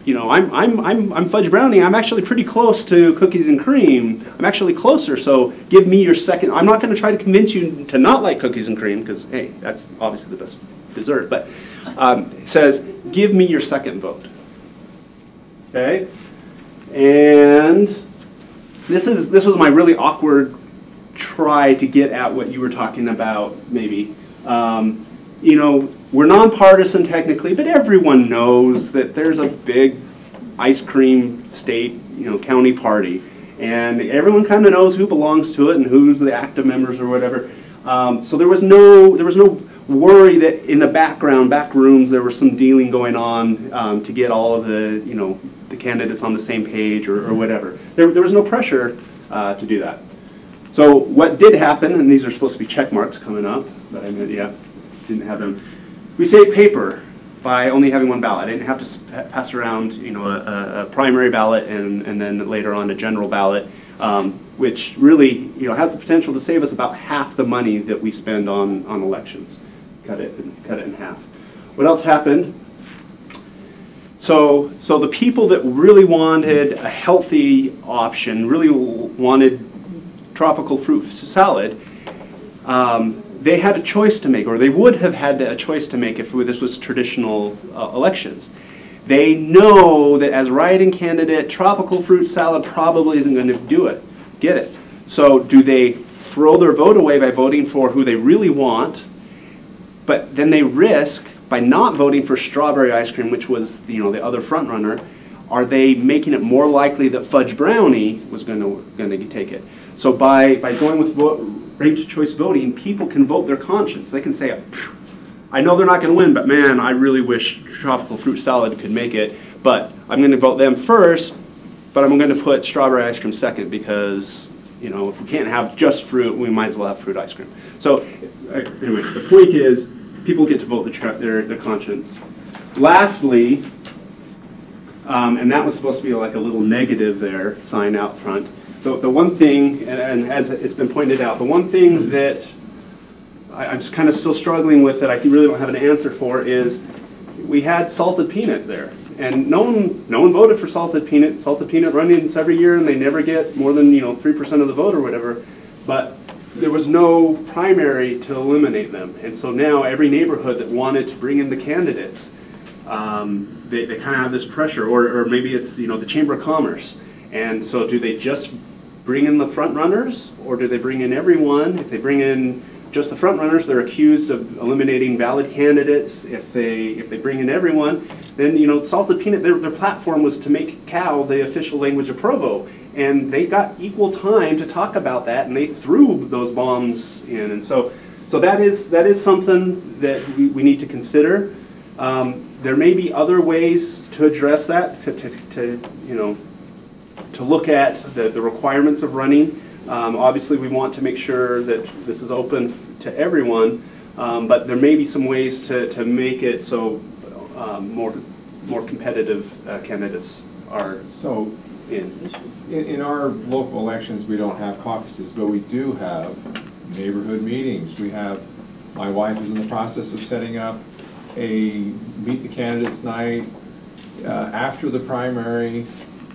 I'm Fudge Brownie. I'm actually pretty close to cookies and cream. I'm actually closer. So give me your second. I'm not going to try to convince you to not like cookies and cream because hey, that's obviously the best dessert. But it says give me your second vote. Okay, and this was my really awkward try to get at what you were talking about. Maybe we're nonpartisan technically, but everyone knows that there's a big ice cream state, county party, and everyone kind of knows who belongs to it and who's the active members or whatever. So there was no worry that in the back rooms, there was some dealing going on to get all of the the candidates on the same page or whatever. There was no pressure to do that. So what did happen, and these are supposed to be check marks coming up, but didn't have them. We saved paper by only having one ballot. I didn't have to pass around, a primary ballot and then later on a general ballot, which really, has the potential to save us about half the money that we spend on elections. Cut it in half. What else happened? So the people that really wanted a healthy option, really wanted tropical fruit salad, they had a choice to make, or they would have had a choice to make if this was traditional elections. They know that as write-in candidate, tropical fruit salad probably isn't going to get it. So do they throw their vote away by voting for who they really want, but then they risk, by not voting for strawberry ice cream, which was the other front runner, are they making it more likely that Fudge Brownie was going to take it? So by going with ranked choice voting, people can vote their conscience. They can say, I know they're not going to win, but man, I really wish tropical fruit salad could make it, but I'm going to vote them first, but I'm going to put strawberry ice cream second because, if we can't have just fruit, we might as well have fruit ice cream. So anyway, the point is, people get to vote their conscience. Lastly, and that was supposed to be like a little negative there, sign out front. The one thing, and as it's been pointed out, the one thing that I'm just kind of still struggling with that I really don't have an answer for is we had salted peanut there. And no one voted for salted peanut. Salted peanut run-ins every year, and they never get more than 3% of the vote or whatever. But there was no primary to eliminate them. And so now every neighborhood that wanted to bring in the candidates, they kind of have this pressure, or maybe it's the Chamber of Commerce. And so do they just bring in the front runners, or do they bring in everyone? If they bring in just the front runners, they're accused of eliminating valid candidates. If they bring in everyone, then salted peanut, their platform was to make cow the official language of Provo. And they got equal time to talk about that, and they threw those bombs in. And so that is something that we need to consider. There may be other ways to address that, to look at the requirements of running. Obviously, we want to make sure that this is open to everyone, but there may be some ways to make it so more competitive candidates are In our local elections, we don't have caucuses, but we do have neighborhood meetings. My wife is in the process of setting up a meet the candidates night after the primary,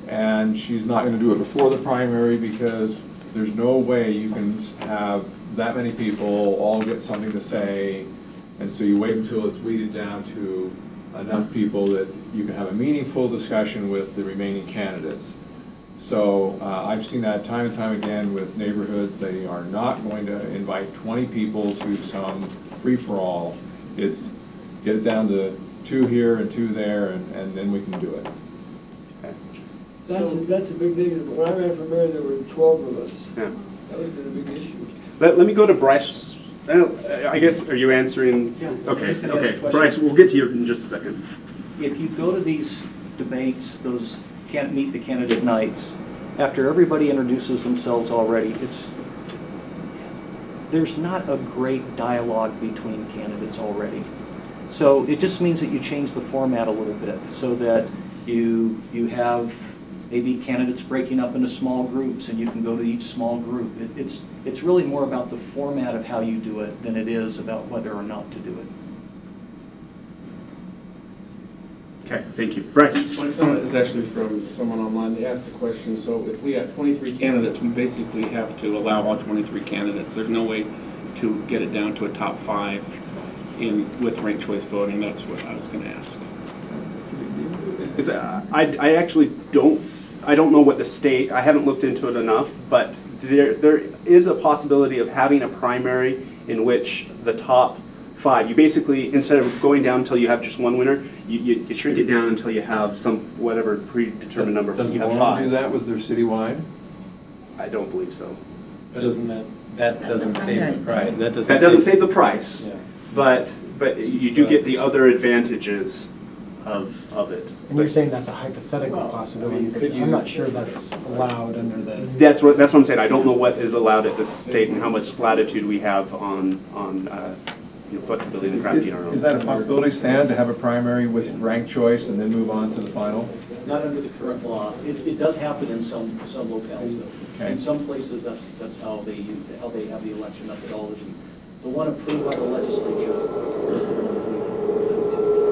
and she's not going to do it before the primary because there's no way you can have that many people all get something to say, and so you wait until it's weeded down to enough people that you can have a meaningful discussion with the remaining candidates. So I've seen that time and time again with neighborhoods. They are not going to invite 20 people to some free-for-all. It's get it down to 2 here and 2 there, and then we can do it. That's a big thing. When I ran for mayor, there were 12 of us. Yeah. That would have been a big issue. Let me go to Bryce. I guess, are you answering? Yeah. Okay, okay. Bryce, we'll get to you in just a second. If you go to these debates, those can't meet the candidate nights, after everybody introduces themselves already, there's not a great dialogue between candidates already. So it just means that you change the format a little bit so that you have maybe candidates breaking up into small groups and you can go to each small group. It's really more about the format of how you do it than it is about whether or not to do it. Okay, thank you. Bryce. My comment is actually from someone online. They asked the question, so if we have 23 candidates, we basically have to allow all 23 candidates. There's no way to get it down to a top 5 with ranked choice voting. That's what I was going to ask. I actually don't know what the state, I haven't looked into it enough, but there is a possibility of having a primary in which the top 5, you basically, instead of going down until you have just one winner, you shrink it down until you have some, whatever predetermined number. Does you have Warren 5. do that with their citywide? I don't believe so. But doesn't that doesn't save the price? That doesn't save the price, yeah. but you do get the other advantages of it. And you're saying that's a hypothetical possibility, but I'm not sure that's allowed under the... That's what I'm saying. I don't know what is allowed at the state and how much latitude we have on flexibility in crafting our own. Is that a possibility, Stan, to have a primary with ranked choice and then move on to the final? Not under the current law. It does happen in some locales, though. Okay. In some places, that's how they have the election methodology. The one approved by the legislature is the one that we've.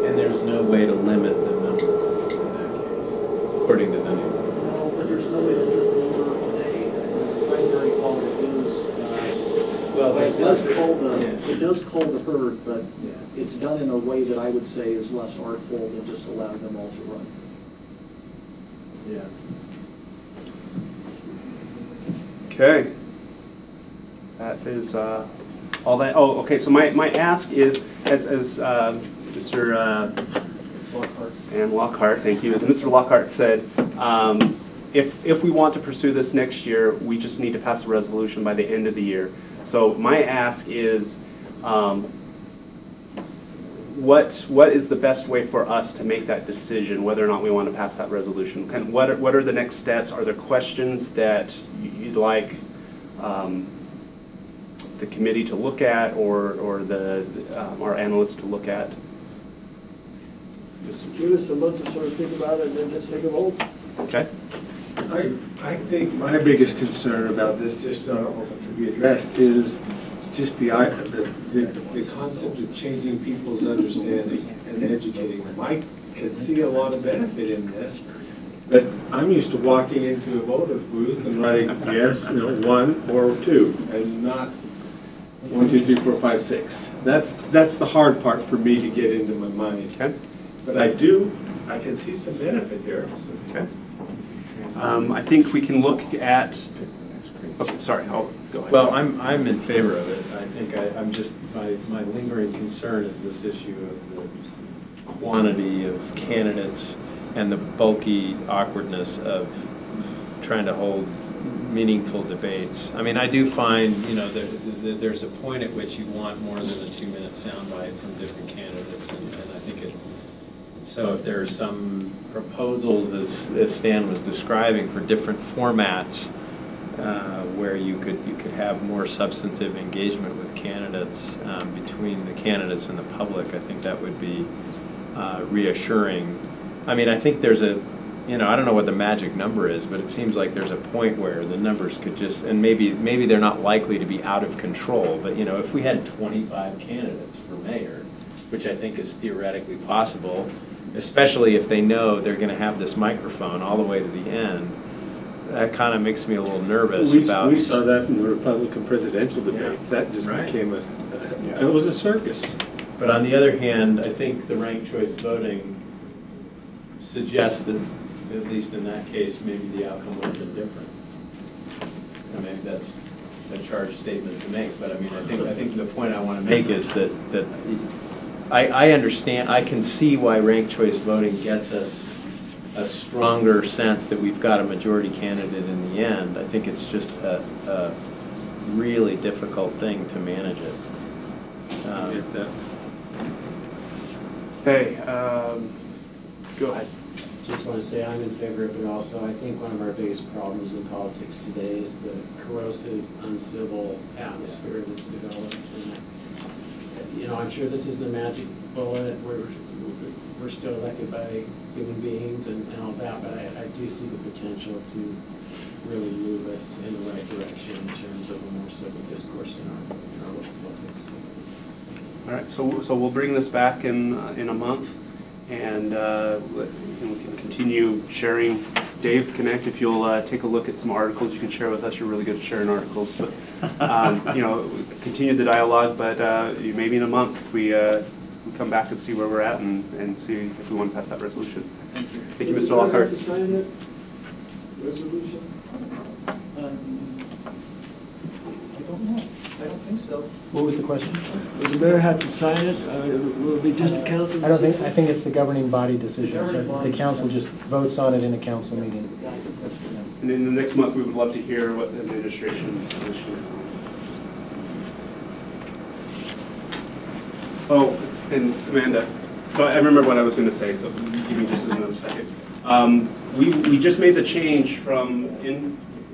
And there's no way to limit the number in that case, according to the new. No, but there's no way to limit the number today. The primary call is. It does call the herd, but it's done in a way that I would say is less artful than just allowing them all to run. Yeah. Okay. That is all that. Oh, okay. So my ask is, as Mr. Stan Lockhart, thank you. As Mr. Lockhart said, if we want to pursue this next year, we just need to pass a resolution by the end of the year. So my ask is, what is the best way for us to make that decision, whether or not we want to pass that resolution? Kind of what are the next steps? Are there questions that you'd like the committee to look at, or our analysts to look at? Give us a month to sort of think about it, and then let's take a vote. Okay. I think my biggest concern about this, just so it can be addressed, is just the concept of changing people's understanding and educating them. I can see a lot of benefit in this, but I'm used to walking into a voter's booth and writing yes, no, 1 or 2, and not 1, 2, 3, 4, 5, 6. That's the hard part for me to get into my mind. Okay. But I can see some benefit here. Okay. I think we can look at. Okay, sorry. I'll go ahead. Well, I'm in favor of it. I think I'm just my lingering concern is this issue of the quantity of candidates and the bulky awkwardness of trying to hold meaningful debates. I mean, I do find, there's a point at which you want more than a 2-minute soundbite from different candidates, and I think so if there are some proposals, as Stan was describing, for different formats, where you could have more substantive engagement with candidates, between the candidates and the public. I think that would be reassuring. I mean, I think there's a, I don't know what the magic number is, but it seems like there's a point where the numbers could just, and maybe they're not likely to be out of control, but if we had 25 candidates for mayor, which I think is theoretically possible, especially if they know they're going to have this microphone all the way to the end, that kind of makes me a little nervous about. We saw that in the Republican presidential debates. That just became it was a circus. But on the other hand, I think the ranked choice voting suggests that, at least in that case, maybe the outcome would have been different. I mean, that's a charged statement to make, but I mean, I think the point I want to make is that I understand, I can see why ranked choice voting gets us a stronger sense that we've got a majority candidate in the end. I think it's just a really difficult thing to manage it. Get that. Hey, go ahead. Just want to say I'm in favor of it also. I think one of our biggest problems in politics today is the corrosive, uncivil atmosphere that's developed. And I'm sure this isn't a magic bullet. We're still elected by human beings and all that, but I do see the potential to really move us in the right direction in terms of a more civil discourse in our local politics. All right, so we'll bring this back in a month, and we can continue sharing. Dave, connect if you'll take a look at some articles you can share with us. You're really good at sharing articles, but continue the dialogue. But maybe in a month we come back and see where we're at and see if we want to pass that resolution. Thank you, Mr. Lockhart. To sign that resolution? I don't know. I don't think so. What was the question? Does the mayor have to sign it? Will it be just a council decision? I think it's the governing body decision, so the council just votes on it in a council meeting. And in the next month, we would love to hear what the administration's position is on it. Oh, and Amanda, so I remember what I was going to say, so give me just another second. We just made the change from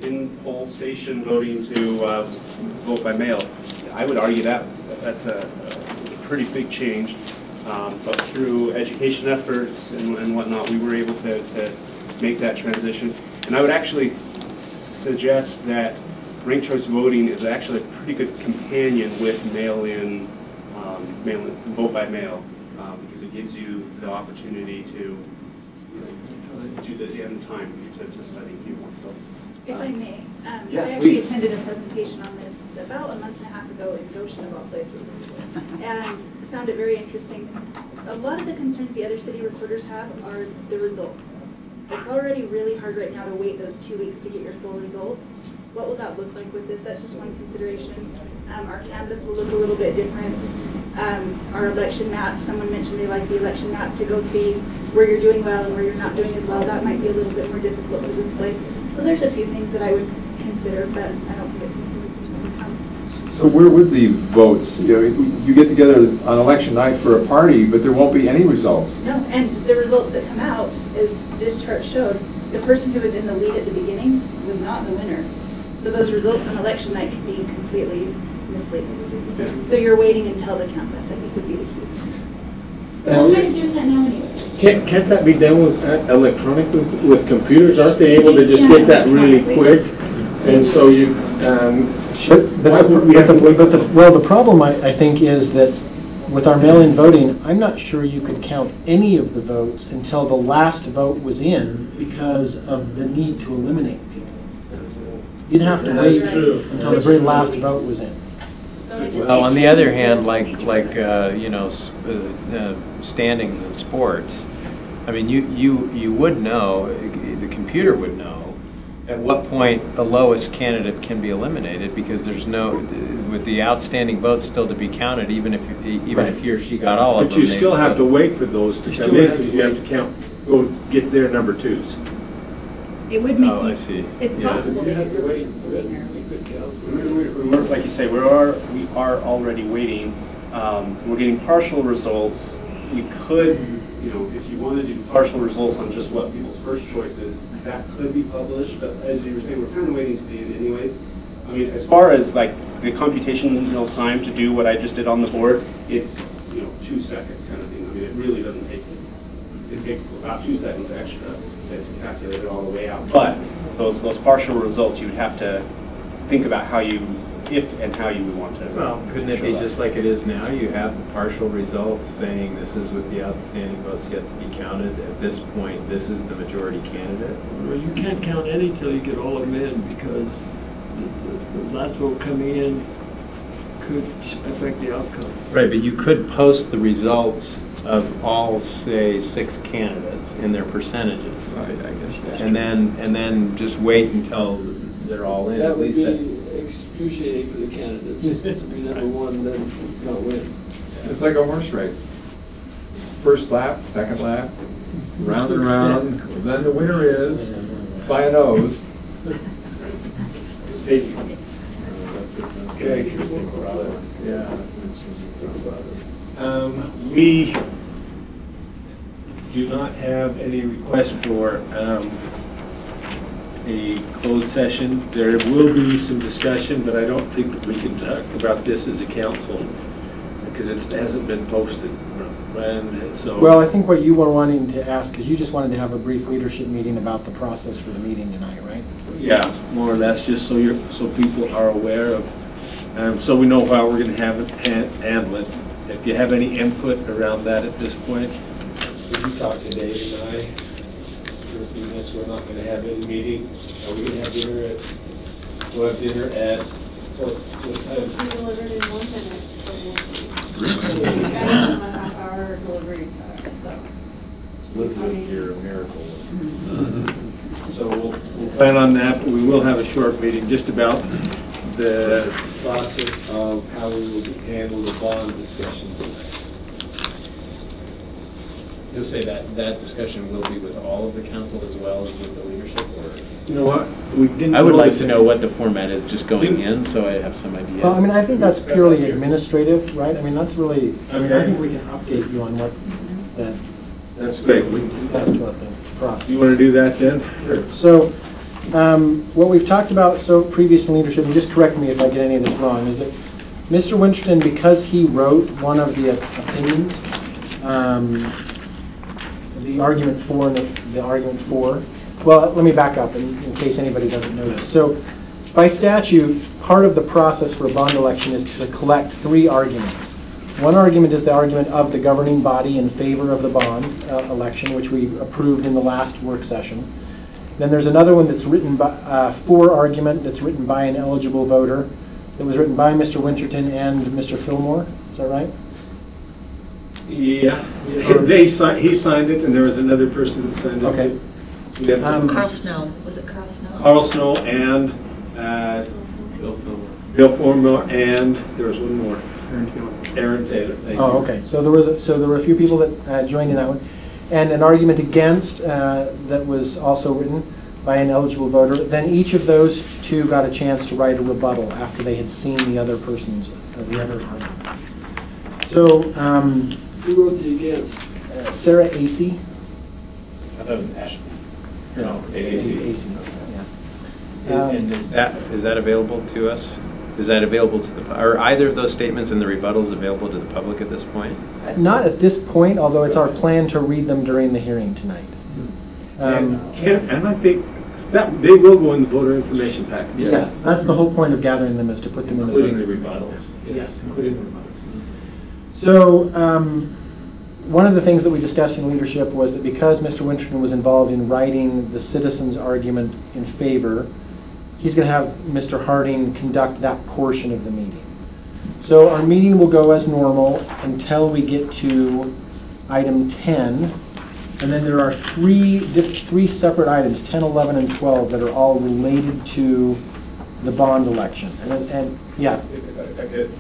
in-poll station voting to vote by mail. I would argue that's a pretty big change, but through education efforts and whatnot, we were able to make that transition. And I would actually suggest that ranked choice voting is actually a pretty good companion with mail-in, vote by mail, because it gives you the opportunity to do the time to study if you want. So. If I may, yes, I actually please. attended a presentation on this about a month and a half ago in Goshen, of all places, and found it very interesting. A lot of the concerns the other city recorders have are the results. It's already really hard right now to wait those 2 weeks to get your full results. What will that look like with this? That's just one consideration. Our canvas will look a little bit different. Our election map, someone mentioned they like the election map to go see where you're doing well and where you're not doing as well. That might be a little bit more difficult to display. So there's a few things that I would consider, but I don't think it's something we can overcome. So where would the votes, you get together on election night for a party, but there won't be any results. No, and the results that come out, as this chart showed, the person who was in the lead at the beginning was not the winner. So those results on election night could be completely misleading. Yeah. So you're waiting until the canvas, I think, would be the key. We're kind of doing that now anyway. Can't that be done with electronically with computers? Aren't they able to just get that really quick? And so you the problem I think is that with our mail-in voting, I'm not sure you could count any of the votes until the last vote was in because of the need to eliminate people. You'd have to wait until the very last vote was in. Well, on the other hand, standings in sports, I mean, you would know, the computer would know at what point the lowest candidate can be eliminated, because there's no, with the outstanding votes still to be counted, even if he or she got all of them. But you still have to wait for those to come in because you have to go get their number twos. It would make I see. It's possible You that have to wait. We could count. We're, like you say, we are already waiting. We're getting partial results. We could if you want to do partial results on just what people's first choice is, that could be published, but as you were saying, we're kind of waiting to the end anyways. I mean, as far as like the computational time to do what I just did on the board, it's 2 seconds kind of thing. I mean, it really doesn't take, it takes about 2 seconds extra to calculate it all the way out. But those partial results, you would have to think about how you, if and how you would want to. Well, couldn't it be just like it is now? You have the partial results saying this is with the outstanding votes yet to be counted. At this point, this is the majority candidate. Well, you can't count any till you get all of them in, because the last vote coming in could affect the outcome. Right, but you could post the results of all, say, 6 candidates in their percentages. Right, I guess. And then just wait until they're all in. That would be excruciating for the candidates to be number one, then not win. It's like a horse race. First lap, second lap, round and round. Then the winner is by a nose. Okay. Yeah, that's an interesting thing about it. We do not have any request for a closed session. There will be some discussion, but I don't think that we can talk about this as a council because it hasn't been posted. And so, well, I think what you were wanting to ask is you just wanted to have a brief leadership meeting about the process for the meeting tonight, right? yeah, more or less, just so people are aware of, so we know how we're going to have it handle it. If you have any input around that at this point, would you talk to Dave and I? For a few minutes, we're not going to have any meeting. Are we going to have dinner at? We'll have dinner at what It's supposed to be delivered in 1 minute, but we'll see. We got a half-hour delivery time, so. Elizabeth, you're a miracle. So we'll plan on that, but we will have a short meeting just about the process of how we will handle the bond discussion tonight. You'll say that discussion will be with all of the council as well as with the leadership, or? You know what? We didn't. I would like to know what the format is just going in, so I have some idea. Well, I mean, I think that's purely administrative, right? I mean, that's really, I mean, I think we can update you on what that. That's great. We discussed about the process. You want to do that then? Sure. So, what we've talked about previous in leadership, and just correct me if I get any of this wrong, is that Mr. Winterton, because he wrote one of the opinions, the argument for and the argument for. Well, let me back up in case anybody doesn't know this. So, by statute, part of the process for a bond election is to collect 3 arguments. One argument is the argument of the governing body in favor of the bond election, which we approved in the last work session. Then there's another one that's written by, for argument that's written by an eligible voter, that was written by Mr. Winterton and Mr. Fillmore. Is that right? Yeah. He signed it, and there was another person that signed it. Okay. So we have Carl Snow. Was it Carl Snow? Carl Snow and Bill Fillmore. Bill Fillmore, and there was one more. Aaron Taylor. Thank you. Oh, okay. So there were a few people that joined in that one, and an argument against that was also written by an eligible voter. Then each of those 2 got a chance to write a rebuttal after they had seen the other person's the other argument. So who wrote the against? Sarah Acey. I thought it was Ashby. No, Acey. Yeah. And is that available to us? Is that available to the, are either of those statements and the rebuttals available to the public at this point? Not at this point, although it's our plan to read them during the hearing tonight. And I think that they will go in the voter information package. Yes. Yeah, that's the whole point of gathering them, is to put them in the including the rebuttals. Yes, including the rebuttals. So one of the things that we discussed in leadership was that because Mr. Winterton was involved in writing the citizens' argument in favor, he's going to have Mr. Harding conduct that portion of the meeting. So our meeting will go as normal until we get to item 10, and then there are three separate items, 10, 11, and 12, that are all related to the bond election. And yeah. If I could,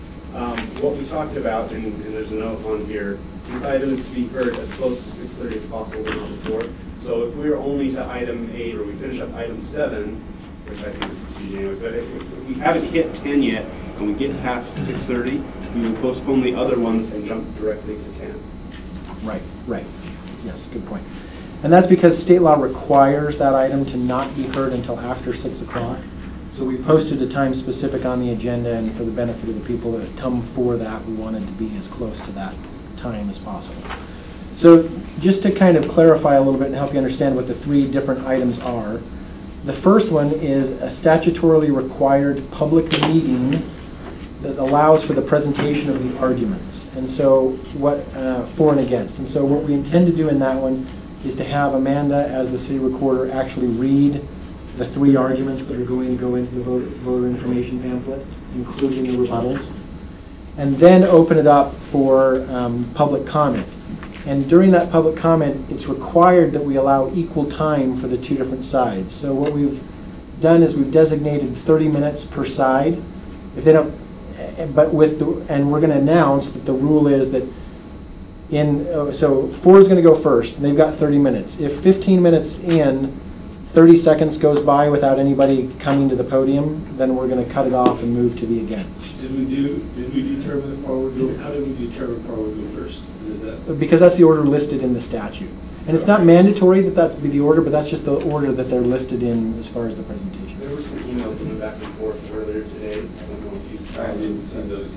what we talked about, and there's a note on here, this item is to be heard as close to 6:30 as possible, but not before. So if we're only to item 8, or we finish up item 7, which I think is continued anyways, but if we haven't hit 10 yet, and we get past 6:30, we will postpone the other ones and jump directly to 10. Right, right. Yes, good point. And that's because state law requires that item to not be heard until after 6 o'clock. So we posted a time specific on the agenda, and for the benefit of the people that come for that, we wanted to be as close to that time as possible. So just to kind of clarify a little bit and help you understand what the 3 different items are, the first one is a statutorily required public meeting that allows for the presentation of the arguments, and so what for and against. And so what we intend to do in that one is to have Amanda, as the city recorder, actually read the 3 arguments that are going to go into the voter information pamphlet, including the rebuttals, and then open it up for public comment. And during that public comment, it's required that we allow equal time for the 2 different sides. So what we've done is we've designated 30 minutes per side. If they don't, but with the, and we're going to announce that the rule is that so 4 is going to go first, and they've got 30 minutes. If 15 minutes in, 30 seconds goes by without anybody coming to the podium, then we're going to cut it off and move to the against. Did we determine the forward go? How did we determine forward go first? Is that because that's the order listed in the statute, and it's not mandatory that that be the order, but that's just the order that they're listed in as far as the presentation. There were some emails that went back and forth earlier today. I don't know if you saw. I didn't see those.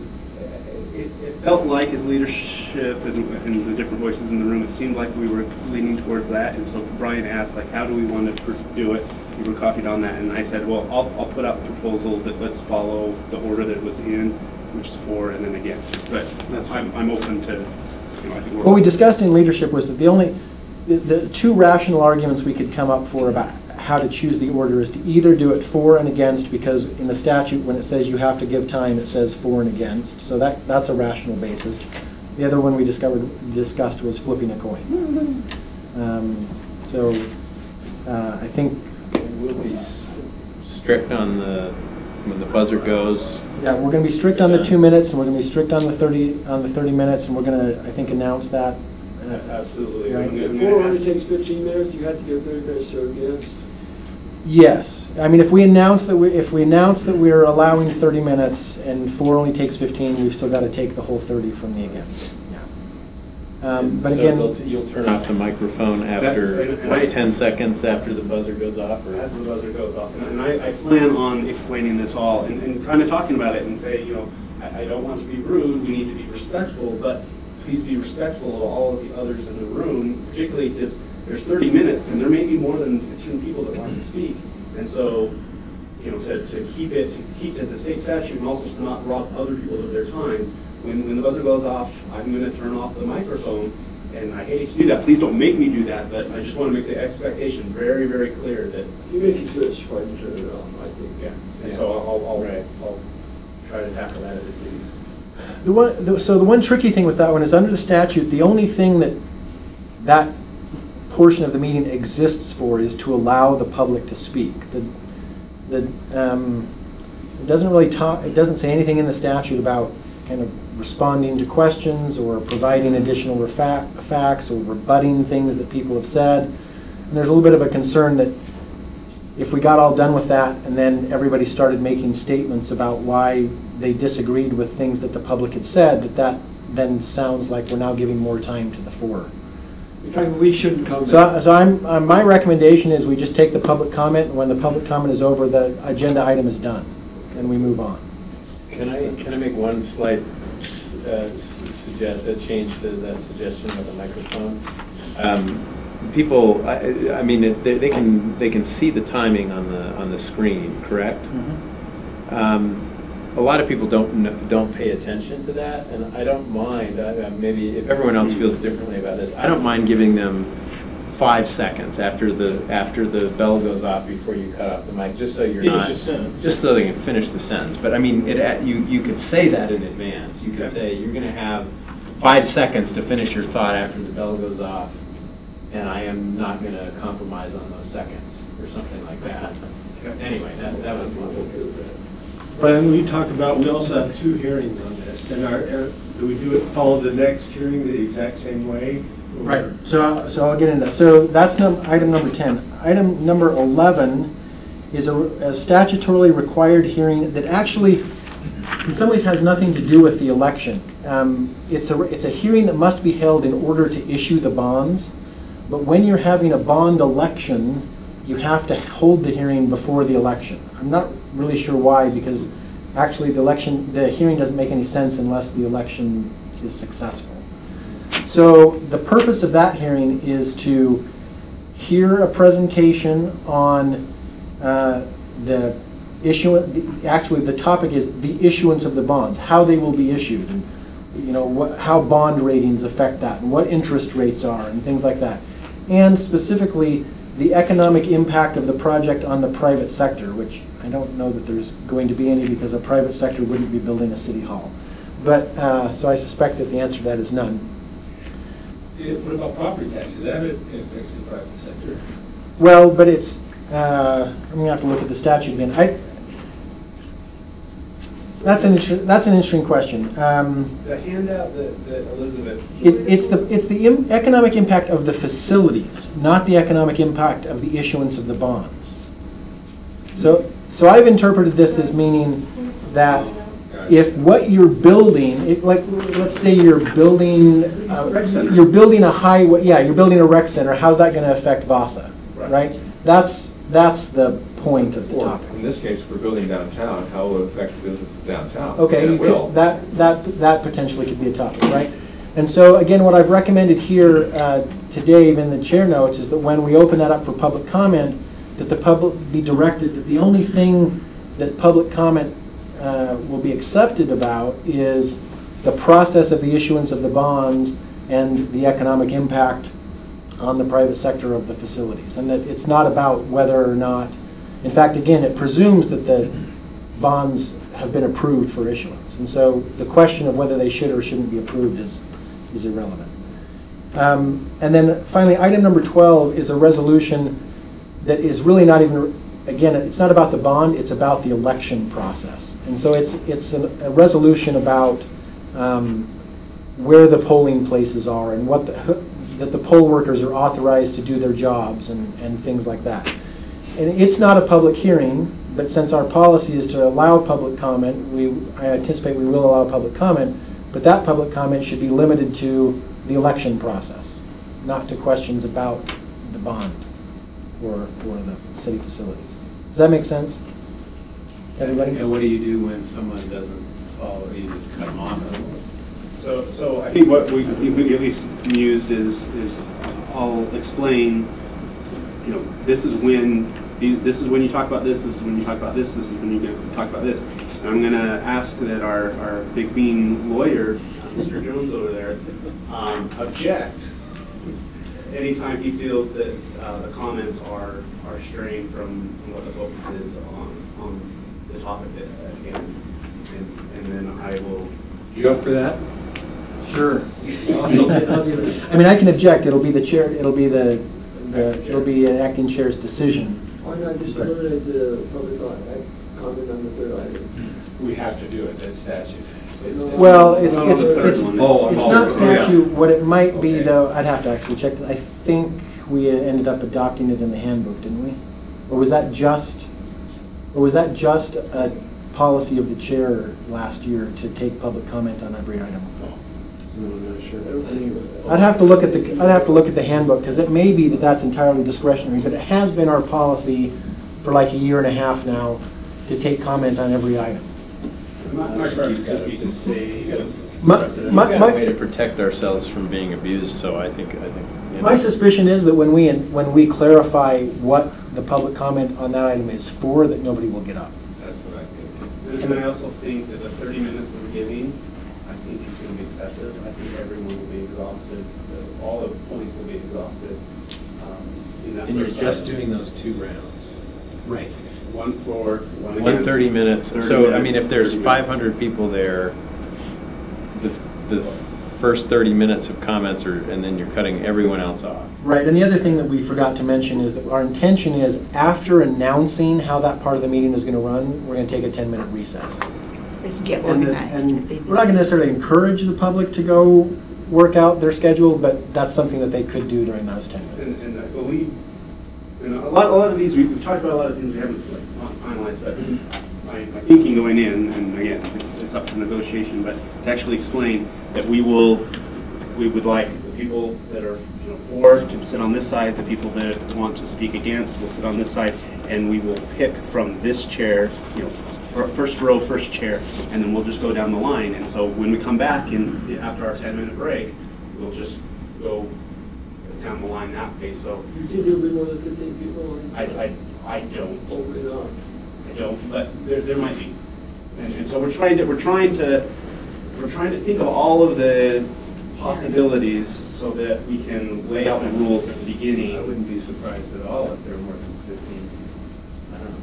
It felt like his leadership and the different voices in the room, it seemed like we were leaning towards that. And so Brian asked, like, how do we want to do it? We were copied on that. And I said, well, I'll put out a proposal that let's follow the order that it was in, which is 4 and then against. But I'm open to, you know, I think we're... What we discussed in leadership was that the 2 rational arguments we could come up for about how to choose the order is to either do it for and against, because in the statute when it says you have to give time, it says for and against. So that's a rational basis. The other one we discussed was flipping a coin. I think we'll be strict on when the buzzer goes. Yeah, we're going to be strict on the 2 minutes, and we're going to be strict on the 30 minutes, and we're going to, I think, announce that. Absolutely. Right. If 4 only takes 15 minutes, you have to give 30 minutes to against. Yes, I mean if we announce that we're allowing 30 minutes and 4 only takes 15, we've still got to take the whole 30 from the against. Yeah. But so again, you'll turn off the microphone after 10 seconds after the buzzer goes off. Or? As the buzzer goes off, and I plan on explaining this all and kind of talking about it and say, you know, I don't want to be rude. We need to be respectful, but please be respectful of all of the others in the room, particularly because there's 30 minutes and there may be more than 15 people that want to speak. And so, you know, to keep to the state statute and also to not rob other people of their time, when the buzzer goes off, I'm going to turn off the microphone. And I hate to do that. Please don't make me do that, but I just want to make the expectation very, very clear that... If you make it to it's fine to turn it off, I think. Yeah. And so I'll try to tackle that as it can. So the one tricky thing with that one is under the statute, the only thing that portion of the meeting exists for is to allow the public to speak. It doesn't really talk. It doesn't say anything in the statute about kind of responding to questions or providing additional facts or rebutting things that people have said. And there's a little bit of a concern that if we got all done with that and then everybody started making statements about why they disagreed with things that the public had said, that then sounds like we're now giving more time to the 4. In fact, we shouldn't comment. So my recommendation is we just take the public comment, and when the public comment is over, the agenda item is done, and we move on. Can I make one slight change to that suggestion of the microphone? People, I mean, they can see the timing on the screen, correct? Mm-hmm. A lot of people don't pay attention to that, and I don't mind. Maybe if everyone else feels differently about this, I don't mind giving them 5 seconds after the bell goes off before you cut off the mic, just so you're finish the sentence. Just so they can finish the sentence. But I mean, you could say that in advance. You could say you're going to have 5 seconds to finish your thought after the bell goes off, and I am not going to compromise on those seconds or something like that. Anyway, that would be one. Brian, we talk about, we also have 2 hearings on this, and do we follow the next hearing the exact same way? Or? Right, so I'll get into that. So that's item number 10. Item number 11 is a statutorily required hearing that actually in some ways has nothing to do with the election. It's a hearing that must be held in order to issue the bonds, but when you're having a bond election, you have to hold the hearing before the election. I'm not really sure why, because actually the hearing doesn't make any sense unless the election is successful. So the purpose of that hearing is to hear a presentation on the issuance. Actually, the topic is the issuance of the bonds, how they will be issued, and how bond ratings affect that, and what interest rates are, and things like that. And specifically, the economic impact of the project on the private sector, which I don't know that there's going to be any, because a private sector wouldn't be building a city hall. But so I suspect that the answer to that is none. What about property taxes? That affects the private sector. Well, but it's, I'm going to have to look at the statute again. That's an interesting question. The handout that Elizabeth... It's the economic impact of the facilities, not the economic impact of the issuance of the bonds. So I've interpreted this as meaning that if what you're building, let's say you're building a highway, you're building a rec center. How's that going to affect VASA, right? That's the point of the topic. In this case, if we're building downtown, how will it affect businesses downtown? Okay, that potentially could be a topic, right? And so again, what I've recommended here to Dave in the chair notes is that when we open that up for public comment, that the public be directed that the only thing that public comment will be accepted about is the process of the issuance of the bonds and the economic impact on the private sector of the facilities, and that it's not about whether or not, in fact, again, it presumes that the bonds have been approved for issuance, and so the question of whether they should or shouldn't be approved is irrelevant. And then finally, item number 12 is a resolution that is really not even, again, it's not about the bond, it's about the election process. And so it's a resolution about where the polling places are and that the poll workers are authorized to do their jobs and things like that. And it's not a public hearing, but since our policy is to allow public comment, I anticipate we will allow public comment, but that public comment should be limited to the election process, not to questions about the bond or the city facilities. Does that make sense? Everybody? And what do you do when someone doesn't follow? You just cut them off? So I think what we at least used is I'll explain, this is when you talk about this is when you talk about this is when you talk about this. And I'm going to ask that our big bean lawyer, Mr. Jones over there, object anytime he feels that the comments are straying from what the focus is on the topic at hand. And then I will... You up for that? Sure. Awesome. I mean, I can object. It'll be the chair. It'll be the acting chair's decision. Why not just eliminate the public comment on the third item? We have to do it. That's statute. Well, it's not statute. What it might be, though, I'd have to actually check. I think we ended up adopting it in the handbook, didn't we? Or was that just a policy of the chair last year to take public comment on every item? I'd have to look at the handbook, because it may be that that's entirely discretionary, but it has been our policy for like a year and a half now to take comment on every item. My preference would be to stay with precedent. We've got a way to protect ourselves from being abused, so I think. My suspicion is that when we clarify what the public comment on that item is for, that nobody will get up. That's what I think too. And I also think that the 30 minutes that we're giving, I think is going to be excessive. I think everyone will be exhausted. All the points will be exhausted. And you're just doing those 2 rounds. Right. One for, one against. 130 minutes. 30 so, minutes, I mean, if there's 500 people there, the first 30 minutes of comments and then you're cutting everyone else off. Right, and the other thing that we forgot to mention is that our intention is, after announcing how that part of the meeting is going to run, we're going to take a 10-minute recess. They can get organized. And we're not going to necessarily encourage the public to go work out their schedule, but that's something that they could do during those 10 minutes. And I believe, a lot of these, we've talked about a lot of things we haven't finalized, but my thinking going in, and again, it's up for negotiation, but to actually explain that we would like the people that are for to sit on this side, the people that want to speak against will sit on this side, and we will pick from this chair, first row, first chair, and then we'll just go down the line. And so when we come back after our 10-minute break, we'll just go down the line that way. So you think there'll be more than 15 people on this? I don't. Hopefully not. I don't, but there might be. And so we're trying to think of all of the possibilities so that we can lay out the rules at the beginning. I wouldn't be surprised at all if there were more than 15. I don't know.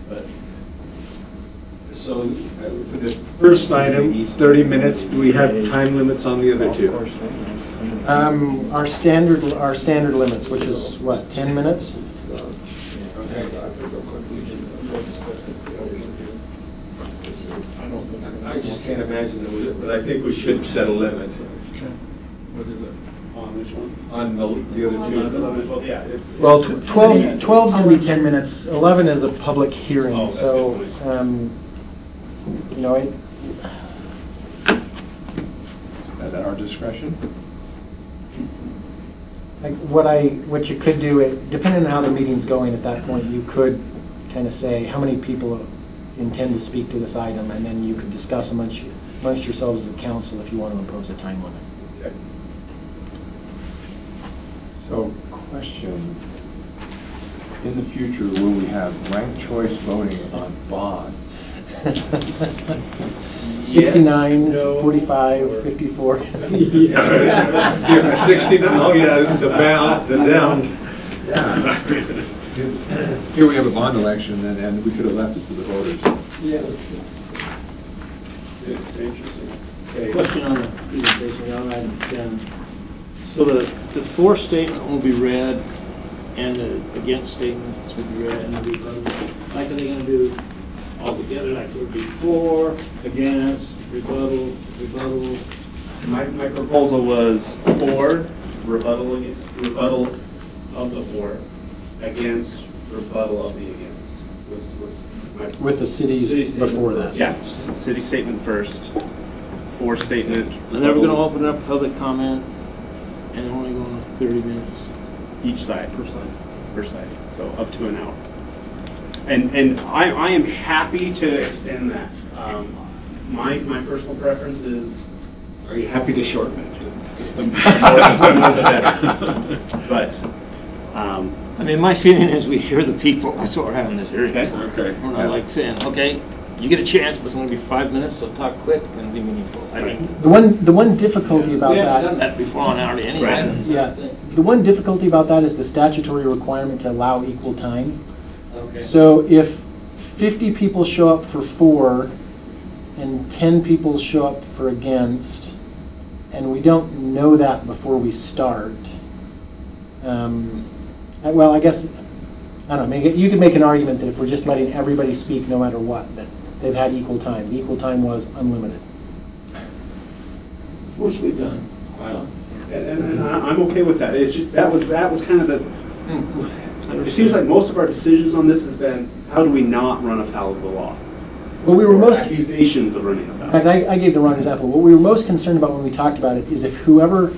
But so for the first item, 30 minutes. Do we have time limits on the other two? Our standard limits, which is what, 10 minutes? I just can't imagine that we, but I think we should set a limit. What is it? On which one? On the other two. Well, yeah, it's Well, 12 is going to be 10 minutes. 11 is a public hearing, Oh, so you know it. Is that at our discretion? Like what you could do, depending on how the meeting's going at that point, you could kind of say how many people intend to speak to this item, and then you could discuss amongst yourselves as a council if you want to impose a time limit. okay. So, question, in the future, will we have ranked choice voting on bonds? 69, no, 45, 54. Yeah, 69. Oh yeah, the down. Yeah. Because here we have a bond election, and we could have left it to the voters. Yeah. Interesting. Okay. Question on the presentation, on item 10. So the for statement will be read, and the against statements will be read, and they'll be voted. Like, are they going to do all together, like it would be for, against, rebuttal? My proposal was for, rebuttal of the for, against, rebuttal of the against. Was my With the cities before that. Yeah, city statement first, for statement. And then we're going to open up public comment, and only going 30 minutes. Each side. Per side, so up to an hour. And I am happy to extend that. My personal preference is. Are you happy to shorten it? The more the better. But. I mean, my feeling is we hear the people. That's what we're having this hearing. Okay. We're not like saying, okay, you get a chance, but it's going to be 5 minutes, so talk quick and be meaningful. I mean, the one difficulty about we haven't that. done that before on already anyway. Right. Yeah, the one difficulty about that is the statutory requirement to allow equal time. Okay. So if 50 people show up for for, and 10 people show up for against, and we don't know that before we start. Well, I guess, I don't know, you could make an argument that if we're just letting everybody speak no matter what, that they've had equal time. The equal time was unlimited. Which we've done. Wow. And I'm okay with that. It's just, that was kind of the. It seems like most of our decisions on this has been how do we not run afoul of the law. Well, we were most accusations of running afoul. In fact, I gave the wrong example. What we were most concerned about when we talked about it is if whoever,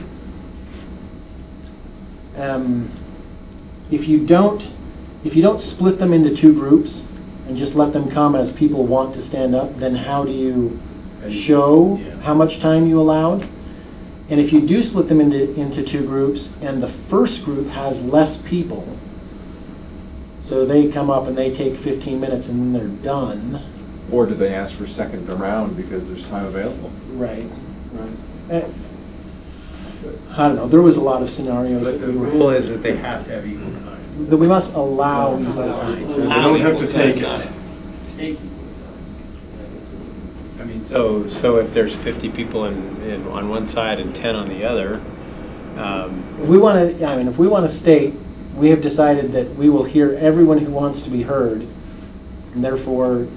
if you don't split them into two groups and just let them come as people want to stand up, then how do you show how much time you allowed? And if you do split them into two groups and the first group has less people, so they come up and they take 15 minutes and then they're done. Or do they ask for second round because there's time available? Right. I don't know. There was a lot of scenarios. But the rule is that they have to have equal time. That we must allow equal time. They don't have to take it. I mean, so if there's 50 people on one side and 10 on the other. If we want to state, we have decided that we will hear everyone who wants to be heard, and therefore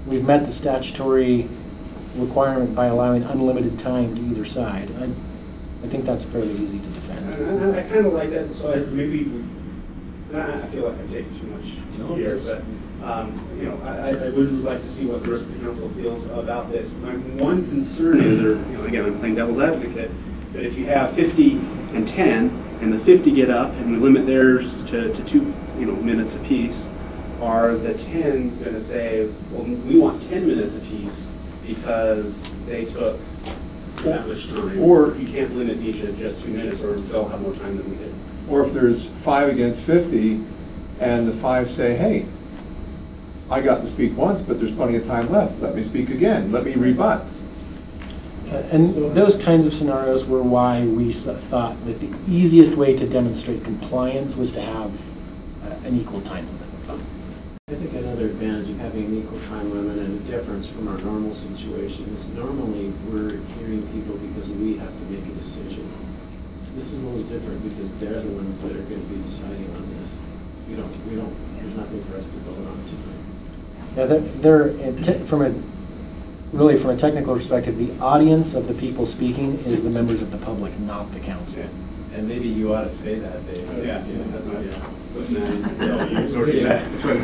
we've met the statutory requirement by allowing unlimited time to either side. I think that's fairly easy to defend. And I kind of like that, so maybe And I feel like I'm taking too much here, but I would like to see what the rest of the council feels about this. My one concern is, or again, I'm playing devil's advocate, that if you have 50 and 10, and the 50 get up, and we limit theirs to 2 minutes apiece, are the 10 going to say, well, we want 10 minutes apiece because they took that much time? Or you can't limit each to just 2 minutes, or they'll have more time than we did. Or if there's 5 against 50, and the 5 say, hey, I got to speak once, but there's plenty of time left. Let me speak again. Let me rebut. And those kinds of scenarios were why we thought that the easiest way to demonstrate compliance was to have an equal time limit. I think another advantage of having an equal time limit and a difference from our normal situation is normally we're hearing people because we have to make a decision. This is a little different because they're the ones that are going to be deciding on this. There's nothing for us to vote on tonight. Yeah, from a technical perspective, the audience of the people speaking is the members of the public, not the council. Yeah. And maybe you ought to say that, Dave. Yeah.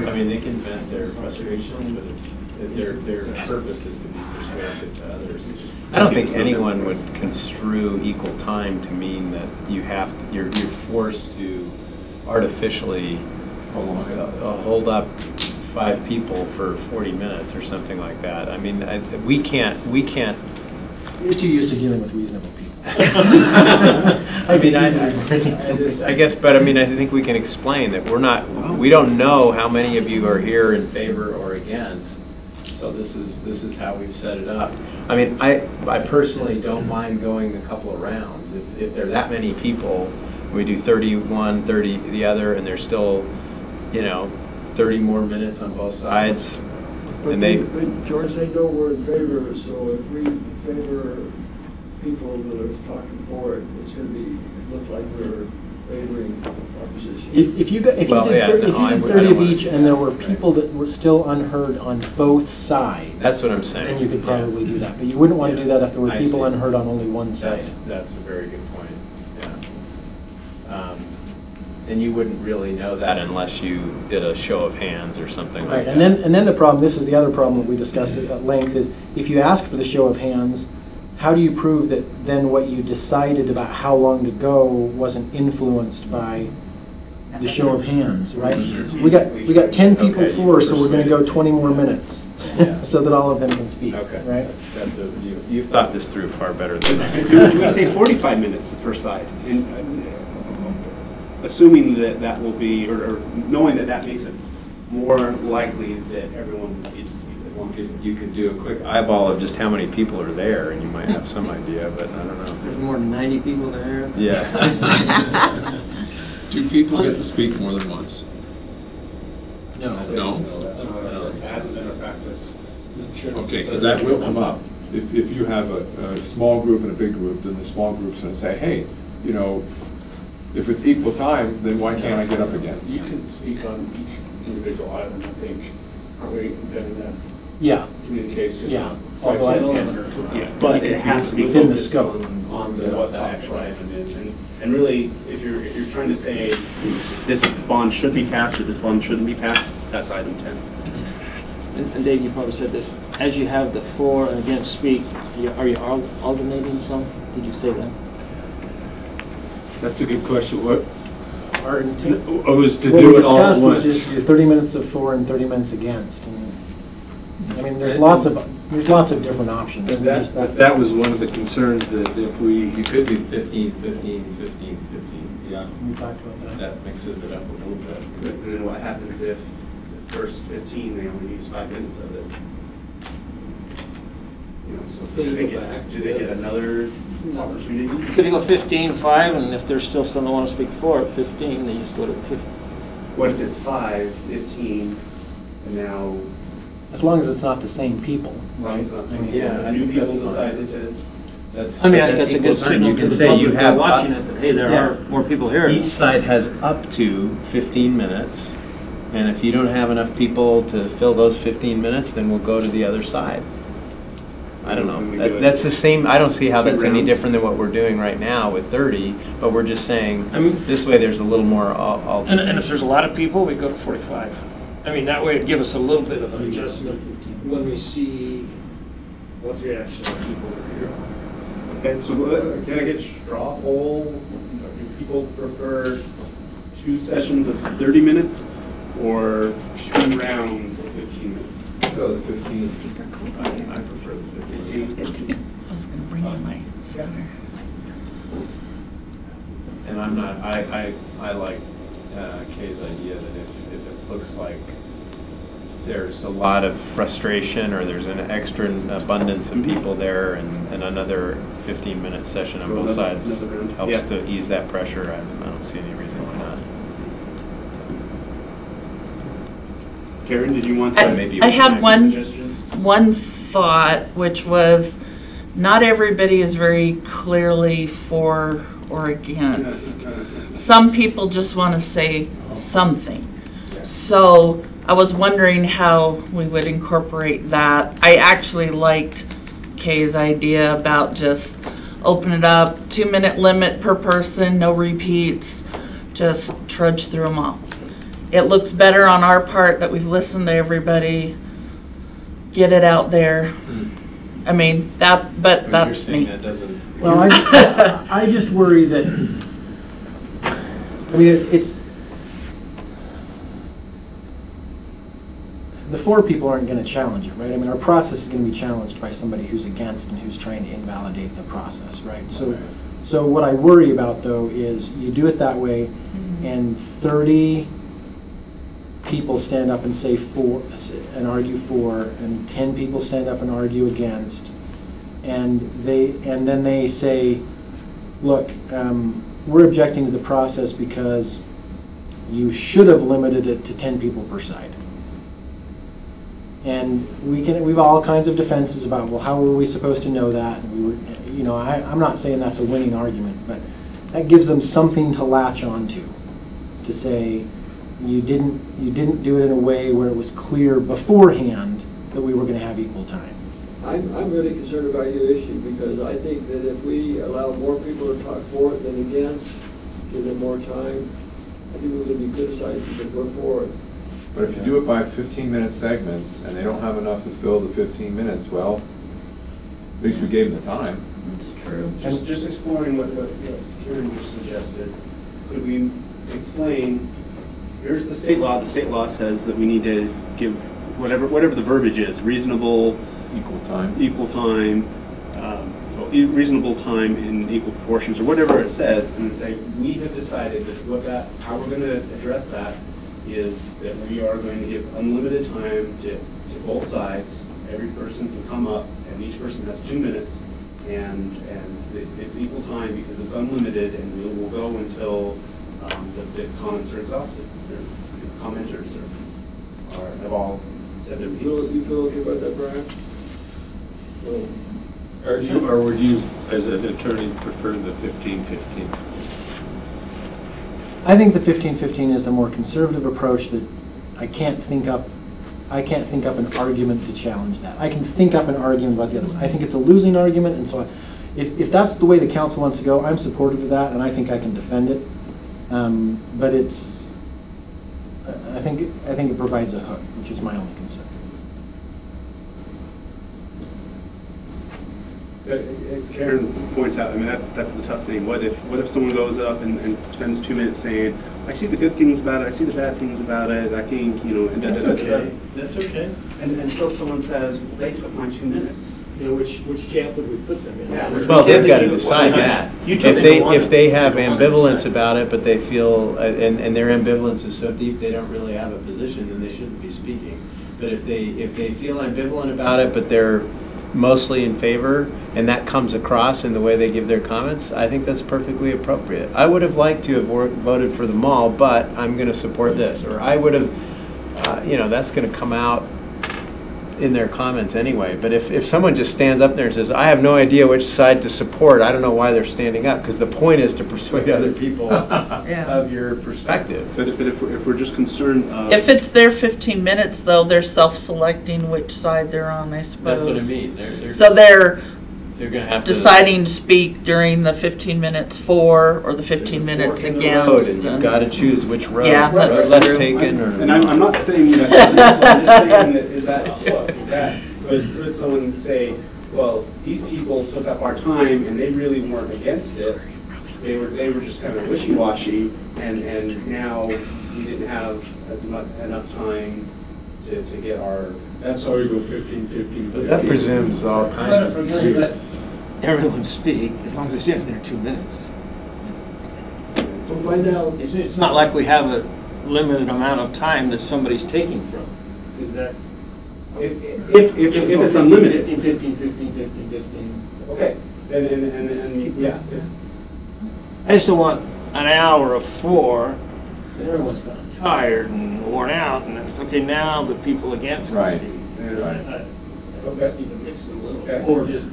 I mean, they can vent their frustrations, but their purpose is to be persuasive to others. I don't think anyone would construe equal time to mean that you're forced to artificially hold up 5 people for 40 minutes or something like that. I mean, we can't. You're too used to dealing with reasonable people. I guess, but I mean, I think we can explain that we don't know how many of you are here in favor or against. So this is how we've set it up. I mean, I personally don't mind going a couple of rounds. If there are that many people, we do 31, 30 the other, and there's still, 30 more minutes on both sides. But George, they know we're in favor, so if we favor people that are talking for it, it's going to look like we're favoring our position. If you did 30 of each and there were people that were still unheard on both sides, that's what I'm saying. Then you could probably do that. But you wouldn't want to do that if there were people unheard on only one side. That's a very good point. Yeah. And you wouldn't really know that unless you did a show of hands or something like that. And then the problem, this is the other problem that we discussed at length, is if you ask for the show of hands, how do you prove that then what you decided about how long to go wasn't influenced by the show of hands, right? We got 10 people for, so we're going to go 20 more minutes so that all of them can speak, right? You've thought this through far better than I. Do we say 45 minutes per side? Assuming that will be, or knowing that makes it more likely that everyone will get to speak. You could do a quick eyeball of just how many people are there, and you might have some idea, but I don't know. If there's more than 90 people there. Yeah. Do people get to speak more than once? No. No? It hasn't been a practice. Okay, because that will come up. If you have a small group and a big group, then the small group's going to say, hey, if it's equal time, then why can't I get up again? You can speak on each individual item, I think. Are we intending that? Yeah. To be the case? Yeah. So I said 10 or 12. But it has to be within the scope on what the actual item is. And really, if you're trying to say this bond should be passed or this bond shouldn't be passed, that's item 10. And Dave, you probably said this. As you have the for and against speak, are you alternating some? Did you say that? That's a good question. What was to do it all at once? Was just 30 minutes of for and 30 minutes against. And, I mean, there's lots of different options. That was one of the concerns that if you could do 15, 15, 15, 15. Yeah. We talked about that. That mixes it up a little bit. And then what happens if the first 15 they only use 5 minutes of it? So do they get another opportunity? So if you go 15, 5, and if there's still some that want to speak for it, 15, they just go to 15. What if it's 5, 15, and now? As long as it's not the same people, right? New people decided to. That's a good signal. You can say you have watching it that hey, there are more people here. Each side has up to 15 minutes, and if you don't have enough people to fill those 15 minutes, then we'll go to the other side. I don't know. That's the same, I don't see how that's any different than what we're doing right now with 30, but we're just saying, this way there's a little more. And if there's a lot of people, we go to 45. I mean, that way it'd give us a little bit of an adjustment when we see what the reaction of people are here. Okay, so can I get a straw poll? Do people prefer 2 sessions of 30 minutes or 2 rounds of 15 minutes? Go to 15. Super cool. I prefer the 15. I was going to bring in my sweater. And I'm not, I like Kay's idea that if it looks like there's a lot of frustration or there's an extra abundance of people there and another 15-minute session on both sides helps to ease that pressure, I don't see any reason why not. Karen, did you want to? I had one thought, which was not everybody is very clearly for or against. Some people just want to say something. So I was wondering how we would incorporate that. I actually liked Kay's idea about just open it up, 2-minute limit per person, no repeats, just trudge through them all. It looks better on our part that we've listened to everybody, get it out there. I mean, but that's me. That doesn't. Well, I just worry that, I mean, it's, the 4 people aren't going to challenge it, right? I mean, our process is going to be challenged by somebody who's against and who's trying to invalidate the process, right? So what I worry about, though, is you do it that way, and 30 people stand up and say for and argue for, and 10 people stand up and argue against, and then they say, look, we're objecting to the process because you should have limited it to 10 people per side. And we've all kinds of defenses about, well, how were we supposed to know that? And we were, you know, I'm not saying that's a winning argument, but that gives them something to latch onto, to say you didn't do it in a way where it was clear beforehand that we were going to have equal time. I'm really concerned about your issue because I think that if we allow more people to talk for it than against, give them more time, I think we're going to be criticized because we're for it. But if you do it by 15-minute segments and they don't have enough to fill the 15 minutes, well, at least we gave them the time. That's true. Just exploring what Karen just suggested. Could we explain, here's the state law. The state law says that we need to give whatever the verbiage is, reasonable, equal time, reasonable time in equal proportions, or whatever it says, and then say, we have decided that how we're going to address that is that we are going to give unlimited time to both sides. Every person can come up, and each person has 2 minutes, and it's equal time because it's unlimited, and we will go until the comments are exhausted. The commenters have all said their piece. You feel okay about that, Brian? Or would you, as an attorney, prefer the 15-15? I think the 15-15 is the more conservative approach that I can't think up an argument to challenge that. I can think up an argument about the other one. I think it's a losing argument, and so if that's the way the council wants to go, I'm supportive of that, and I think I can defend it. But I think it provides a hook, which is my only concern. As Karen points out, I mean, that's the tough thing. What if someone goes up and spends 2 minutes saying, I see the good things about it, I see the bad things about it, I think, you know, and that's okay. That's okay. And until someone says, well, they took my 2 minutes. You know, which camp would we put them in? Yeah, well, they've got to decide that. If they have ambivalence about it, but they feel, and their ambivalence is so deep they don't really have a position, then they shouldn't be speaking. But if they feel ambivalent about it, but they're mostly in favor, and that comes across in the way they give their comments, I think that's perfectly appropriate. I would have liked to have voted for them all, but I'm going to support this. Or I would have, you know, that's going to come out in their comments anyway. But if someone just stands up there and says, I have no idea which side to support, I don't know why they're standing up, because the point is to persuade other people of your perspective. But if we're just concerned of... If it's their 15 minutes, though, they're self-selecting which side they're on, I suppose. That's what I mean. So they're going to have deciding to speak during the 15 minutes for or the 15 minutes against. And you've got to choose which road. Yeah, that's less true. taken. And I'm not saying that. I'm just saying that is that a hook? Is that could someone say, well, these people took up our time and they really weren't against it. They were just kind of wishy-washy, and now we didn't have enough time to get our. That's how we go 15, 15, But that presumes all kinds of. Let everyone speak as long as they stay within their 2 minutes. We'll find out. It's not like we have a limited amount of time that somebody's taking from. Is that? If it's unlimited. 15, 15. Okay, and yeah. I just don't want an hour of 4, and everyone's kind of tired and worn out, and it's okay, now the people against Right. speak. Right. Okay. You can mix it a little, Okay. or just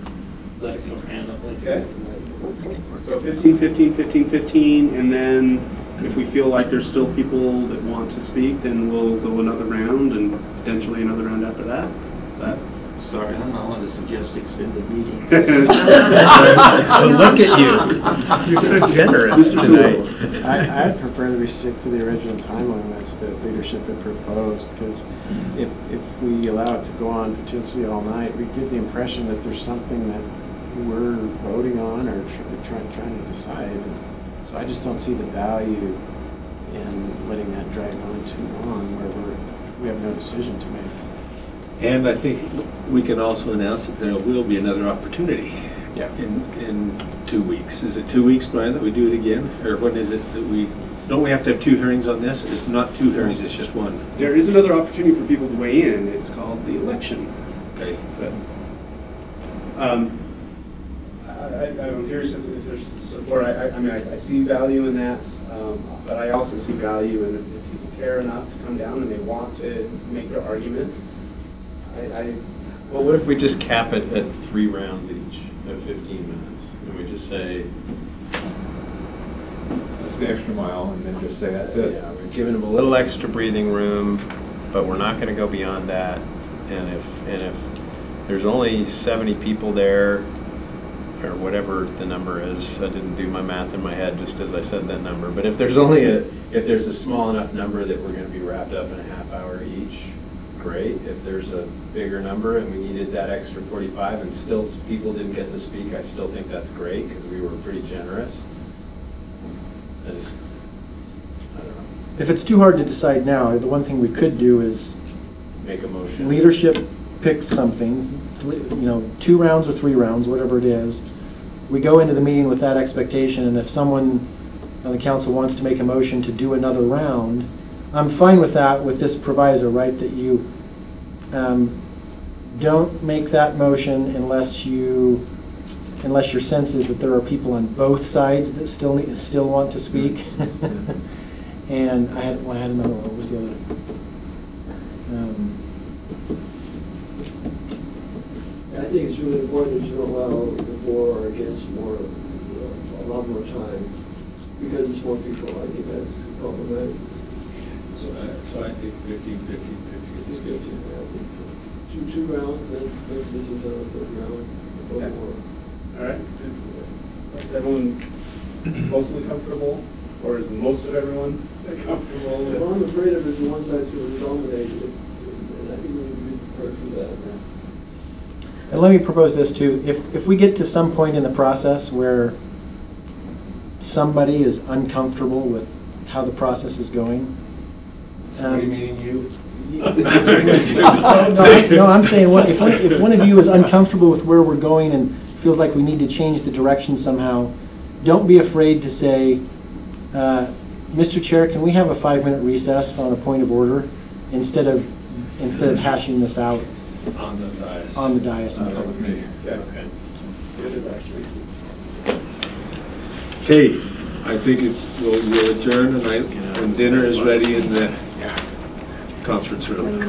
let it go randomly. Okay. So 15, and then if we feel like there's still people that want to speak, then we'll go another round and potentially another round after that. Is that? Sorry, I'm not one to suggest extended meetings. Look at you. You're so generous tonight. I'd prefer that we stick to the original timeline that's the leadership had proposed, because if we allow it to go on potentially all night, we give the impression that there's something that we're voting on or trying to decide. So I just don't see the value in letting that drag on too long where we have no decision to make. And I think we can also announce that there will be another opportunity in 2 weeks. Is it 2 weeks, Brian, that we do it again? Or when is it that don't we have to have 2 hearings on this? It's not 2 hearings, it's just 1. There is another opportunity for people to weigh in. It's called the election. Okay. But, I'm curious if there's support. I mean, I see value in that, but I also see value in if people care enough to come down and they want to make their argument. Well, what if we just cap it at 3 rounds each of 15 minutes? And we just say... That's the extra mile, and then just say that's it. Yeah, we're giving them a little extra breathing room, but we're not going to go beyond that. And if there's only 70 people there, or whatever the number is, I didn't do my math in my head just as I said that number, but if there's a small enough number that we're going to be wrapped up in a half hour each, great. If there's a bigger number and we needed that extra 45 and still people didn't get to speak, I still think that's great because we were pretty generous. I don't know. If it's too hard to decide now, the one thing we could do is make a motion. Leadership picks something, 2 rounds or 3 rounds, whatever it is. We go into the meeting with that expectation, and if someone on the council wants to make a motion to do another round, I'm fine with that, with this proviso, right, that you don't make that motion unless your sense is that there are people on both sides that still want to speak. And I had another one. What was the other? I think it's really important that you don't allow the for or against a lot more time, because there's more people. I think that's problematic. So that's why I think 15 is good. Two rounds, and then this is a third round. All right. Is everyone mostly comfortable, or is most of everyone comfortable? What I'm afraid of is the one side's going to dominate, and I think we need to be prepared for that. And let me propose this too. If we get to some point in the process where somebody is uncomfortable with how the process is going, somebody meaning you? No, I'm saying if one of you is uncomfortable with where we're going and feels like we need to change the direction somehow, don't be afraid to say, Mr. Chair, can we have a 5-minute recess on a point of order instead of hashing this out on the dais. On the dais. Okay, I think we'll adjourn, and dinner is ready in the conference room.